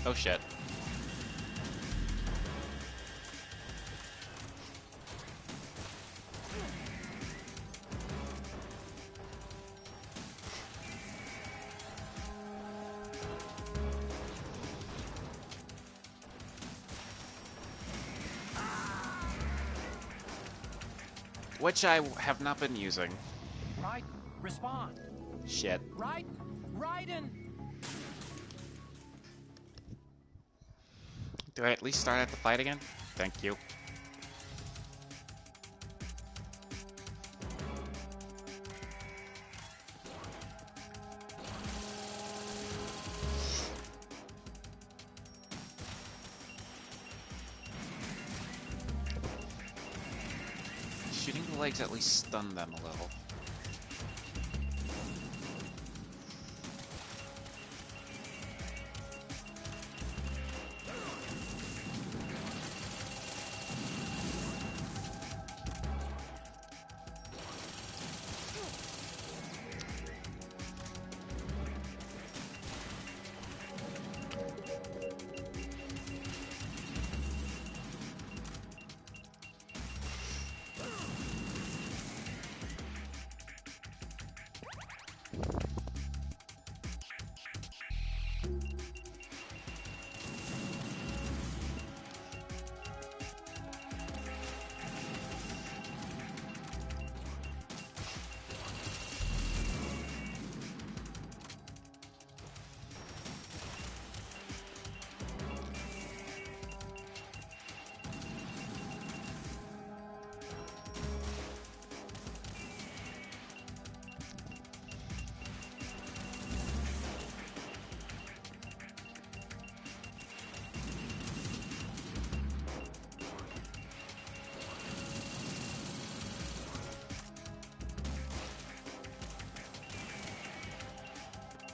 Oh shit. Which I have not been using. Right, respond. Shit. Right, Raiden. Do I at least start at the fight again? Thank you. Shooting the legs at least stun them a little.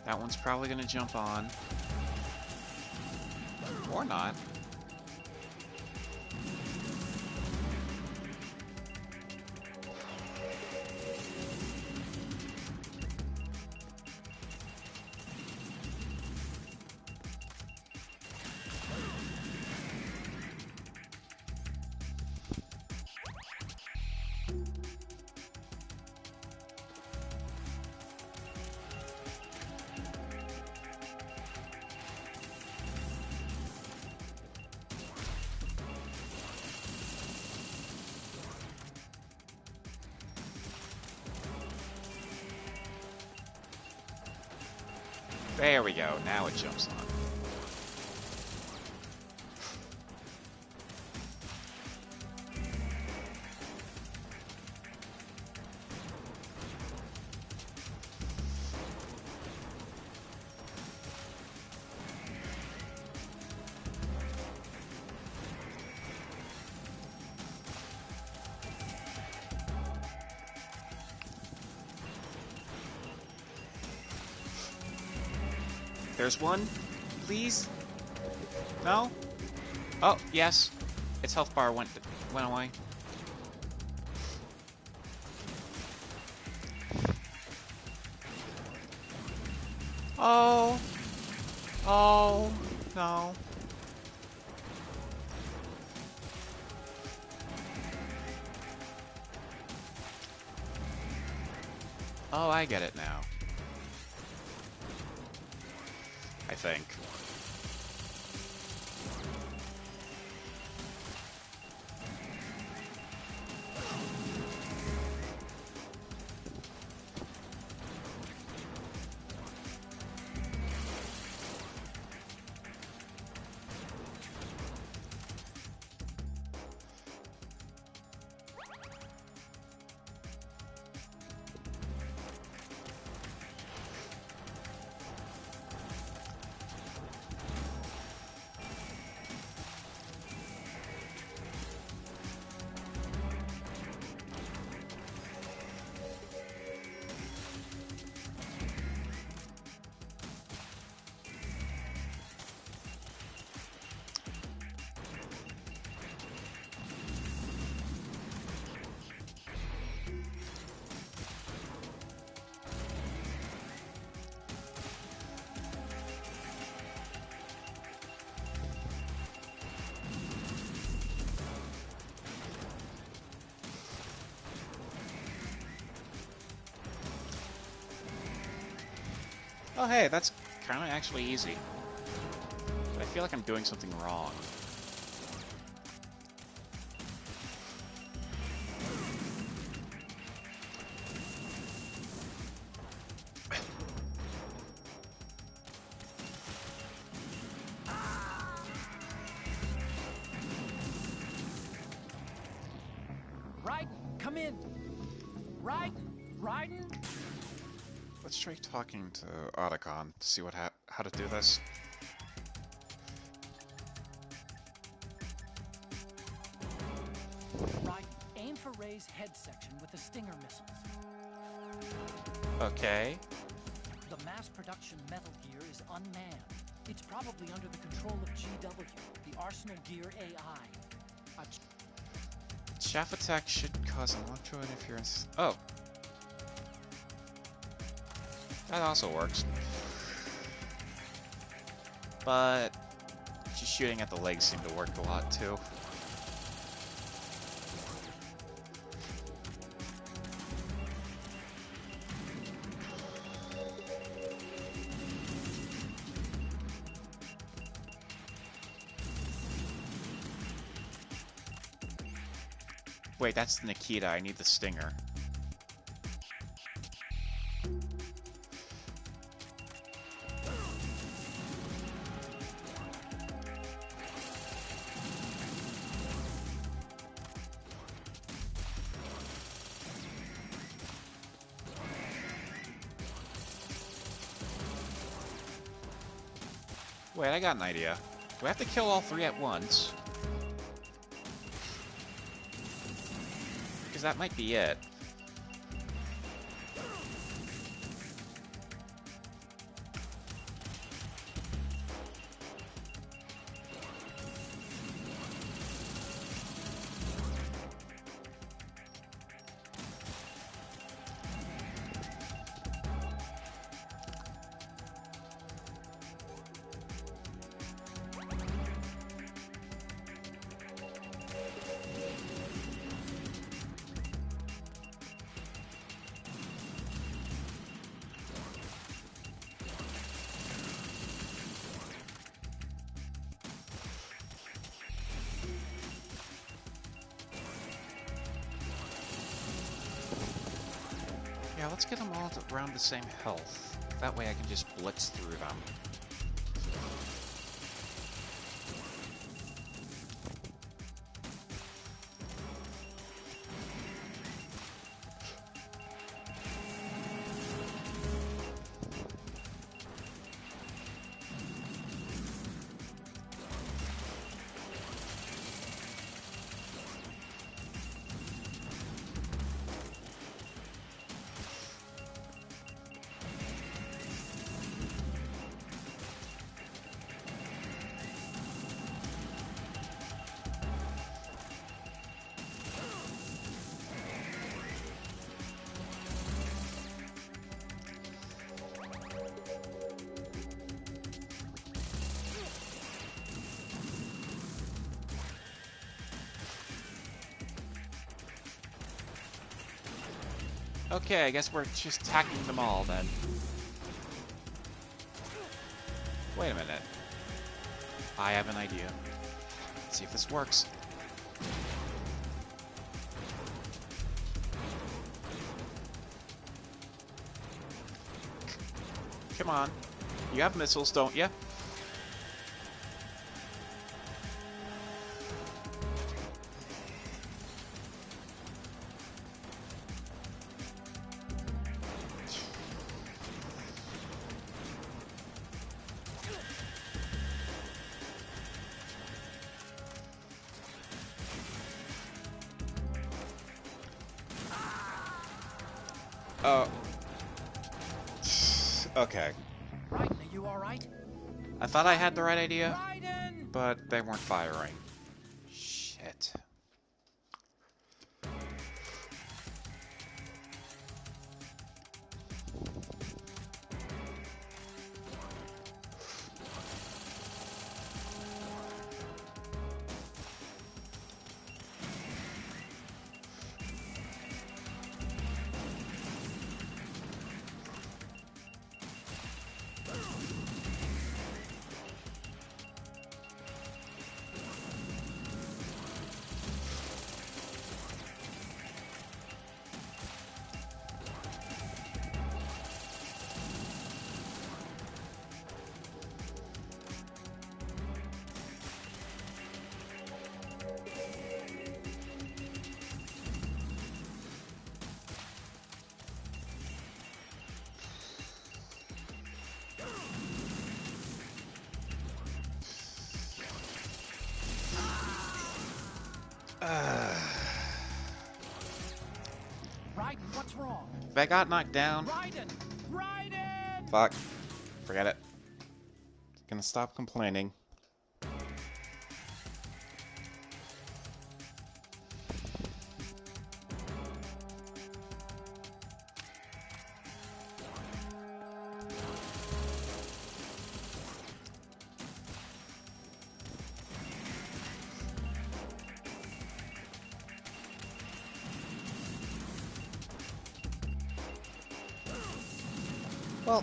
That one's probably gonna jump on. Or not. There we go, now it jumps on. There's one, please? No? Oh, yes. Its health bar went away. Oh. Oh, no. Oh, I get it now. I think. Oh hey, that's kind of actually easy. But I feel like I'm doing something wrong. Raiden, come in. Raiden. Let's try talking to Otacon to see what how to do this. Raiden, aim for Ray's head section with the Stinger missiles. Okay. The mass production Metal Gear is unmanned. It's probably under the control of GW, the Arsenal Gear AI. Chaff attack should cause electro interference. Oh. That also works. But just shooting at the legs seemed to work a lot too. Wait, that's the Nikita. I need the Stinger. Wait, I got an idea. Do I have to kill all three at once? Because that might be it. Yeah, let's get them all around the same health. That way I can just blitz through them. Okay, I guess we're just attacking them all then. Wait a minute. I have an idea. Let's see if this works. Come on. You have missiles, don't you? Oh. Okay. Raiden, are you alright? I thought I had the right idea, but they weren't firing. Shit. Raiden, what's wrong? If I got knocked down... Raiden! Raiden! Fuck. Forget it. Gonna stop complaining. Well,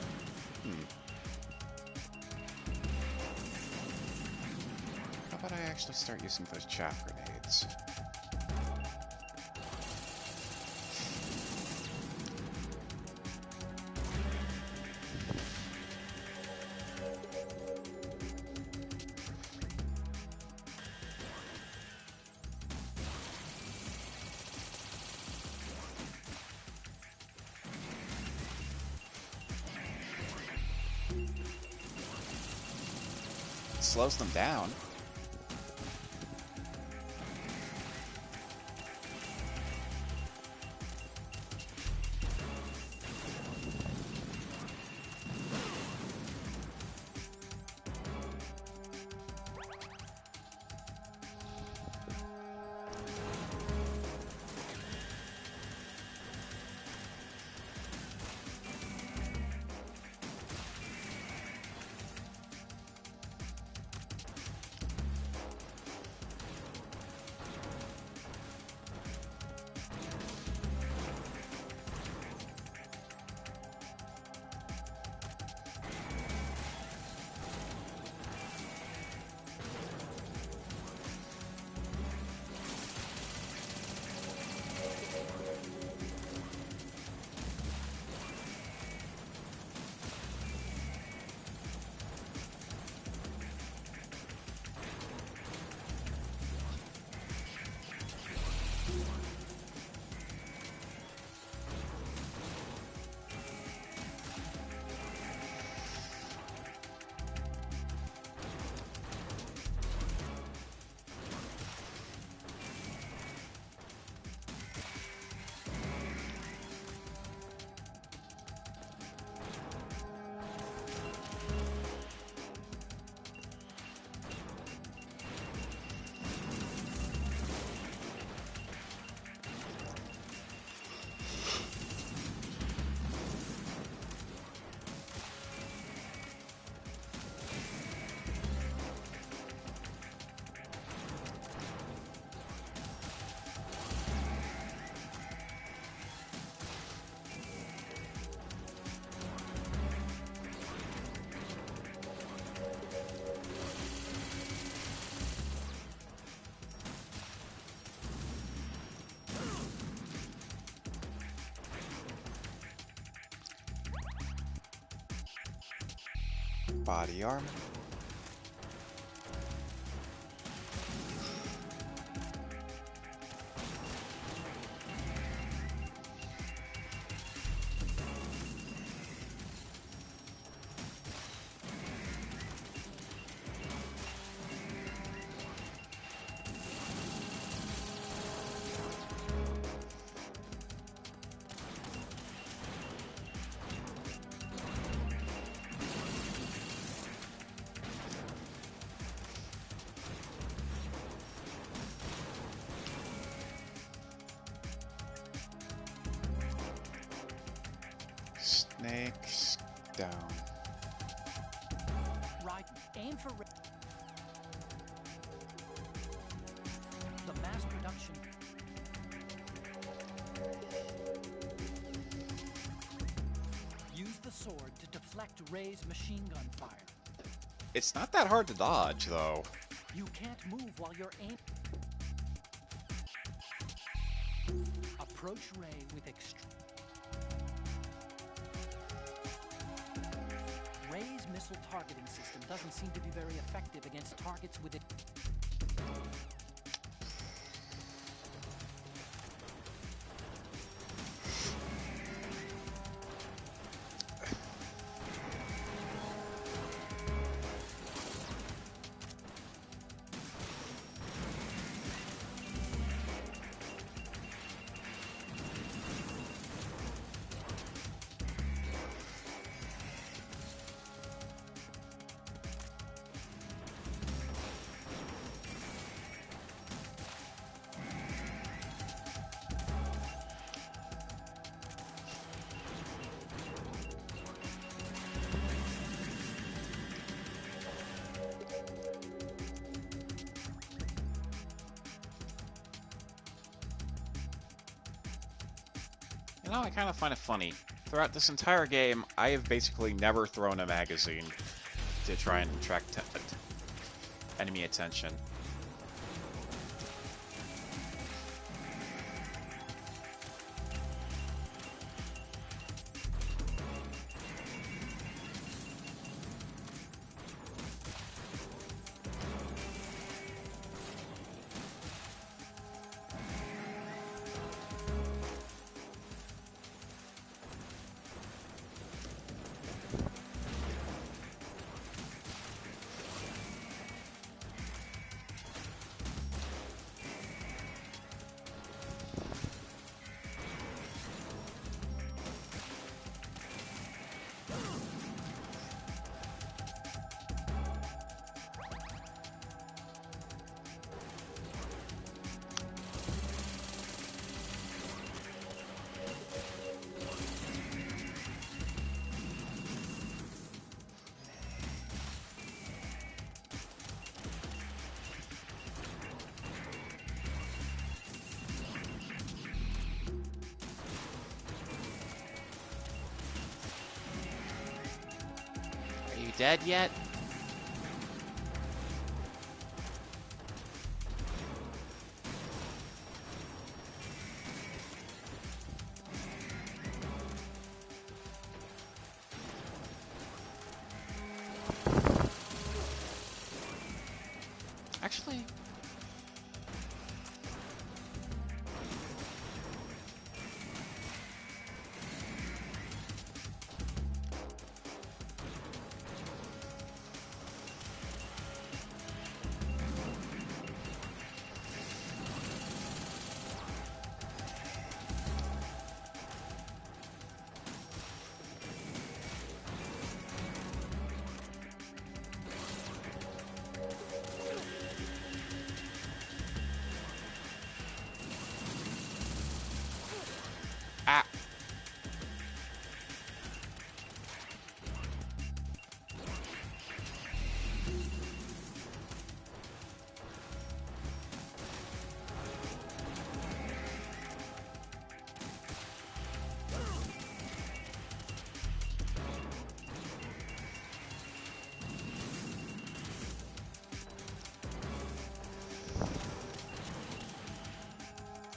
How about I actually start using those chaff grenades? Slows them down. body armor. Snakes down. Right, aim for the mass production. Use the sword to deflect Ray's machine gun fire. It's not that hard to dodge, though. You can't move while you're aiming. Approach Ray with Ray's missile targeting system doesn't seem to be very effective against targets with it. You know, I kind of find it funny. Throughout this entire game, I have basically never thrown a magazine to try and attract enemy attention. Dead yet? Actually,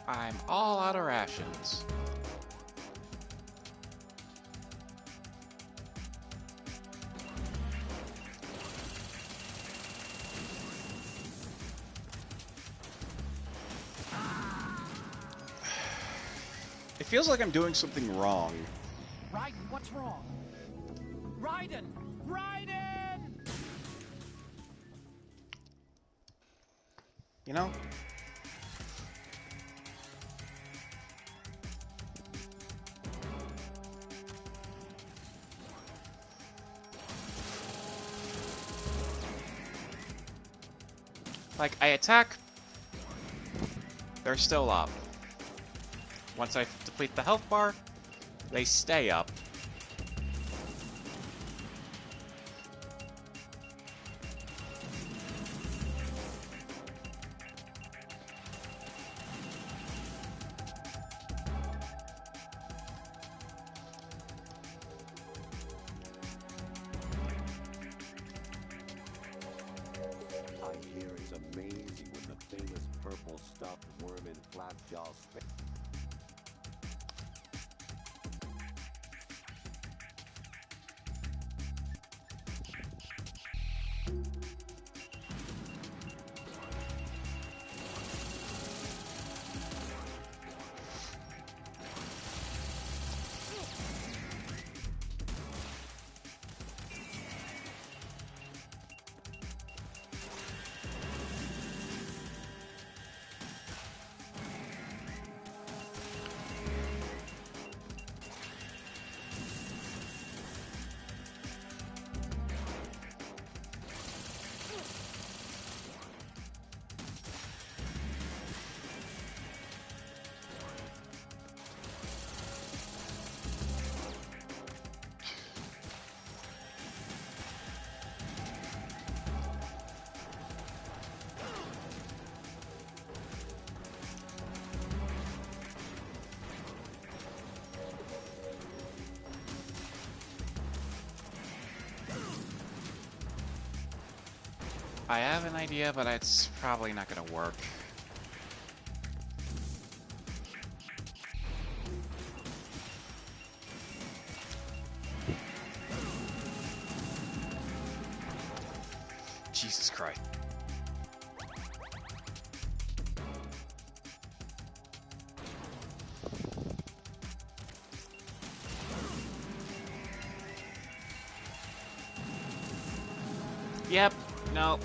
I'm all out of rations. It feels like I'm doing something wrong. Raiden, what's wrong? Raiden! Raiden! You know? Like, I attack, they're still up. Once I deplete the health bar, they stay up. I hear it's amazing when the famous purple stuffed worm in Flapjaw space. I have an idea, but it's probably not gonna work. Jesus Christ. Yep, no.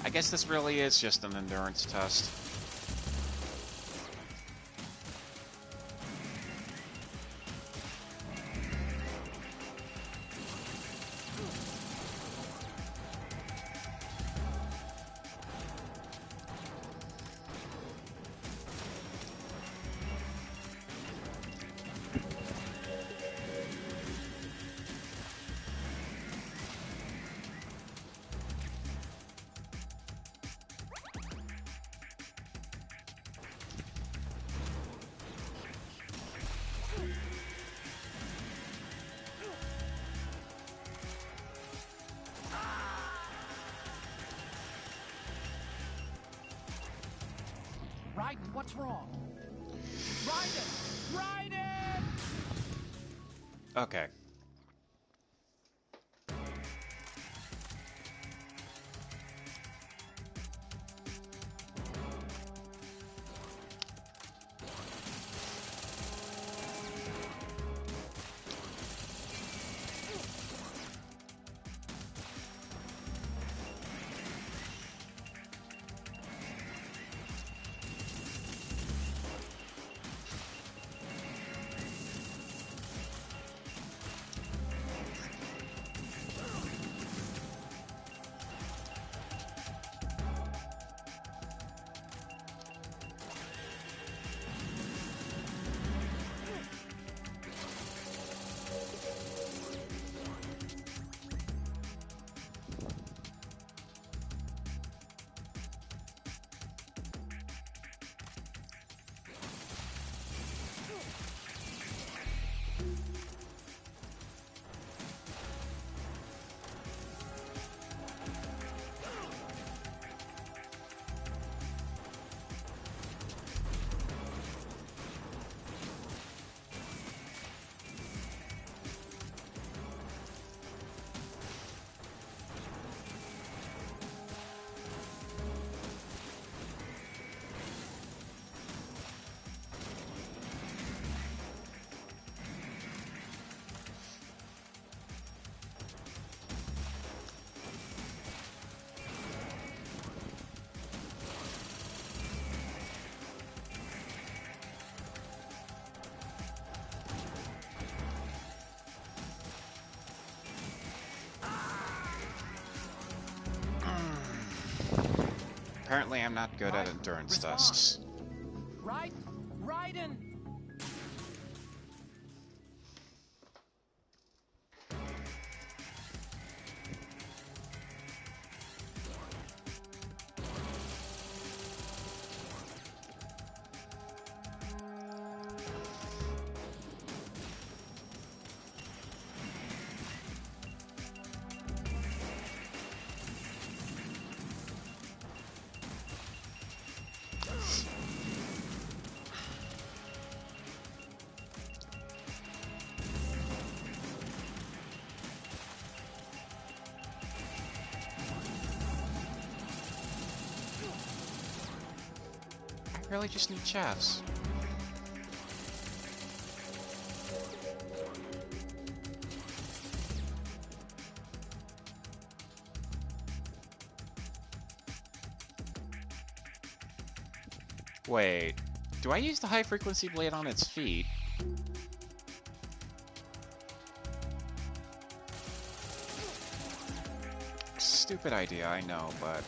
I guess this really is just an endurance test. Raiden, what's wrong? Raiden! Raiden! Okay. Apparently I'm not good at endurance tests. Raiden! I really just need chaffs. Wait, do I use the high frequency blade on its feet? Stupid idea, I know, but...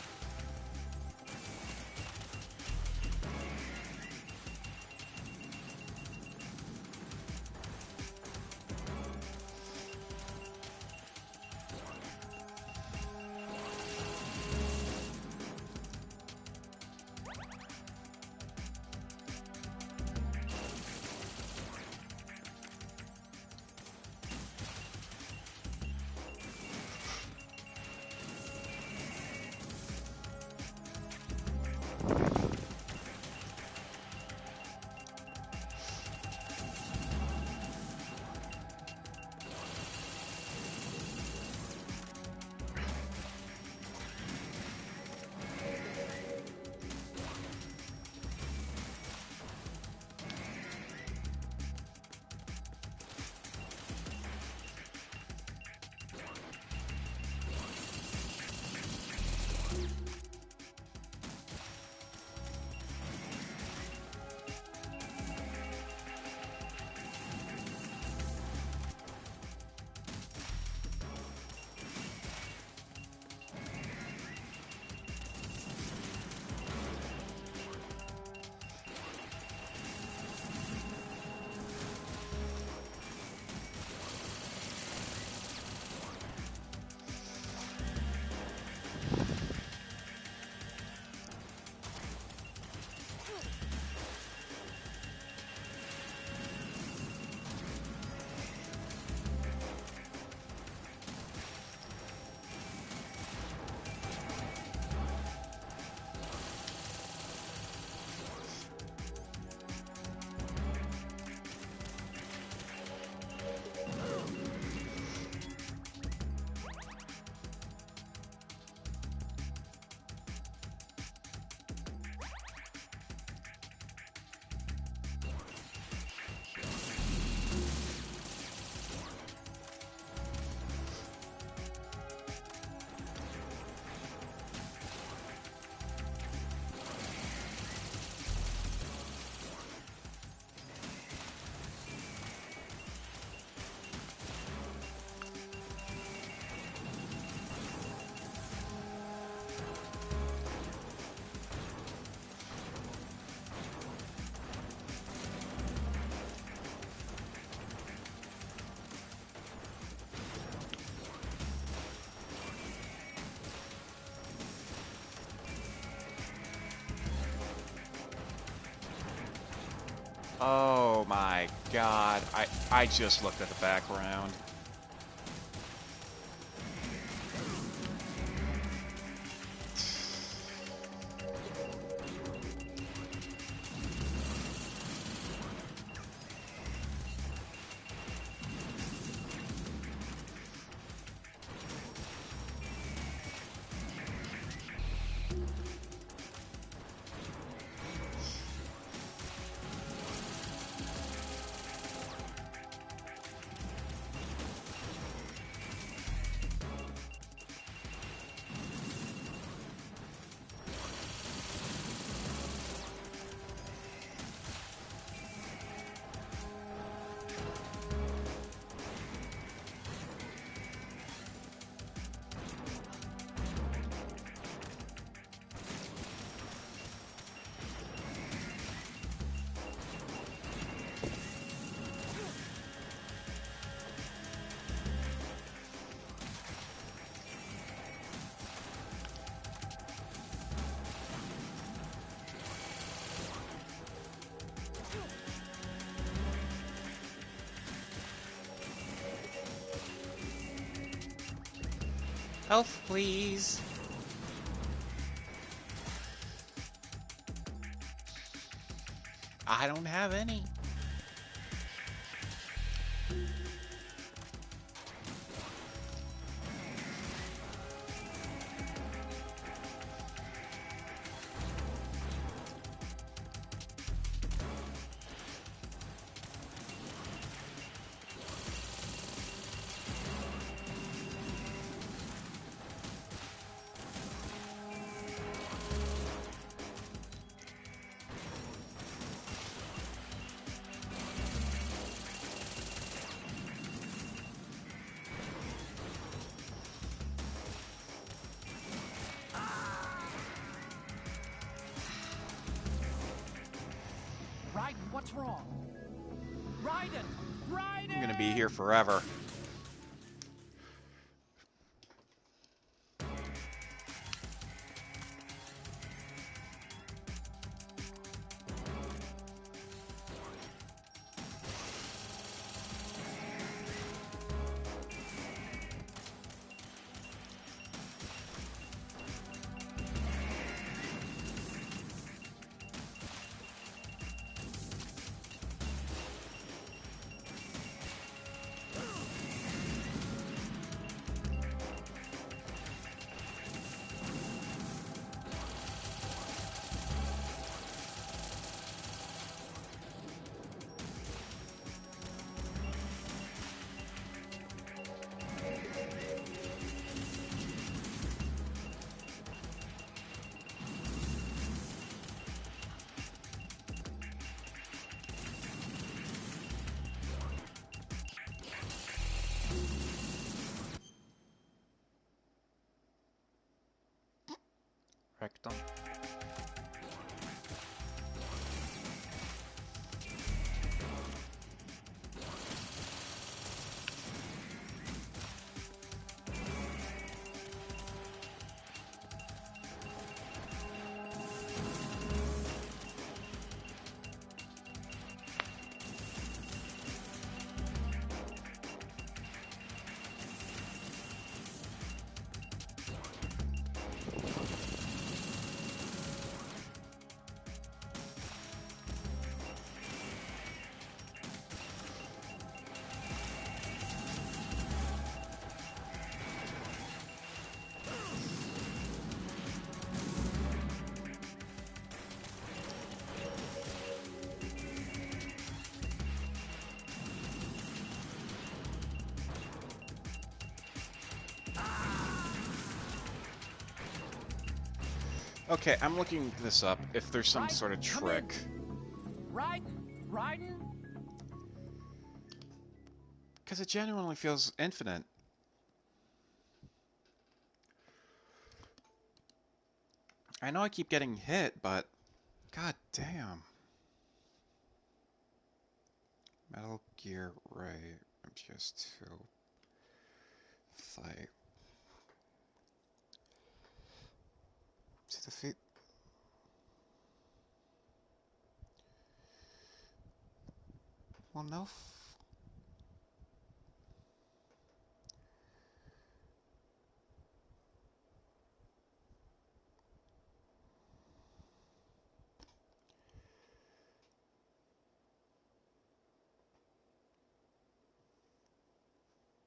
Oh my god, I just looked at the background. Health, please. I don't have any. Raiden, what's wrong? Raiden! Raiden! I'm gonna be here forever. Rectum. Okay, I'm looking this up, if there's some sort of trick. Raiden? Because it genuinely feels infinite. I know I keep getting hit, but god damn. Metal Gear Ray MGS2 fight. To defeat. Well, no.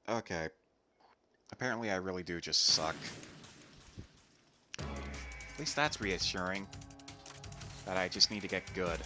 Okay. Apparently I really do just suck. At least that's reassuring. That I just need to get good.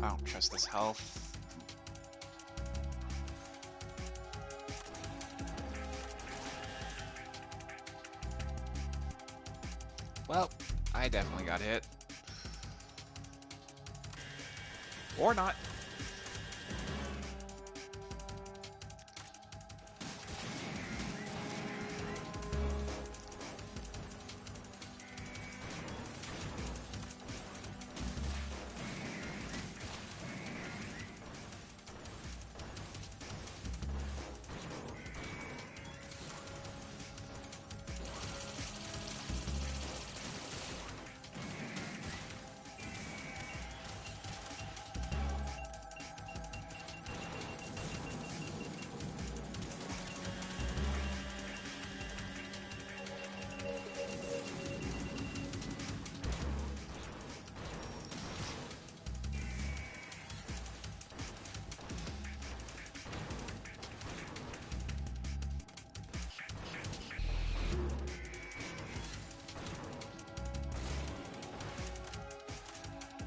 I don't trust this health. Well, I definitely got hit. Or not.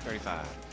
$35.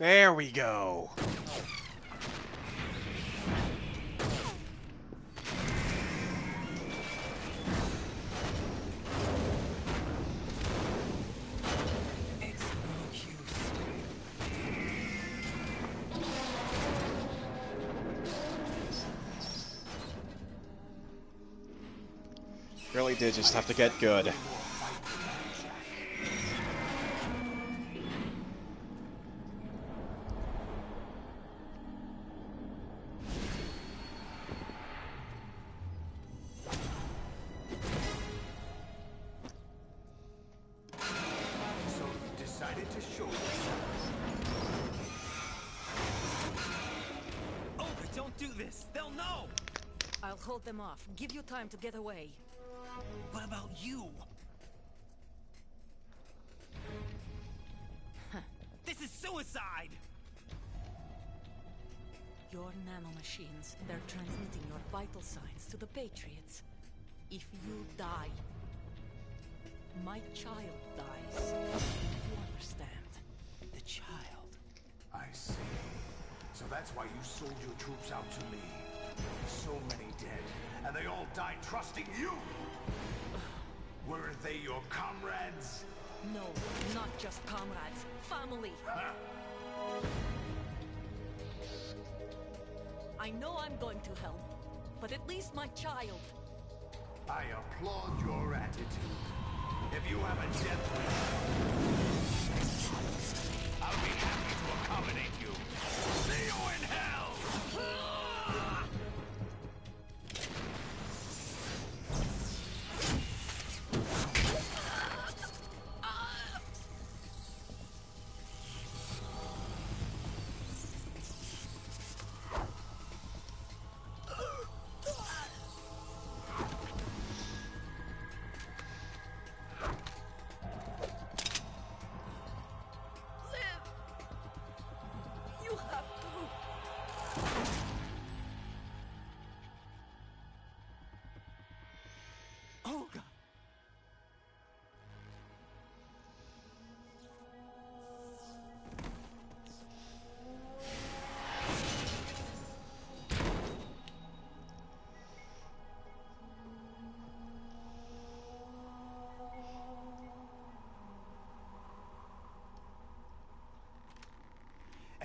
There we go. Really did just have to get good. Hold them off. Give you time to get away. What about you? This is suicide! Your nanomachines, they're transmitting your vital signs to the Patriots. If you die, my child dies. You understand? The child. I see. So that's why you sold your troops out to me. So many dead, and they all died trusting you! Weren't they your comrades? No, not just comrades. Family. Huh? I know I'm going to hell, but at least my child. I applaud your attitude. If you have a death wish, I'll be happy to accommodate you. See you in hell! You have to. Olga!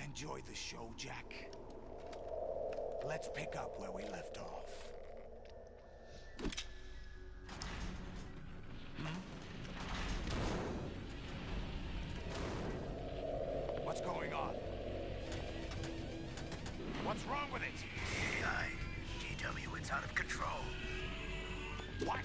Enjoy the show, Jack. Let's pick up where we left off. What's going on? What's wrong with it? AI, GW, it's out of control. What?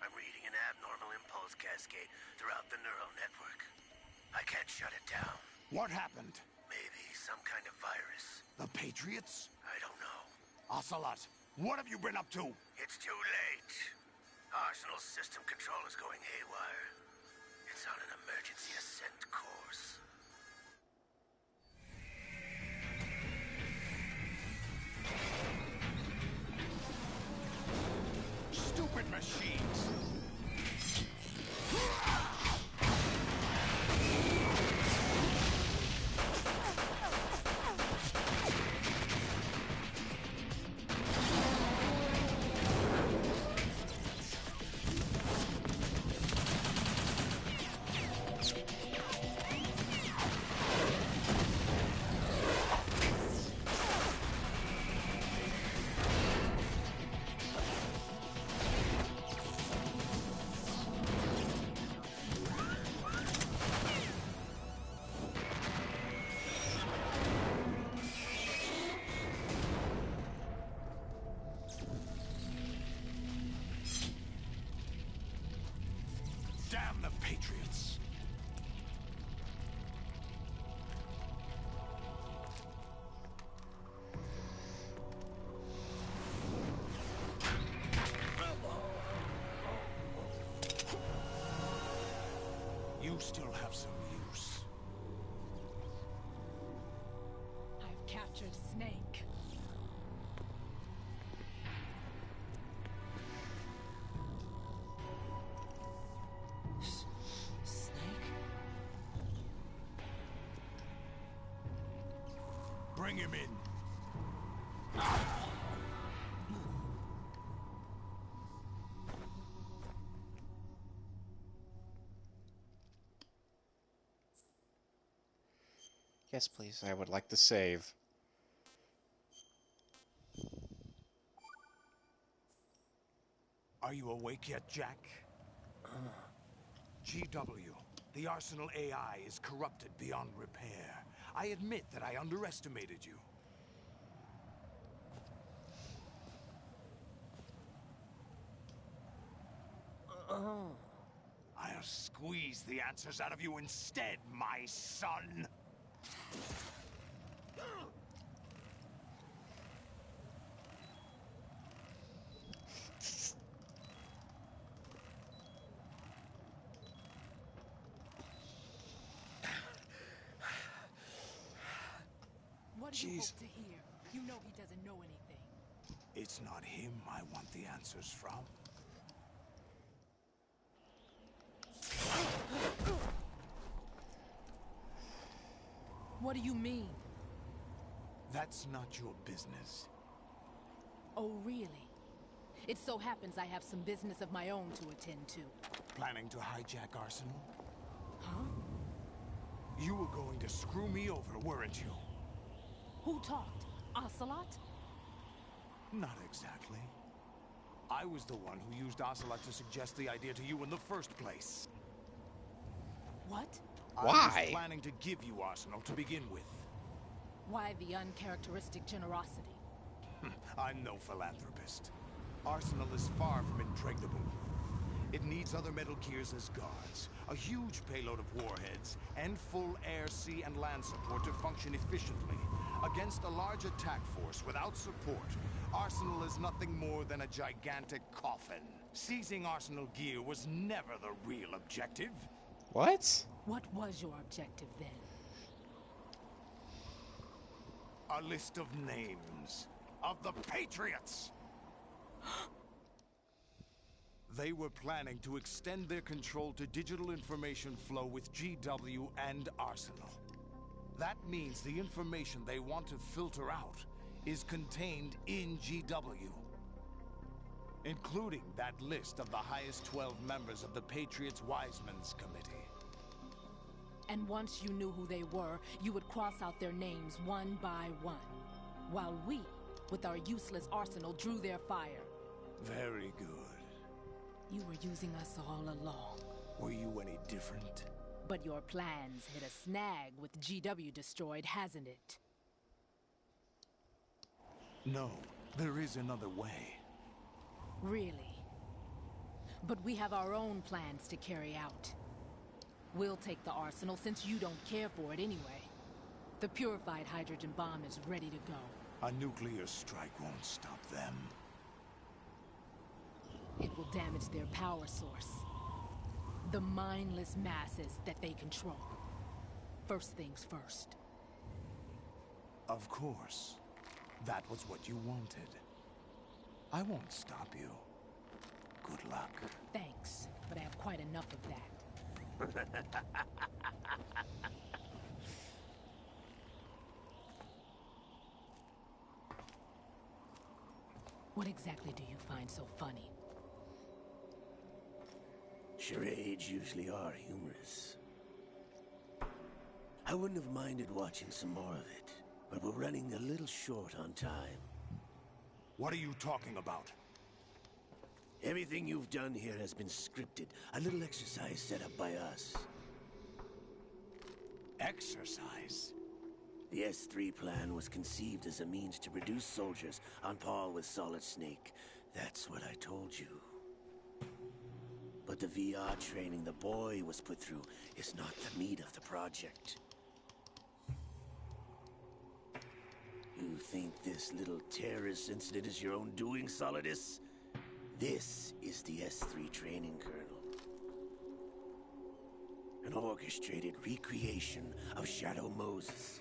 I'm reading an abnormal impulse cascade throughout the neural network. I can't shut it down. What happened? Maybe some kind of virus. The Patriots? I don't know. Ocelot, what have you been up to? It's too late. Arsenal's system control is going haywire. It's on an emergency ascent course. Stupid machines! Damn the Patriots! You still have some use. I've captured Snake. Snake? Bring him in. Yes, please. I would like to save. Are you awake yet, Jack? GW, the Arsenal AI is corrupted beyond repair. I admit that I underestimated you. I'll squeeze the answers out of you instead, my son! do you Jeez. hope to hear? You know he doesn't know anything. It's not him I want the answers from. What do you mean? That's not your business. Oh, really? It so happens I have some business of my own to attend to. Planning to hijack Arsenal? Huh? You were going to screw me over, weren't you? Who talked? Ocelot? Not exactly. I was the one who used Ocelot to suggest the idea to you in the first place. What? I Why? was planning to give you Arsenal to begin with. Why the uncharacteristic generosity? I'm no philanthropist. Arsenal is far from impregnable. It needs other Metal Gears as guards, a huge payload of warheads, and full air, sea, and land support to function efficiently. Against a large attack force without support, Arsenal is nothing more than a gigantic coffin. Seizing Arsenal gear was never the real objective. What? What was your objective then? A list of names of the Patriots! They were planning to extend their control to digital information flow with GW and Arsenal. That means the information they want to filter out is contained in GW, including that list of the highest 12 members of the Patriots Wiseman's Committee. And once you knew who they were, you would cross out their names one by one, while we, with our useless arsenal, drew their fire. Very good. You were using us all along. Were you any different? But your plans hit a snag with GW destroyed, hasn't it? No, there is another way. Really? But we have our own plans to carry out. We'll take the arsenal since you don't care for it anyway. The purified hydrogen bomb is ready to go. A nuclear strike won't stop them. It will damage their power source. The mindless masses that they control. First things first. Of course. That was what you wanted. I won't stop you. Good luck. Thanks, but I have quite enough of that. What exactly do you find so funny? Charades usually are humorous. I wouldn't have minded watching some more of it, but we're running a little short on time. What are you talking about? Everything you've done here has been scripted. A little exercise set up by us. Exercise? The S3 plan was conceived as a means to reduce soldiers on par with Solid Snake. That's what I told you. But the VR training the boy was put through is not the meat of the project. You think this little terrorist incident is your own doing, Solidus? This is the S3 training kernel. An orchestrated recreation of Shadow Moses.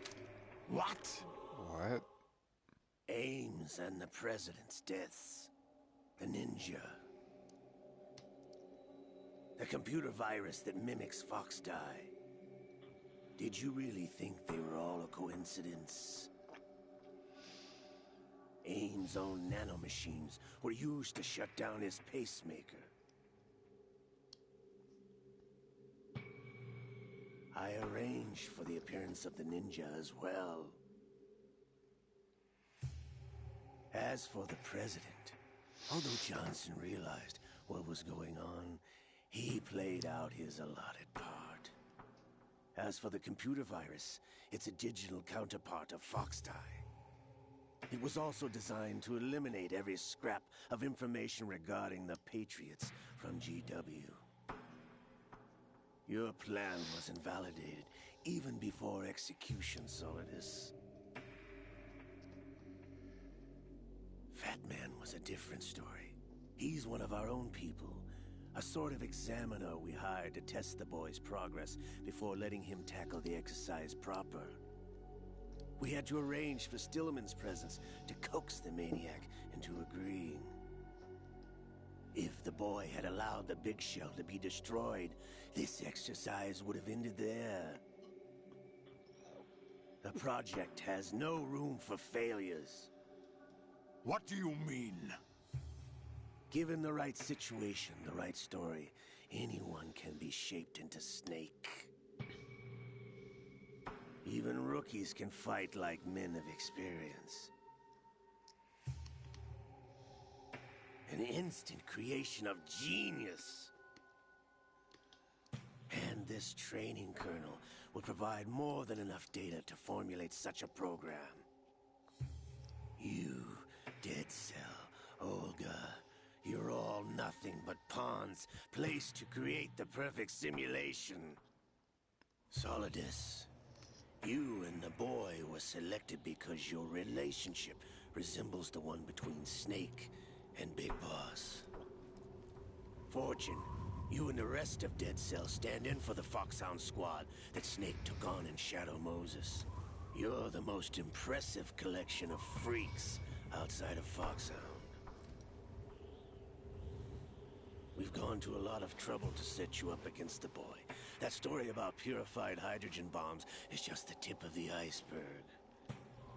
What? What? Ames and the President's deaths. The ninja. The computer virus that mimics Foxdie. Did you really think they were all a coincidence? Ames' own nanomachines were used to shut down his pacemaker. I arranged for the appearance of the ninja as well. As for the President, although Johnson realized what was going on, he played out his allotted part. As for the computer virus, it's a digital counterpart of Foxdie. It was also designed to eliminate every scrap of information regarding the Patriots from GW. Your plan was invalidated even before execution, Solidus. Fat Man was a different story. He's one of our own people. A sort of examiner we hired to test the boy's progress before letting him tackle the exercise proper. We had to arrange for Stillman's presence to coax the maniac into agreeing. If the boy had allowed the big shell to be destroyed, this exercise would have ended there. The project has no room for failures. What do you mean? Given the right situation, the right story, anyone can be shaped into Snake. Even rookies can fight like men of experience. An instant creation of genius. And this training kernel will provide more than enough data to formulate such a program. You, Dead Cell, Olga, you're all nothing but pawns placed to create the perfect simulation. Solidus, you and the boy were selected because your relationship resembles the one between Snake and Big Boss. Fortune, you and the rest of Dead Cell stand in for the Foxhound squad that Snake took on in Shadow Moses. You're the most impressive collection of freaks outside of Foxhound. We've gone to a lot of trouble to set you up against the boy. That story about purified hydrogen bombs is just the tip of the iceberg.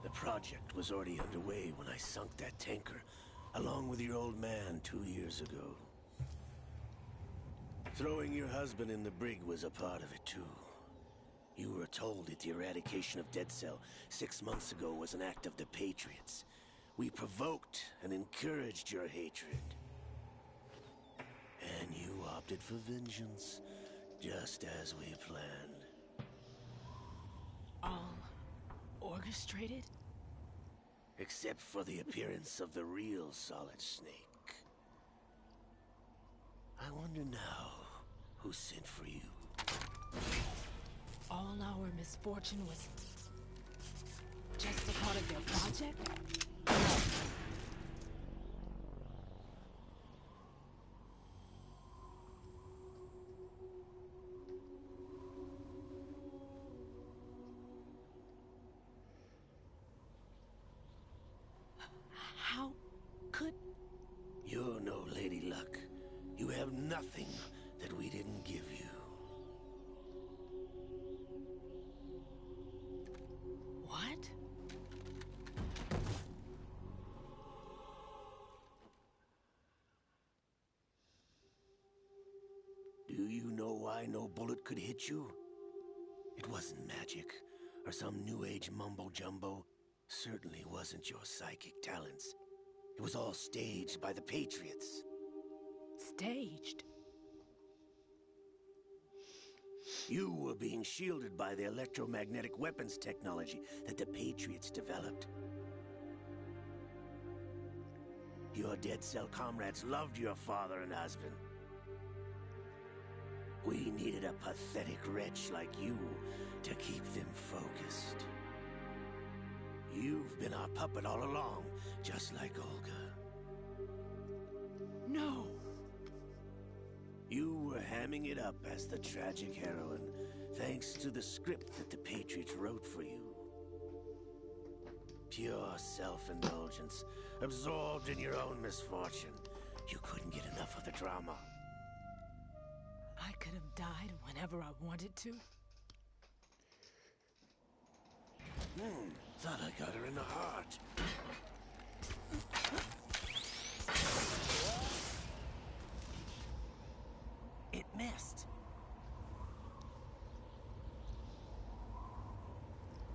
The project was already underway when I sunk that tanker, along with your old man 2 years ago. Throwing your husband in the brig was a part of it too. You were told that the eradication of Dead Cell 6 months ago was an act of the Patriots. We provoked and encouraged your hatred. And you opted for vengeance, just as we planned. All orchestrated? Except for the appearance of the real Solid Snake. I wonder now who sent for you. All our misfortune was just a part of their project? How could... You're no Lady Luck. You have nothing that we didn't give you. What? Do you know why no bullet could hit you? It wasn't magic, or some new age mumbo-jumbo. Certainly wasn't your psychic talents. It was all staged by the Patriots. Staged? You were being shielded by the electromagnetic weapons technology that the Patriots developed. Your Dead Cell comrades loved your father and husband. We needed a pathetic wretch like you to keep them focused. You've been our puppet all along, just like Olga. No! You were hamming it up as the tragic heroine, thanks to the script that the Patriots wrote for you. Pure self-indulgence, absorbed in your own misfortune. You couldn't get enough of the drama. I could have died whenever I wanted to. Thought I got her in the heart. It missed.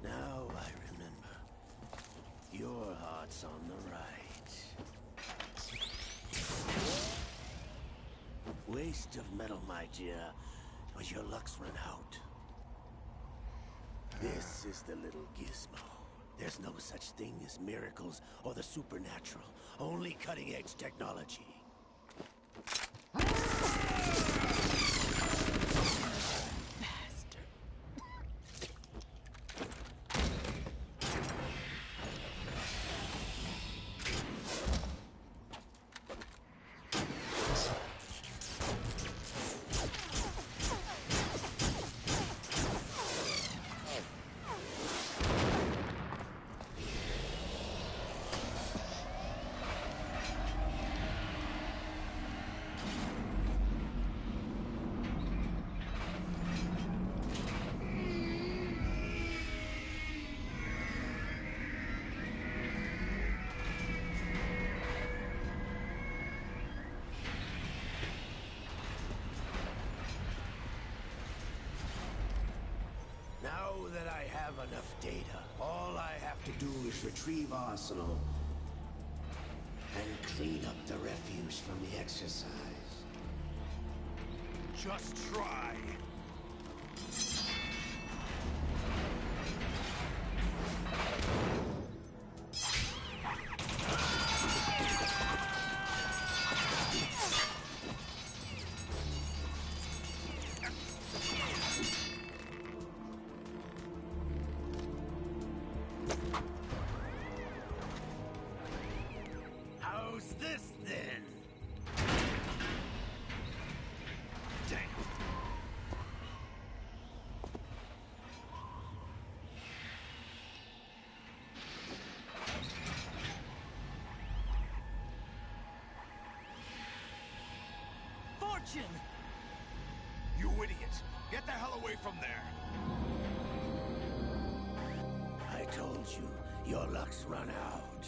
Now I remember. Your heart's on the right. Waste of metal, my dear, but your luck's run out. This is the little gizmo. There's no such thing as miracles or the supernatural. Only cutting-edge technology. have enough data. All I have to do is retrieve Arsenal and clean up the refuse from the exercise. Just try. How's this then? Damn. Fortune! You idiot! Get the hell away from there! I told you, your luck's run out.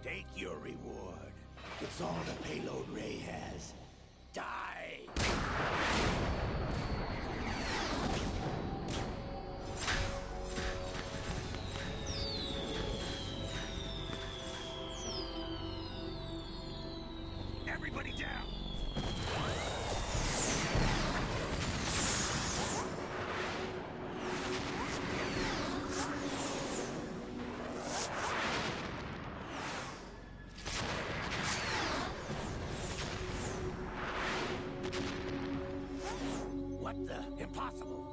Take your reward. It's all the payload Ray has. Die! Everybody down! What the? Impossible!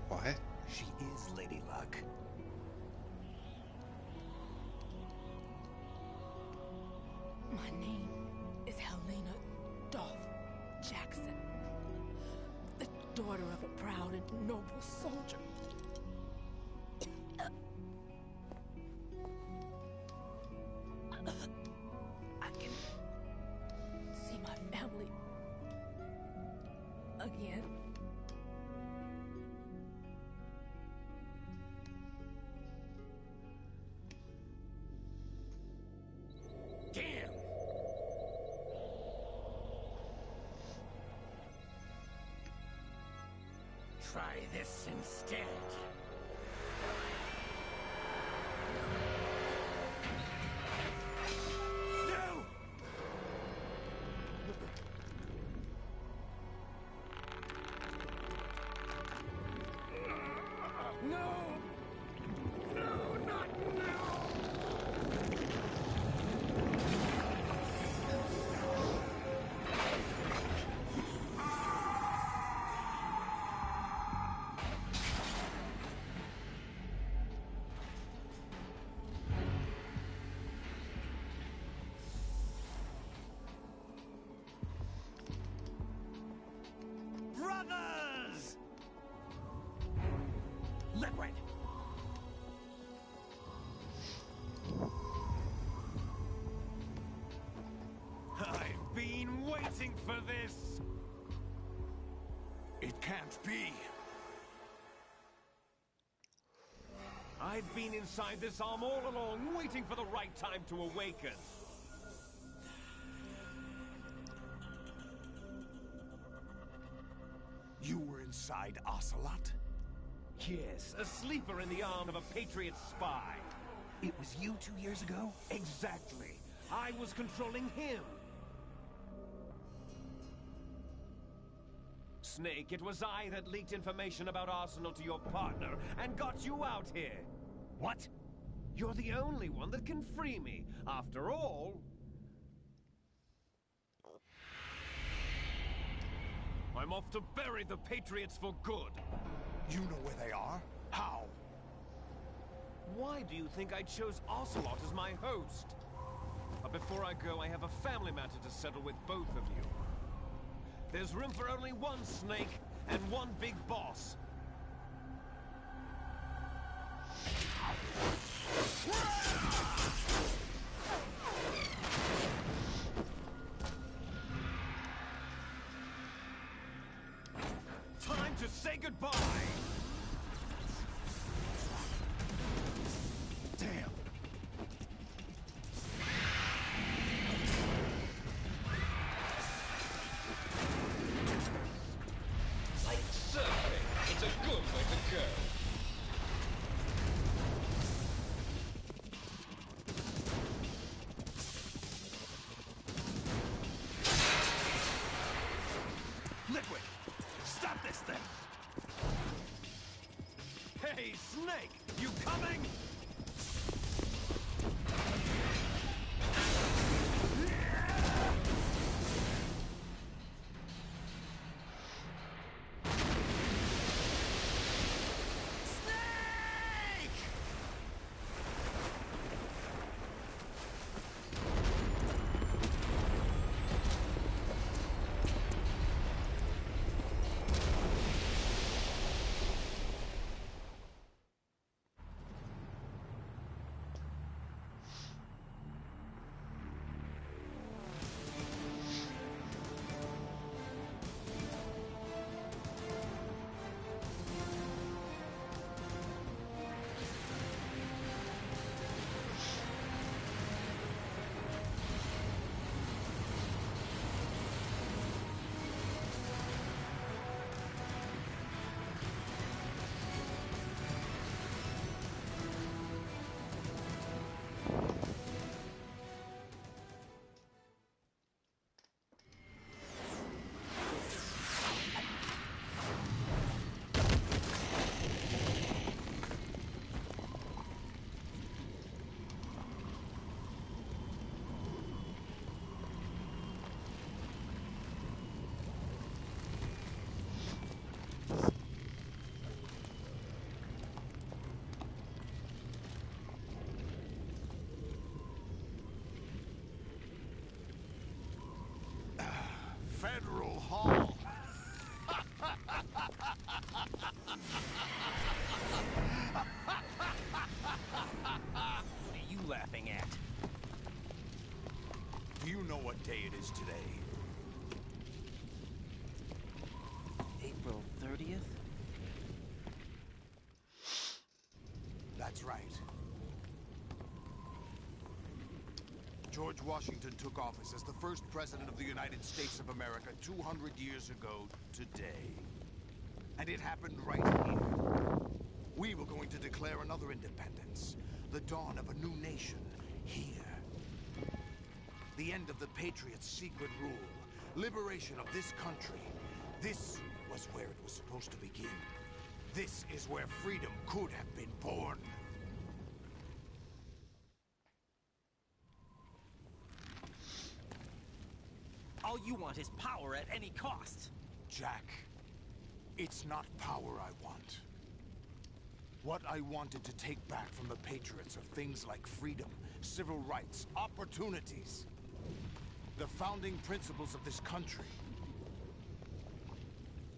What? She is Lady Luck. My name is Helena Dolph Jackson, the daughter of a proud and noble soldier. I can see my family again. Damn! Try this instead. No! No! No, not now! Brothers! Liquid! I've been waiting for this! It can't be. I've been inside this arm all along, waiting for the right time to awaken. You were inside Ocelot? Yes, a sleeper in the arm of a Patriot spy. It was you 2 years ago? Exactly. I was controlling him. Snake, it was I that leaked information about Arsenal to your partner and got you out here. What? You're the only one that can free me. After all, I'm off to bury the Patriots for good. You know where they are? How? Why do you think I chose Ocelot as my host? But before I go, I have a family matter to settle with both of you. There's room for only one Snake and one big boss. Time to say goodbye! Hey, Snake! You coming? Federal Hall. What are you laughing at? Do you know what day it is today? April 30th? That's right. George Washington took office as the first president of the United States of America 200 years ago today. And it happened right here. We were going to declare another independence, the dawn of a new nation, here. The end of the Patriots' secret rule, liberation of this country. This was where it was supposed to begin. This is where freedom could have been born. All you want is power at any cost. Jack, it's not power I want. What I wanted to take back from the Patriots are things like freedom, civil rights, opportunities. The founding principles of this country.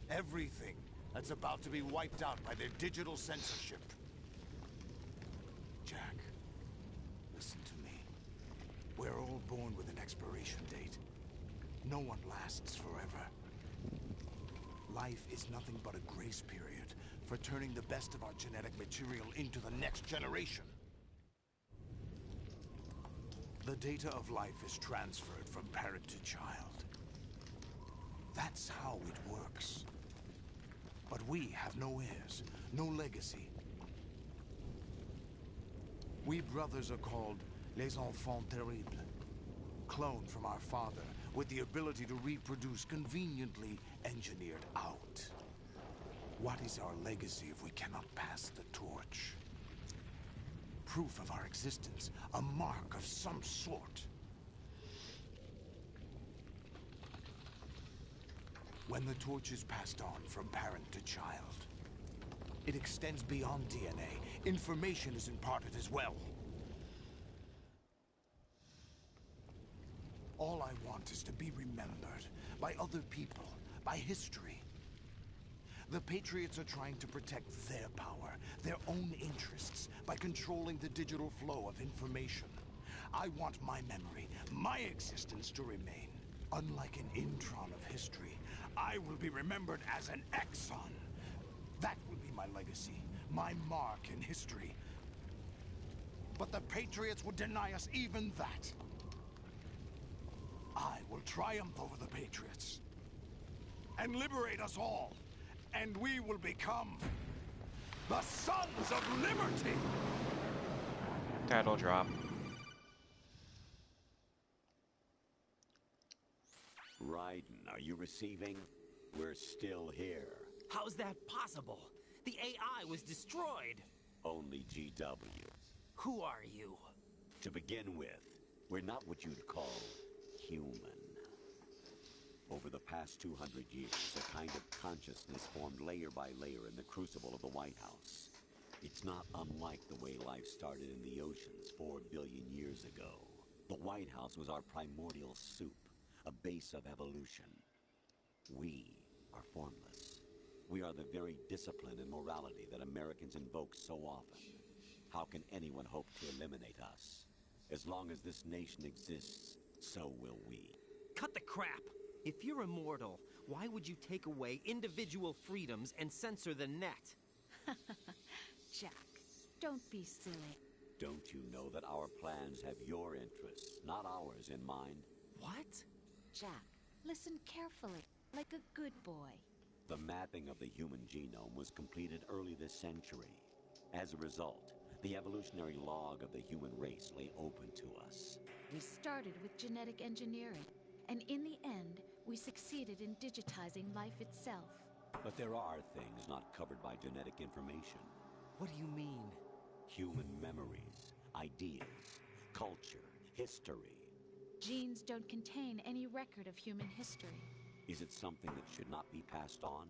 Everything that's about to be wiped out by their digital censorship. Jack, listen to me. We're all born with an expiration date. No one lasts forever. Life is nothing but a grace period for turning the best of our genetic material into the next generation. The data of life is transferred from parent to child. That's how it works. But we have no heirs, no legacy. We brothers are called les enfants terribles, cloned from our father, with the ability to reproduce conveniently engineered out. What is our legacy if we cannot pass the torch? Proof of our existence, a mark of some sort. When the torch is passed on from parent to child, it extends beyond DNA. Information is imparted as well. All I want is to be remembered by other people, by history. The Patriots are trying to protect their power, their own interests, by controlling the digital flow of information. I want my memory, my existence to remain. Unlike an intron of history, I will be remembered as an exon. That will be my legacy, my mark in history. But the Patriots would deny us even that. I will triumph over the Patriots and liberate us all, and we will become the Sons of Liberty! That'll drop. Raiden, are you receiving? We're still here. How's that possible? The AI was destroyed! Only GW. Who are you? To begin with, we're not what you'd call human. Over the past 200 years, a kind of consciousness formed layer by layer in the crucible of the White House. It's not unlike the way life started in the oceans 4 billion years ago. The White House was our primordial soup, a base of evolution. We are formless. We are the very discipline and morality that Americans invoke so often. How can anyone hope to eliminate us? As long as this nation exists, so will we. Cut the crap! If you're immortal, why would you take away individual freedoms and censor the net? Jack, don't be silly. Don't you know that our plans have your interests, not ours, in mind? What? Jack, listen carefully, like a good boy. The mapping of the human genome was completed early this century. As a result, the evolutionary log of the human race lay open to us. We started with genetic engineering, and in the end, we succeeded in digitizing life itself. But there are things not covered by genetic information. What do you mean? Human memories, ideas, culture, history. Genes don't contain any record of human history. Is it something that should not be passed on?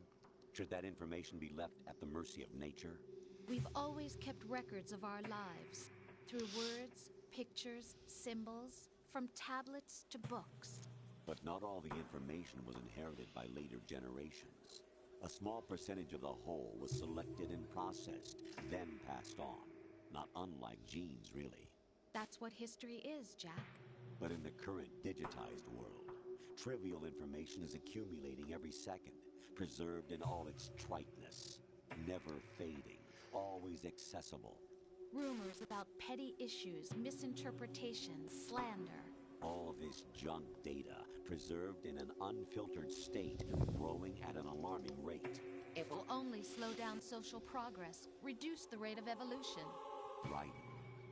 Should that information be left at the mercy of nature? We've always kept records of our lives, through words, pictures, symbols, from tablets to books. But not all the information was inherited by later generations. A small percentage of the whole was selected and processed, then passed on. Not unlike genes, really. That's what history is, Jack. But in the current digitized world, trivial information is accumulating every second, preserved in all its triteness, never fading, always accessible. Rumors about petty issues, misinterpretations, slander. All this junk data, preserved in an unfiltered state, growing at an alarming rate. It will only slow down social progress, reduce the rate of evolution. Right.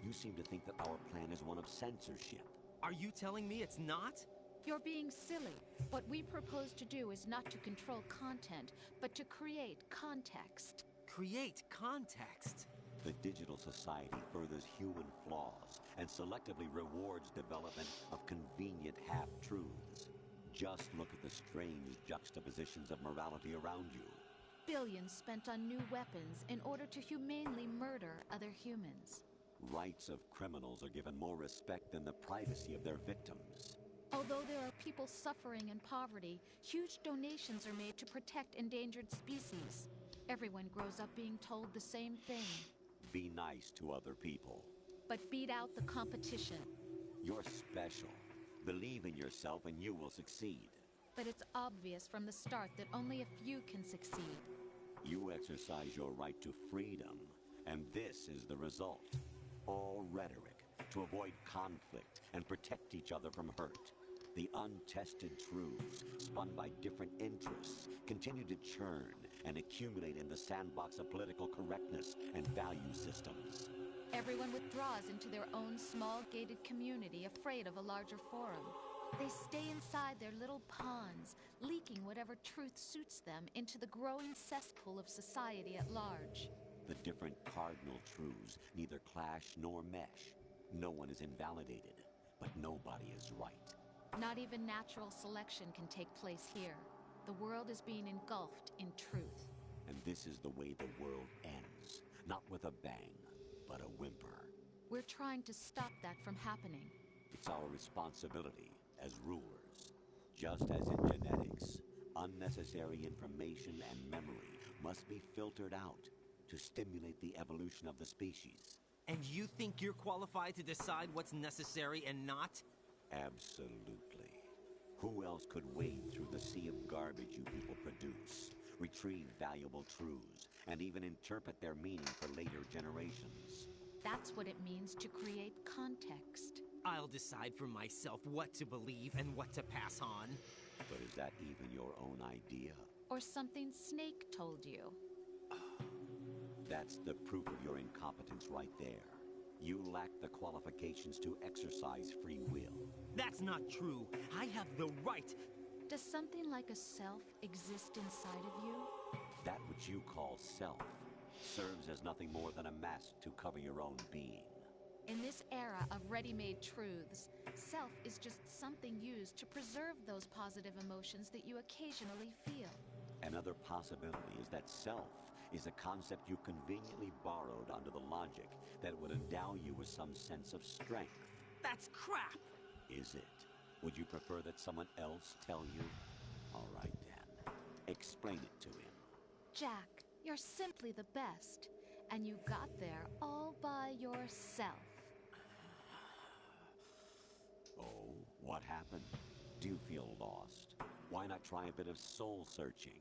You seem to think that our plan is one of censorship. Are you telling me it's not? You're being silly. What we propose to do is not to control content, but to create context. Create context? The digital society furthers human flaws and selectively rewards development of convenient half-truths. Just look at the strange juxtapositions of morality around you. Billions spent on new weapons in order to humanely murder other humans. Rights of criminals are given more respect than the privacy of their victims. Although there are people suffering in poverty, huge donations are made to protect endangered species. Everyone grows up being told the same thing. Be nice to other people. But beat out the competition. You're special. Believe in yourself and you will succeed. But it's obvious from the start that only a few can succeed. You exercise your right to freedom, and this is the result. All rhetoric to avoid conflict and protect each other from hurt. The untested truths, spun by different interests, continue to churn and accumulate in the sandbox of political correctness and value systems. Everyone withdraws into their own small gated community, afraid of a larger forum. They stay inside their little ponds, leaking whatever truth suits them into the growing cesspool of society at large. The different cardinal truths neither clash nor mesh. No one is invalidated, but nobody is right. Not even natural selection can take place here. The world is being engulfed in truth. And this is the way the world ends. Not with a bang, but a whimper. We're trying to stop that from happening. It's our responsibility as rulers. Just as in genetics, unnecessary information and memory must be filtered out to stimulate the evolution of the species. And you think you're qualified to decide what's necessary and not? Absolutely. Who else could wade through the sea of garbage you people produce, retrieve valuable truths, and even interpret their meaning for later generations? That's what it means to create context. I'll decide for myself what to believe and what to pass on. But is that even your own idea? Or something Snake told you? That's the proof of your incompetence right there. You lack the qualifications to exercise free will. That's not true. I have the right. Does something like a self exist inside of you? That which you call self serves as nothing more than a mask to cover your own being. In this era of ready-made truths, self is just something used to preserve those positive emotions that you occasionally feel. Another possibility is that self is a concept you conveniently borrowed under the logic that would endow you with some sense of strength. That's crap! Is it? Would you prefer that someone else tell you? All right then. Explain it to him. Jack, you're simply the best. And you got there all by yourself. Oh, what happened? Do you feel lost? Why not try a bit of soul searching?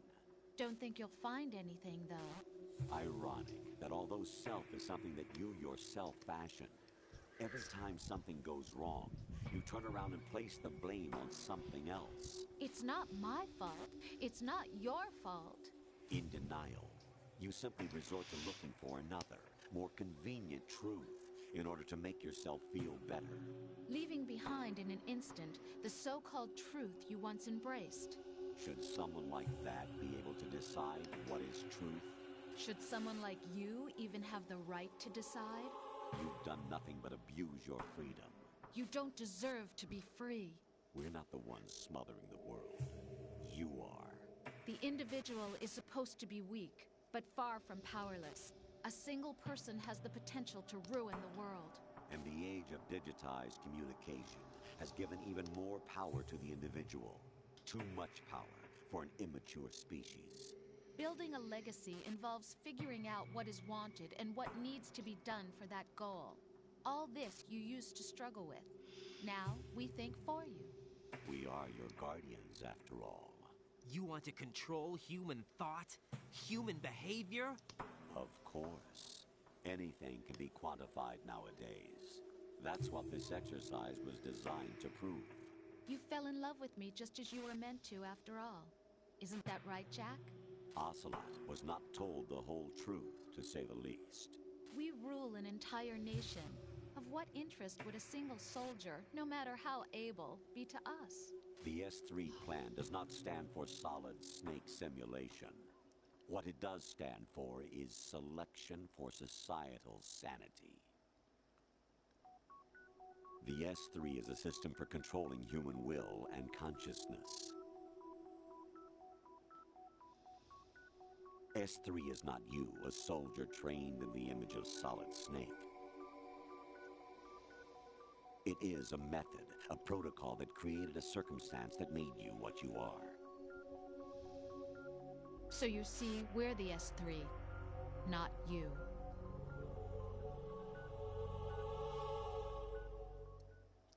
Don't think you'll find anything, though. Ironic that although self is something that you yourself fashioned, every time something goes wrong, you turn around and place the blame on something else. It's not my fault. It's not your fault. In denial, you simply resort to looking for another, more convenient truth in order to make yourself feel better. Leaving behind in an instant the so-called truth you once embraced. Should someone like that be able to decide what is truth? Should someone like you even have the right to decide? You've done nothing but abuse your freedom. You don't deserve to be free. We're not the ones smothering the world. You are. The individual is supposed to be weak, but far from powerless. A single person has the potential to ruin the world. And the age of digitized communication has given even more power to the individual. Too much power for an immature species. Building a legacy involves figuring out what is wanted and what needs to be done for that goal. All this you used to struggle with. Now, we think for you. We are your guardians, after all. You want to control human thought? Human behavior? Of course. Anything can be quantified nowadays. That's what this exercise was designed to prove. You fell in love with me just as you were meant to, after all. Isn't that right, Jack? Ocelot was not told the whole truth, to say the least. We rule an entire nation. Of what interest would a single soldier, no matter how able, be to us? The S3 plan does not stand for Solid Snake Simulation. What it does stand for is Selection for Societal Sanity. The S3 is a system for controlling human will and consciousness. S3 is not you, a soldier trained in the image of Solid Snake. It is a method, a protocol that created a circumstance that made you what you are. So you see, we're the S3, not you.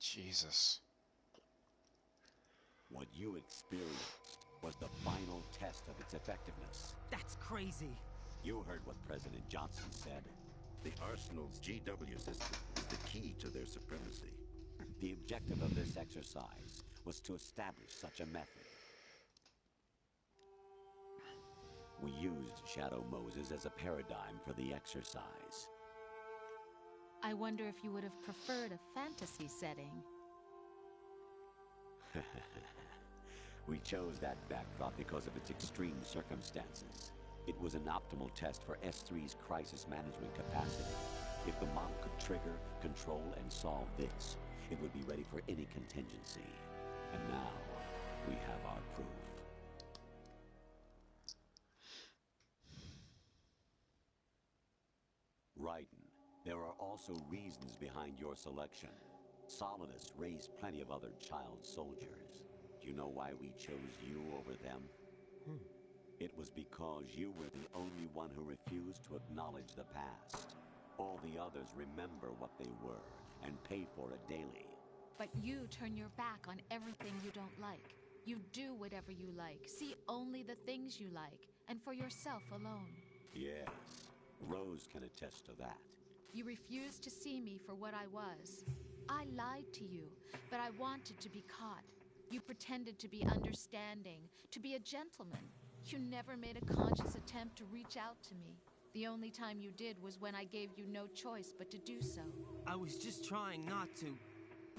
Jesus. What you experienced was the final test of its effectiveness. That's crazy. You heard what President Johnson said. The Arsenal's GW system is the key to their supremacy. The objective of this exercise was to establish such a method. We used Shadow Moses as a paradigm for the exercise. I wonder if you would have preferred a fantasy setting. We chose that backdrop because of its extreme circumstances. It was an optimal test for S3's crisis management capacity. If the model could trigger, control, and solve this, it would be ready for any contingency. And now, we have our proof. Raiden, there are also reasons behind your selection. Solidus raised plenty of other child soldiers. Do you know why we chose you over them? It was because you were the only one who refused to acknowledge the past. All the others remember what they were and pay for it daily. But you turn your back on everything you don't like. You do whatever you like, see only the things you like, and for yourself alone. Yes, Rose can attest to that. You refused to see me for what I was. I lied to you, but I wanted to be caught. You pretended to be understanding, to be a gentleman. You never made a conscious attempt to reach out to me. The only time you did was when I gave you no choice but to do so. I was just trying not to.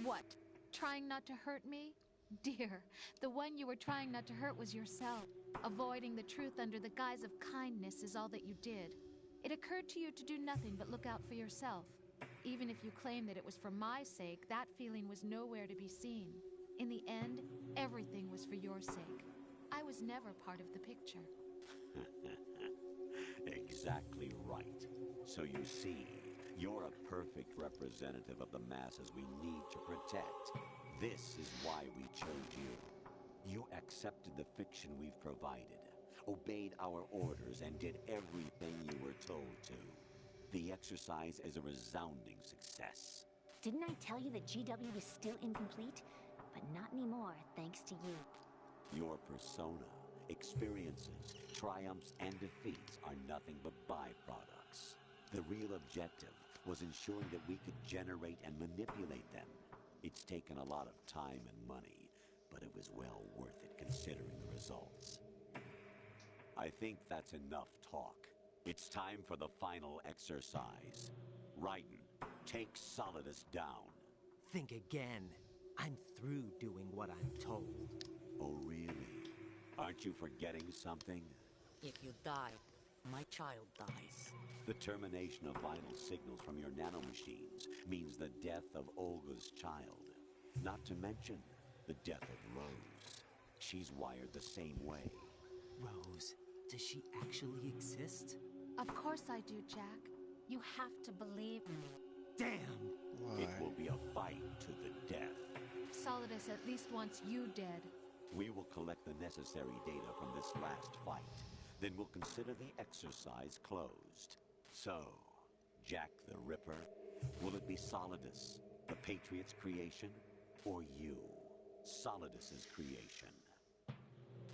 What? Trying not to hurt me? Dear, the one you were trying not to hurt was yourself. Avoiding the truth under the guise of kindness is all that you did. It occurred to you to do nothing but look out for yourself. Even if you claim that it was for my sake, that feeling was nowhere to be seen. In the end, everything was for your sake. I was never part of the picture. Exactly right. So you see, you're a perfect representative of the masses we need to protect. This is why we chose you. You accepted the fiction we've provided, obeyed our orders, and did everything you were told to. The exercise is a resounding success. Didn't I tell you that GW is still incomplete? But not anymore, thanks to you. Your persona, experiences, triumphs, and defeats are nothing but byproducts. The real objective was ensuring that we could generate and manipulate them. It's taken a lot of time and money, but it was well worth it considering the results. I think that's enough talk. It's time for the final exercise. Raiden, take Solidus down. Think again. I'm through doing what I'm told. Oh, really? Aren't you forgetting something? If you die, my child dies. The termination of vital signals from your nanomachines means the death of Olga's child. Not to mention the death of Rose. She's wired the same way. Rose, does she actually exist? Of course I do, Jack. You have to believe me. Damn! It will be a fight to the death. Solidus at least wants you dead. We will collect the necessary data from this last fight. Then we'll consider the exercise closed. So, Jack the Ripper, will it be Solidus, the Patriot's creation, or you, Solidus's creation?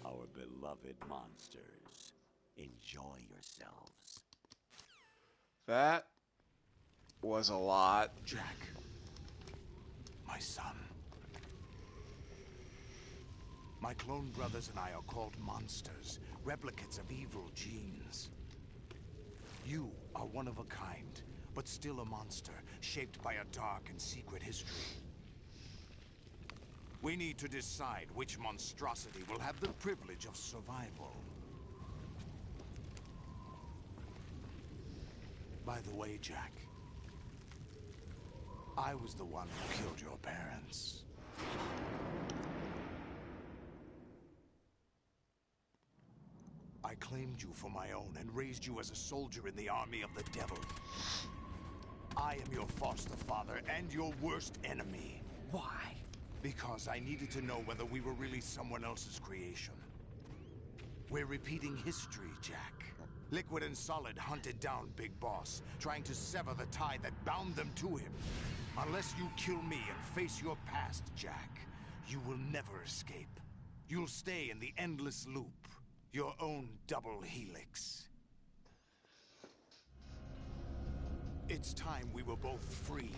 Our beloved monsters, enjoy yourselves. That was a lot. Jack, my son. My clone brothers and I are called monsters, replicates of evil genes. You are one of a kind, but still a monster, shaped by a dark and secret history. We need to decide which monstrosity will have the privilege of survival. By the way, Jack, I was the one who killed your parents. I claimed you for my own and raised you as a soldier in the army of the devil. I am your foster father and your worst enemy. Why? Because I needed to know whether we were really someone else's creation. We're repeating history, Jack. Liquid and Solid hunted down Big Boss, trying to sever the tie that bound them to him. Unless you kill me and face your past, Jack, you will never escape. You'll stay in the endless loop. Your own double helix. It's time we were both free.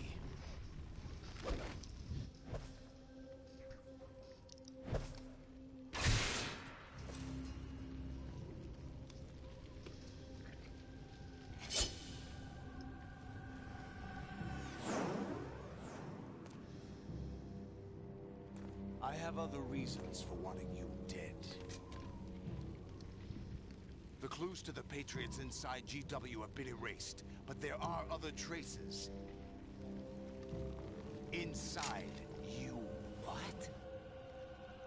I have other reasons for wanting you dead. The clues to the Patriots inside GW have been erased, but there are other traces. Inside you. What?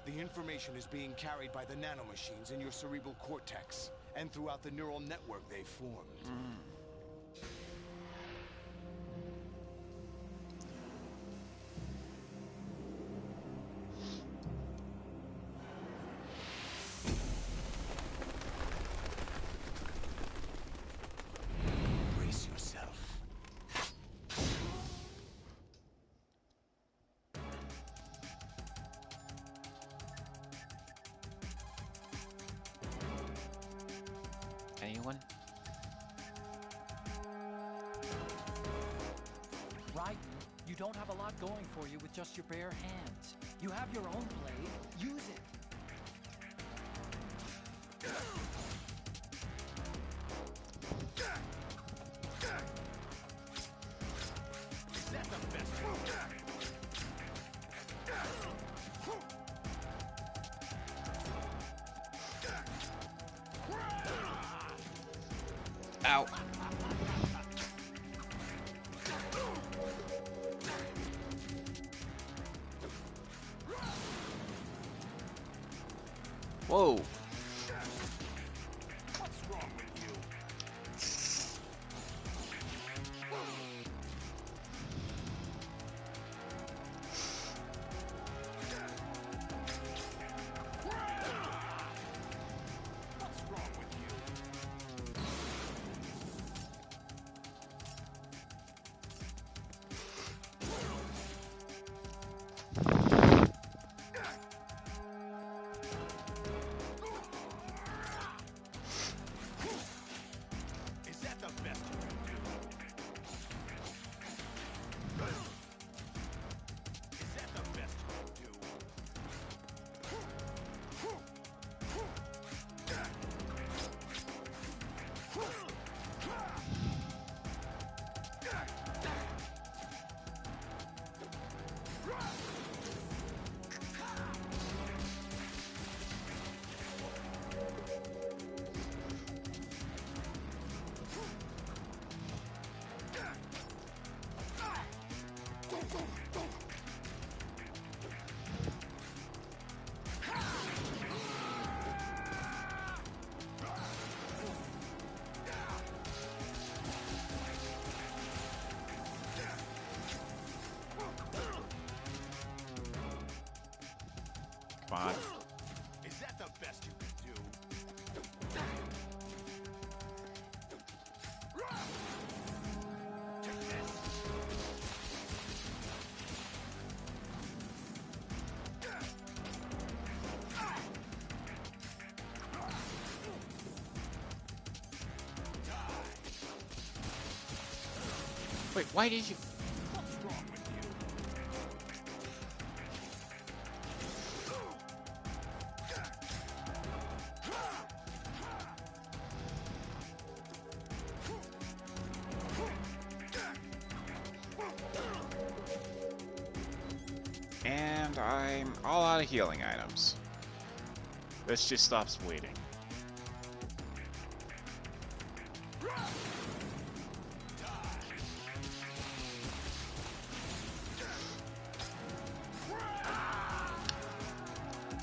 The information is being carried by the nanomachines in your cerebral cortex, and throughout the neural network they've formed. Brace yourself. Anyone? Raiden, you don't have a lot going for you with just your bare hands. You have your own blade. Use it. Is that the best move? Ow. Whoa. What's wrong with you? What's wrong with you? Is that the best you can do? Is that the best you can do? Come on. Is that the best you can do? Take this. Wait, why did you... What's wrong with you? And I'm all out of healing items. This just stops bleeding.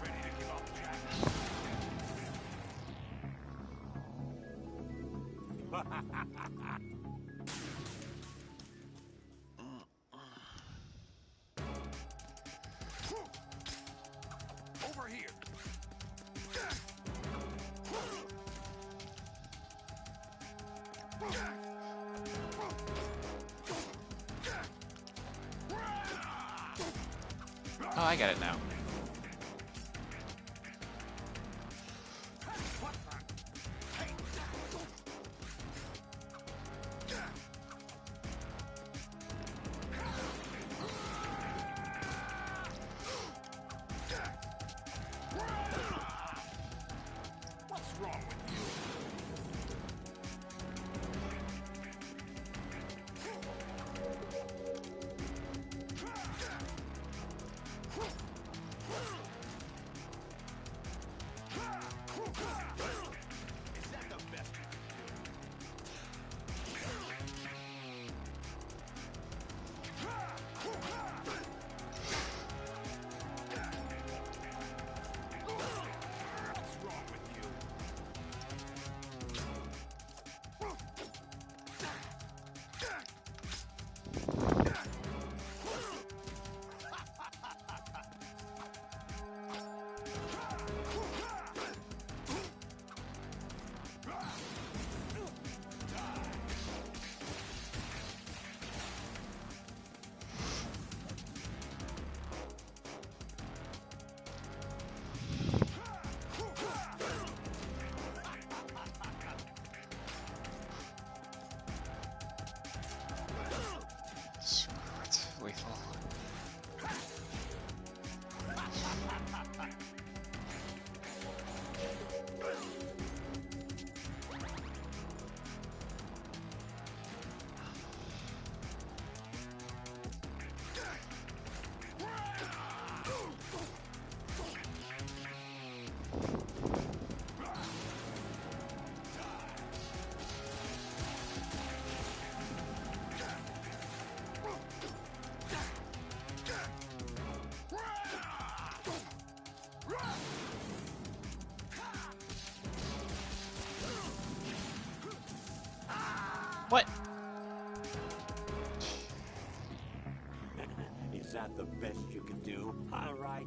Ready to give up, Jack? Over here. Oh, I get it now. What's wrong with you? Is that the best you can do? All right.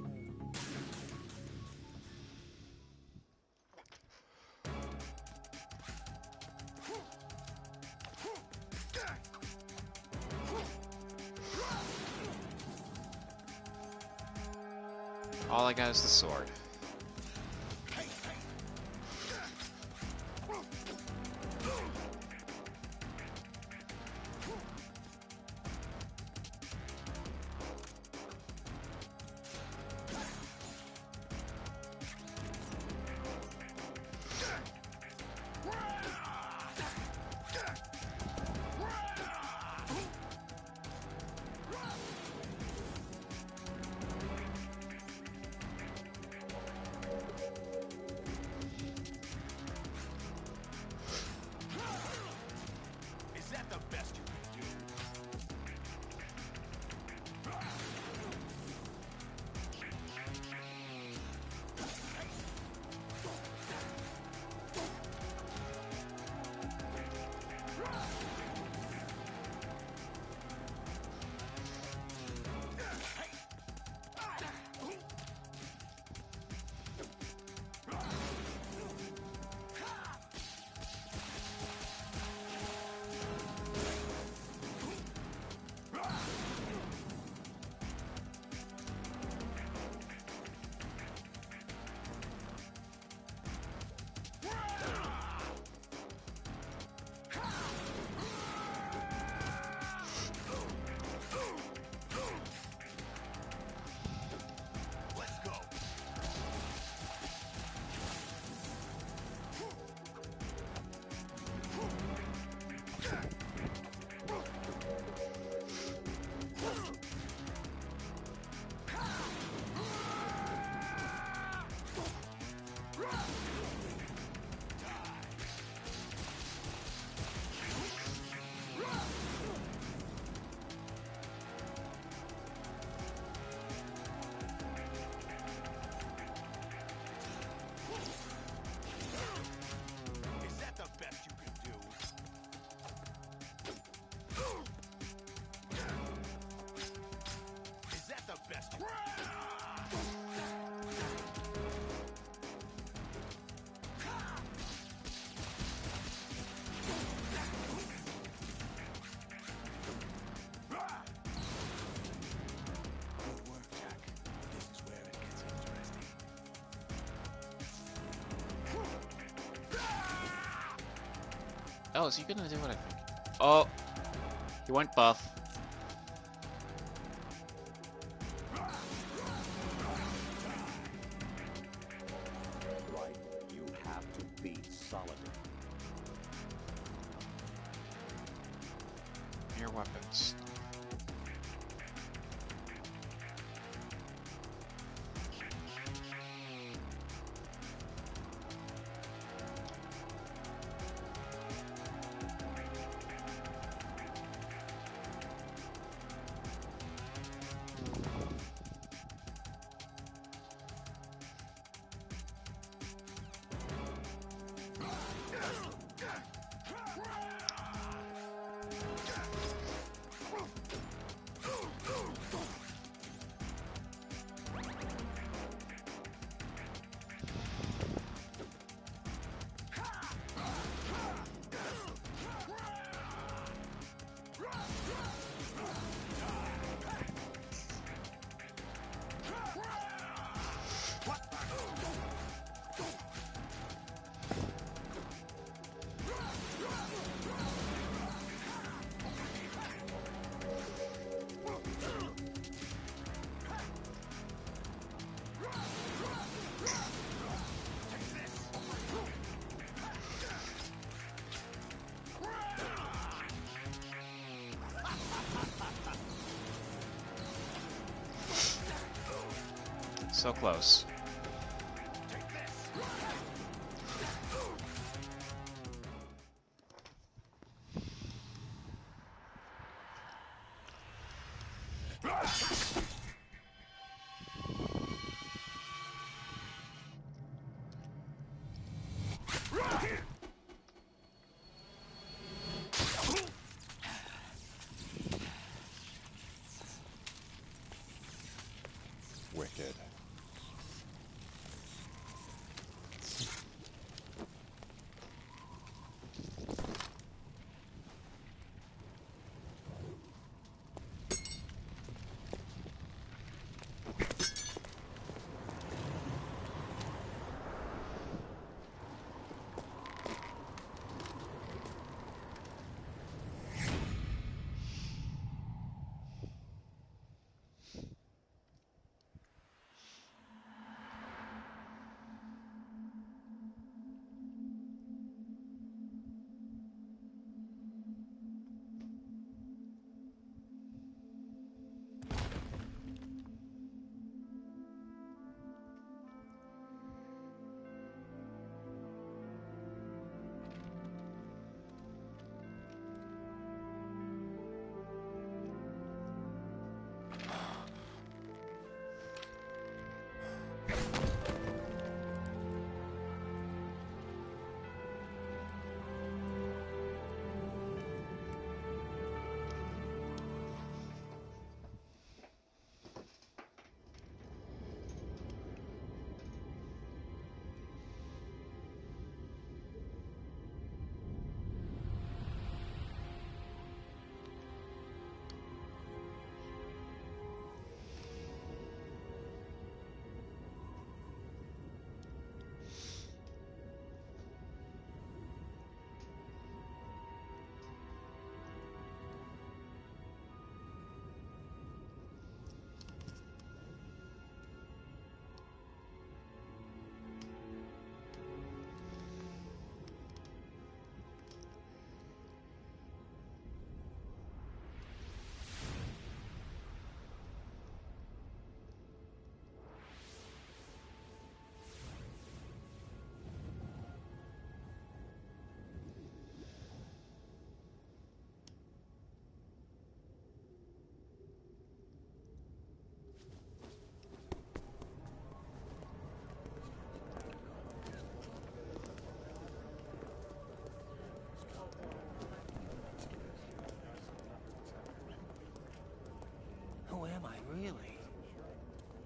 All I got is the sword. Oh, is he gonna do what I think? Oh, he went buff. Right, you have to beat Saladin. Mere weapons. So close.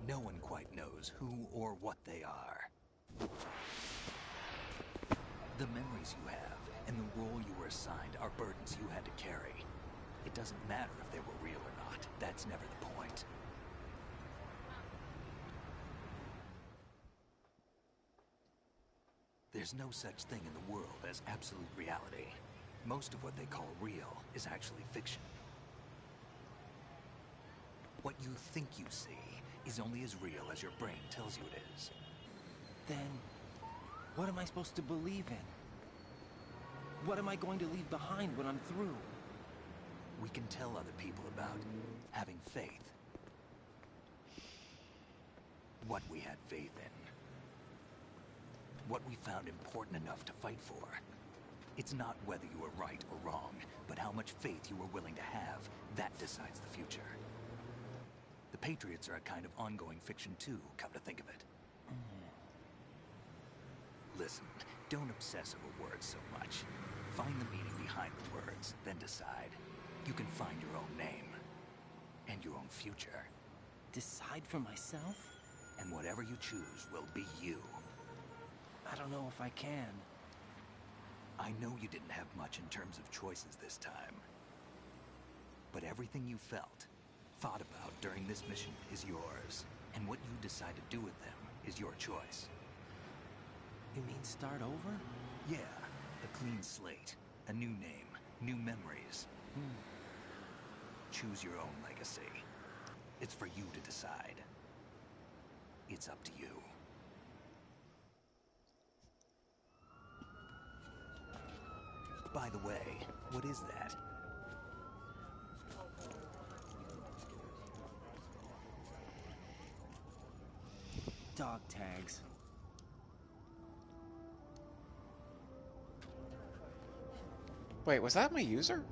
No one quite knows who or what they are. The memories you have and the role you were assigned are burdens you had to carry. It doesn't matter if they were real or not. That's never the point. There's no such thing in the world as absolute reality. Most of what they call real is actually fiction. What you think you see is only as real as your brain tells you it is. Then, what am I supposed to believe in? What am I going to leave behind when I'm through? We can tell other people about having faith. What we had faith in. What we found important enough to fight for. It's not whether you were right or wrong, but how much faith you were willing to have. That decides the future. The Patriots are a kind of ongoing fiction too, come to think of it. Listen, don't obsess over words so much. Find the meaning behind the words, then decide. You can find your own name. And your own future. Decide for myself? And whatever you choose will be you. I don't know if I can. I know you didn't have much in terms of choices this time. But everything you felt, thought about during this mission is yours. And what you decide to do with them is your choice. You mean start over? Yeah, a clean slate, a new name, new memories. Choose your own legacy. It's for you to decide. It's up to you. By the way, what is that? Dog tags. Wait, was that my user?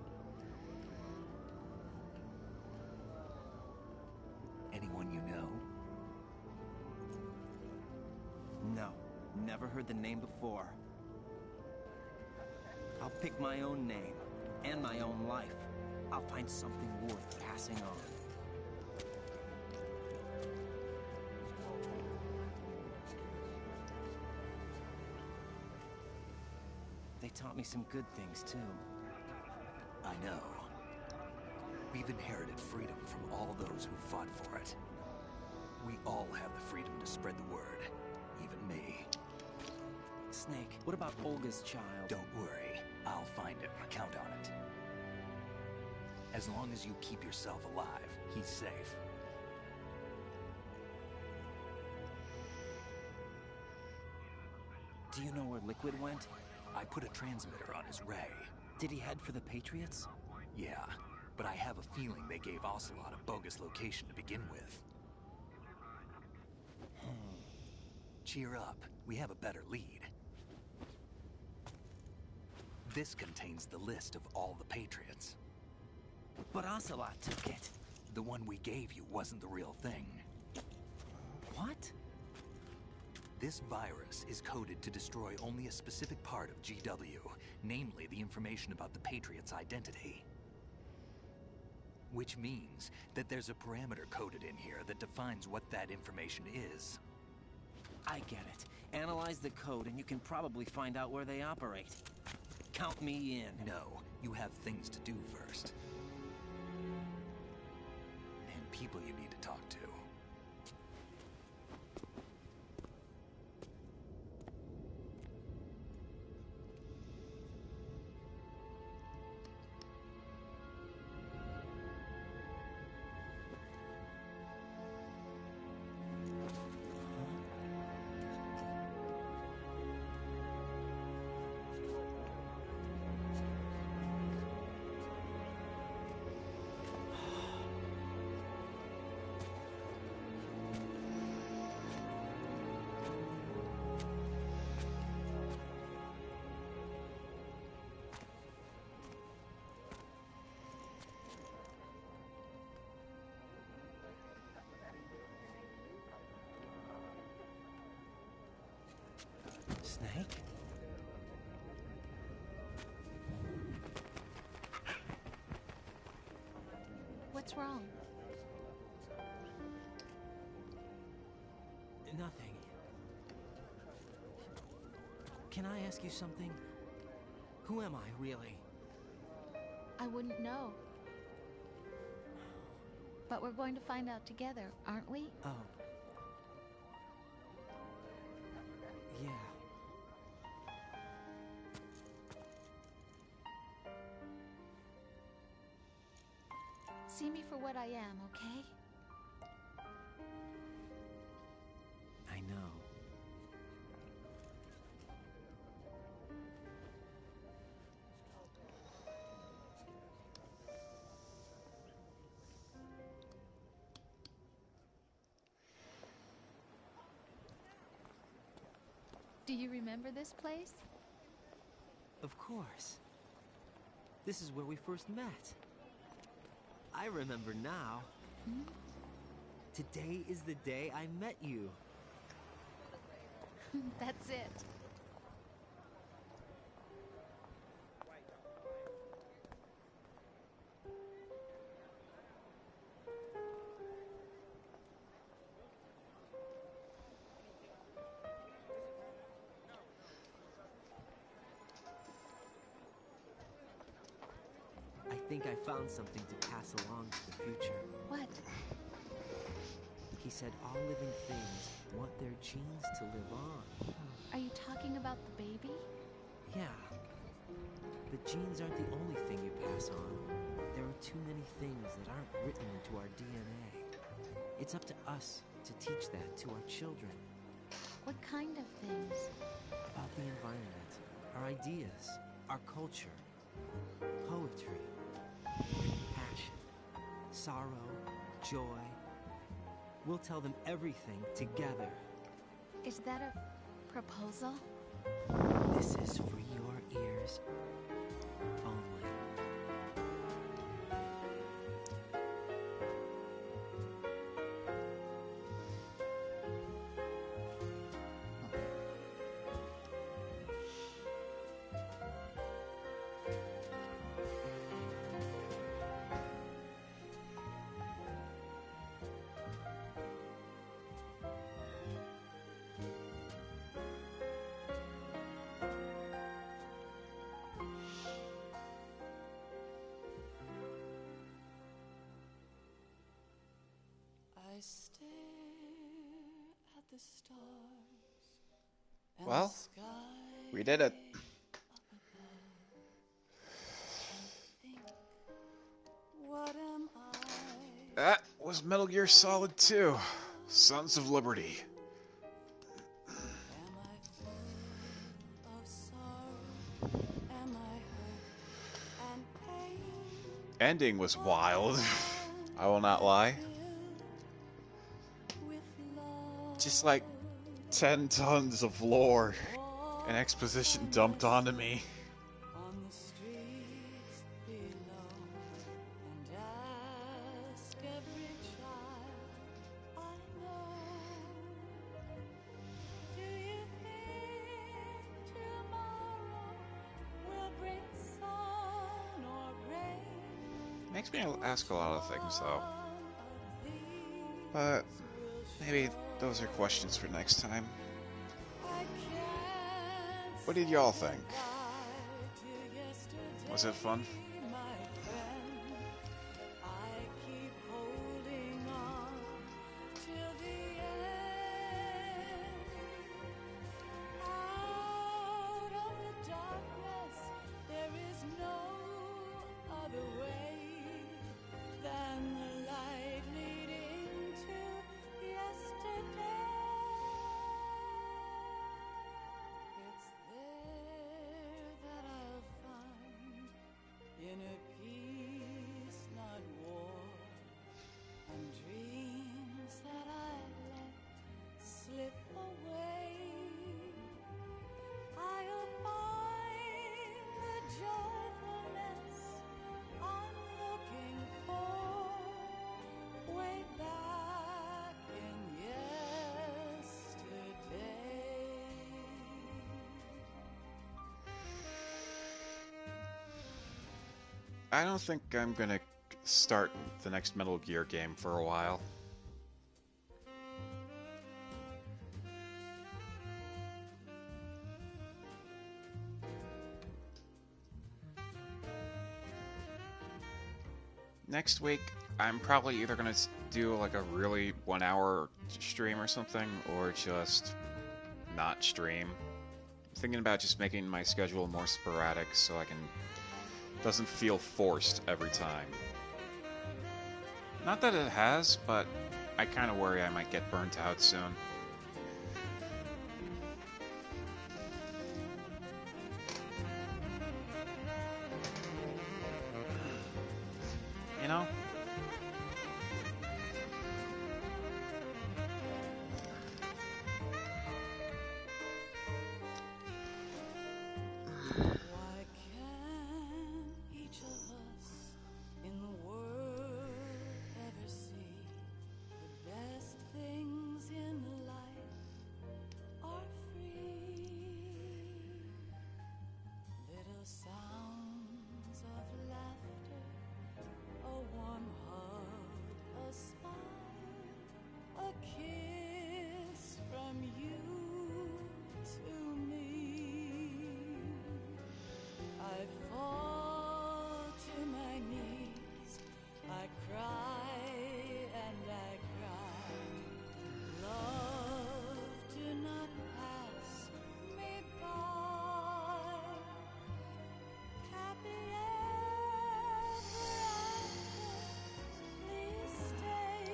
Anyone you know? No, never heard the name before. I'll pick my own name, and my own life. I'll find something worth passing on. They taught me some good things, too. I know. We've inherited freedom from all those who fought for it. We all have the freedom to spread the word. Even me. Snake, what about Olga's child? Don't worry. I'll find him. Count on it. As long as you keep yourself alive, he's safe. Do you know where Liquid went? I put a transmitter on his ray. Did he head for the Patriots? Yeah, but I have a feeling they gave Ocelot a bogus location to begin with. Cheer up. We have a better lead. This contains the list of all the Patriots. But Ocelot took it. The one we gave you wasn't the real thing. What? This virus is coded to destroy only a specific part of GW, namely the information about the Patriots' identity. Which means that there's a parameter coded in here that defines what that information is. I get it. Analyze the code and you can probably find out where they operate. Count me in. No, you have things to do first. And people you need to talk to. Snake? What's wrong? Nothing. Can I ask you something? Who am I, really? I wouldn't know. But we're going to find out together, aren't we? Oh. Yeah. See me for what I am, okay? I know. Do you remember this place? Of course. This is where we first met. I remember now. Hmm? Today is the day I met you. That's it. I think I found something to pass along to the future. What? He said all living things want their genes to live on. Are you talking about the baby? Yeah. The genes aren't the only thing you pass on. There are too many things that aren't written into our DNA. It's up to us to teach that to our children. What kind of things? About the environment, our ideas, our culture, poetry, passion, sorrow, joy. We'll tell them everything together. Is that a proposal? This is for your ears only. I stare at the stars and Well, the sky we did it. What am I? That was Metal Gear Solid 2, Sons of Liberty. Am I full of sorrow? Am I hurt and pain? Ending was wild. I will not lie. Just like 10 tons of lore and exposition dumped onto me. On the streets below, and ask every child I know. Do you think tomorrow will bring sun or rain? Makes me ask a lot of things, though. But maybe those are questions for next time. What did y'all think? Was it fun? In a peace, not war, and dreams that I let slip away, I'll find the joyfulness I'm looking for way back in yesterday. I don't think I'm gonna start the next Metal Gear game for a while. next week, I'm probably either gonna do like a really 1 hour stream or something, or just not stream. I'm thinking about just making my schedule more sporadic so I can doesn't feel forced every time. Not that it has, but I kind of worry I might get burnt out soon. You know? Why can't each of us in the world ever see the best things in life are free? Little sounds of laughter, a warm hug, a smile, a kiss from you to me. I fall to my knees, I cry and I cry. Love, do not pass me by. Happy ever after, please stay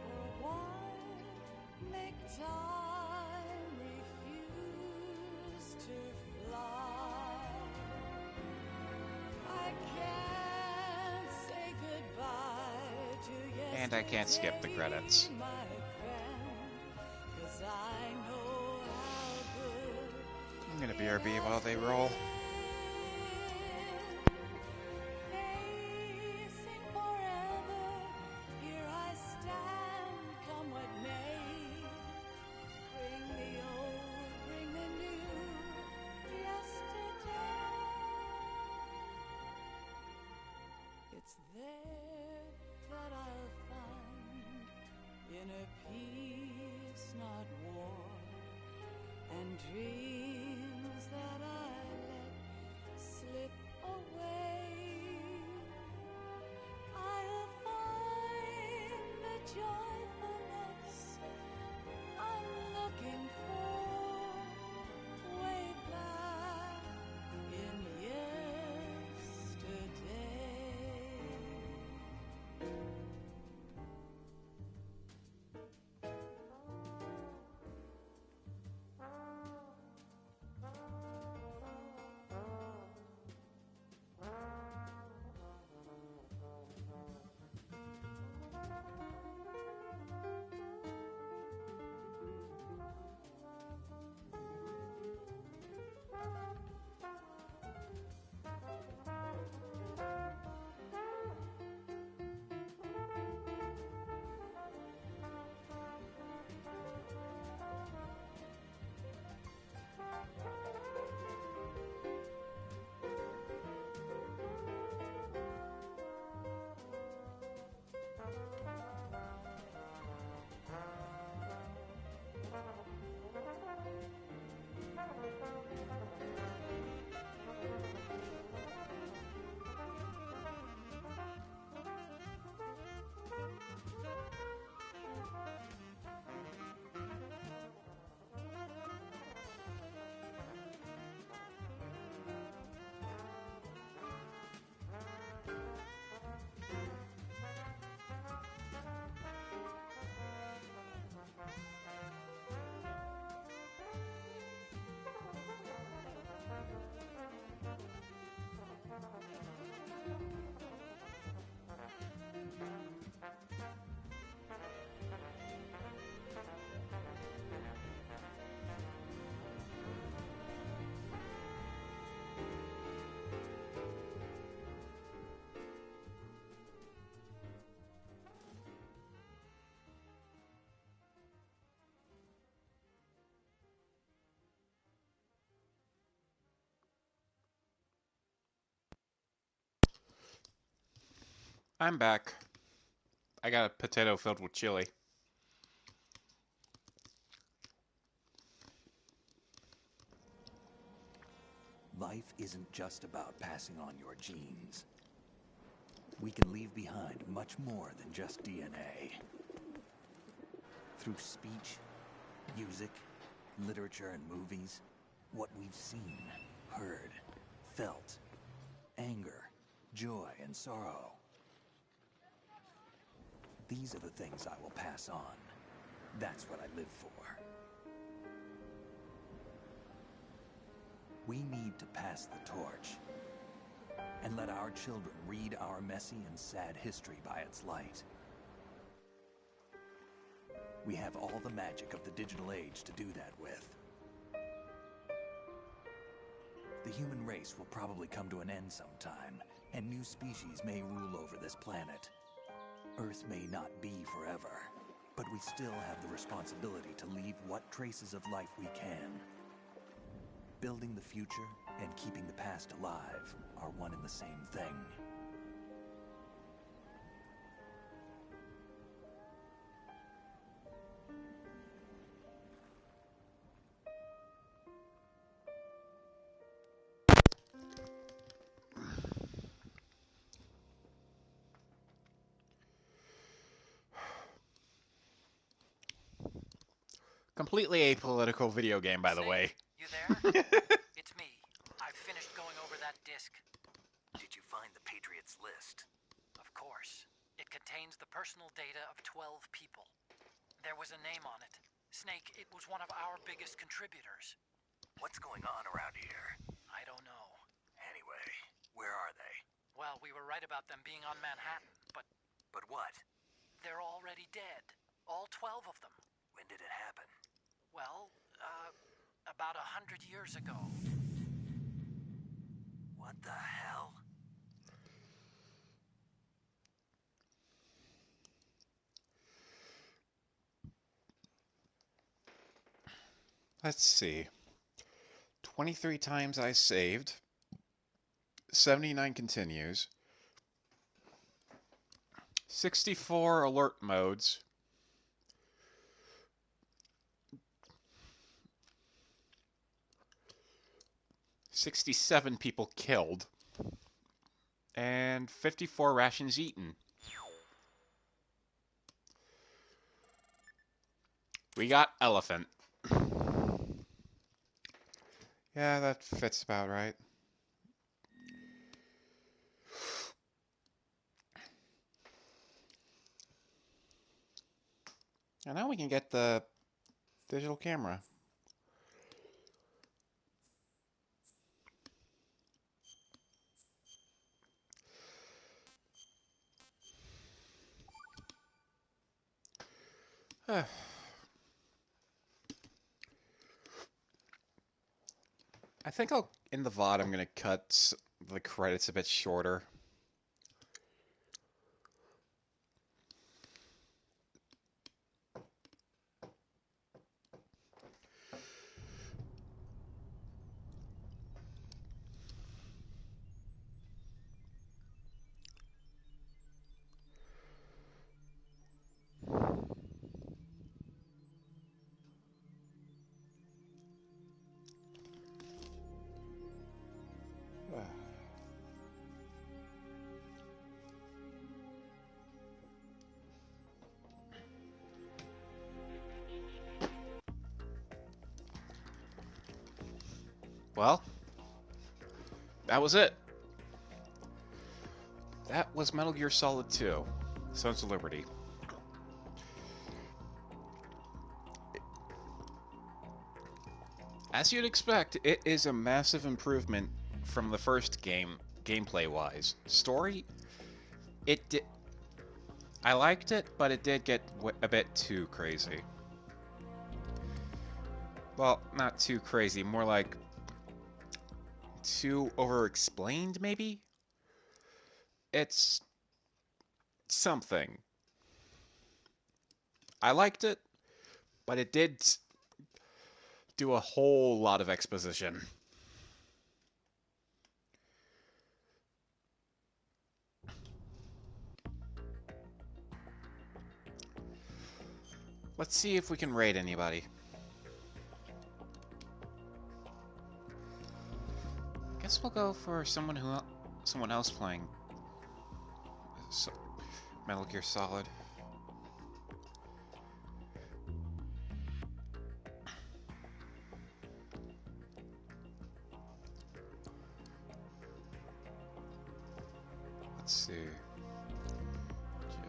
for a while. Make time, refuse to fly. I can't say goodbye to yesterday, And I can't skip the credits. my friend, 'cause I know how good I'm gonna BRB while they roll. facing forever. Here I stand, come what may. Bring the old, bring the new, yesterday. It's there that I'll find inner peace, not war, and dreams that I let slip away. I'll find the joyfulness I'm looking for way back in yesterday. I'm back. I got a potato filled with chili. Life isn't just about passing on your genes. we can leave behind much more than just DNA. Through speech, music, literature, and movies, what we've seen, heard, felt, anger, joy, and sorrow. These are the things I will pass on. That's what I live for. We need to pass the torch and let our children read our messy and sad history by its light. We have all the magic of the digital age to do that with. The human race will probably come to an end sometime, and new species may rule over this planet. Earth may not be forever, but we still have the responsibility to leave what traces of life we can. Building the future and keeping the past alive are one and the same thing. Completely apolitical video game, by the way. You there? It's me. I've finished going over that disc. Did you find the Patriots list? Of course. It contains the personal data of 12 people. There was a name on it. Snake, it was one of our biggest contributors. What's going on around here? I don't know. Anyway, where are they? Well, we were right about them being on Manhattan, but... But what? They're already dead. All 12 of them. When did it happen? Well, about 100 years ago. What the hell? Let's see. 23 times I saved. 79 continues. 64 alert modes. 67 people killed. And 54 rations eaten. We got elephant. Yeah, that fits about right. And now we can get the digital camera. I think in the VOD, I'm going to cut the credits a bit shorter. Well, that was it. That was Metal Gear Solid 2, Sons of Liberty. As you'd expect, it is a massive improvement from the first game, gameplay-wise. Story, I liked it, but it did get a bit too crazy. Well, not too crazy, more like too over-explained, maybe? It's something. I liked it, but it did do a whole lot of exposition. Let's see if we can raid anybody. Guess we'll go for someone else playing. Metal Gear Solid. Let's see.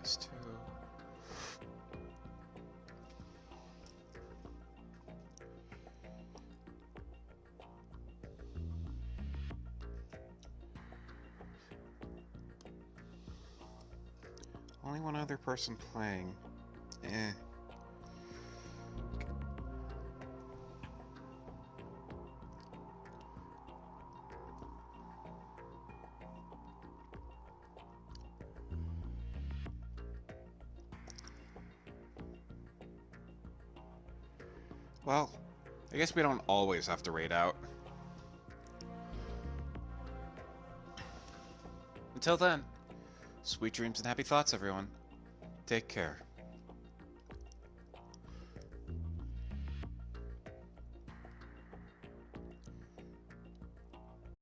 GS2. Only one other person playing. Eh. Well, I guess we don't always have to raid out. Until then, sweet dreams and happy thoughts, everyone. Take care.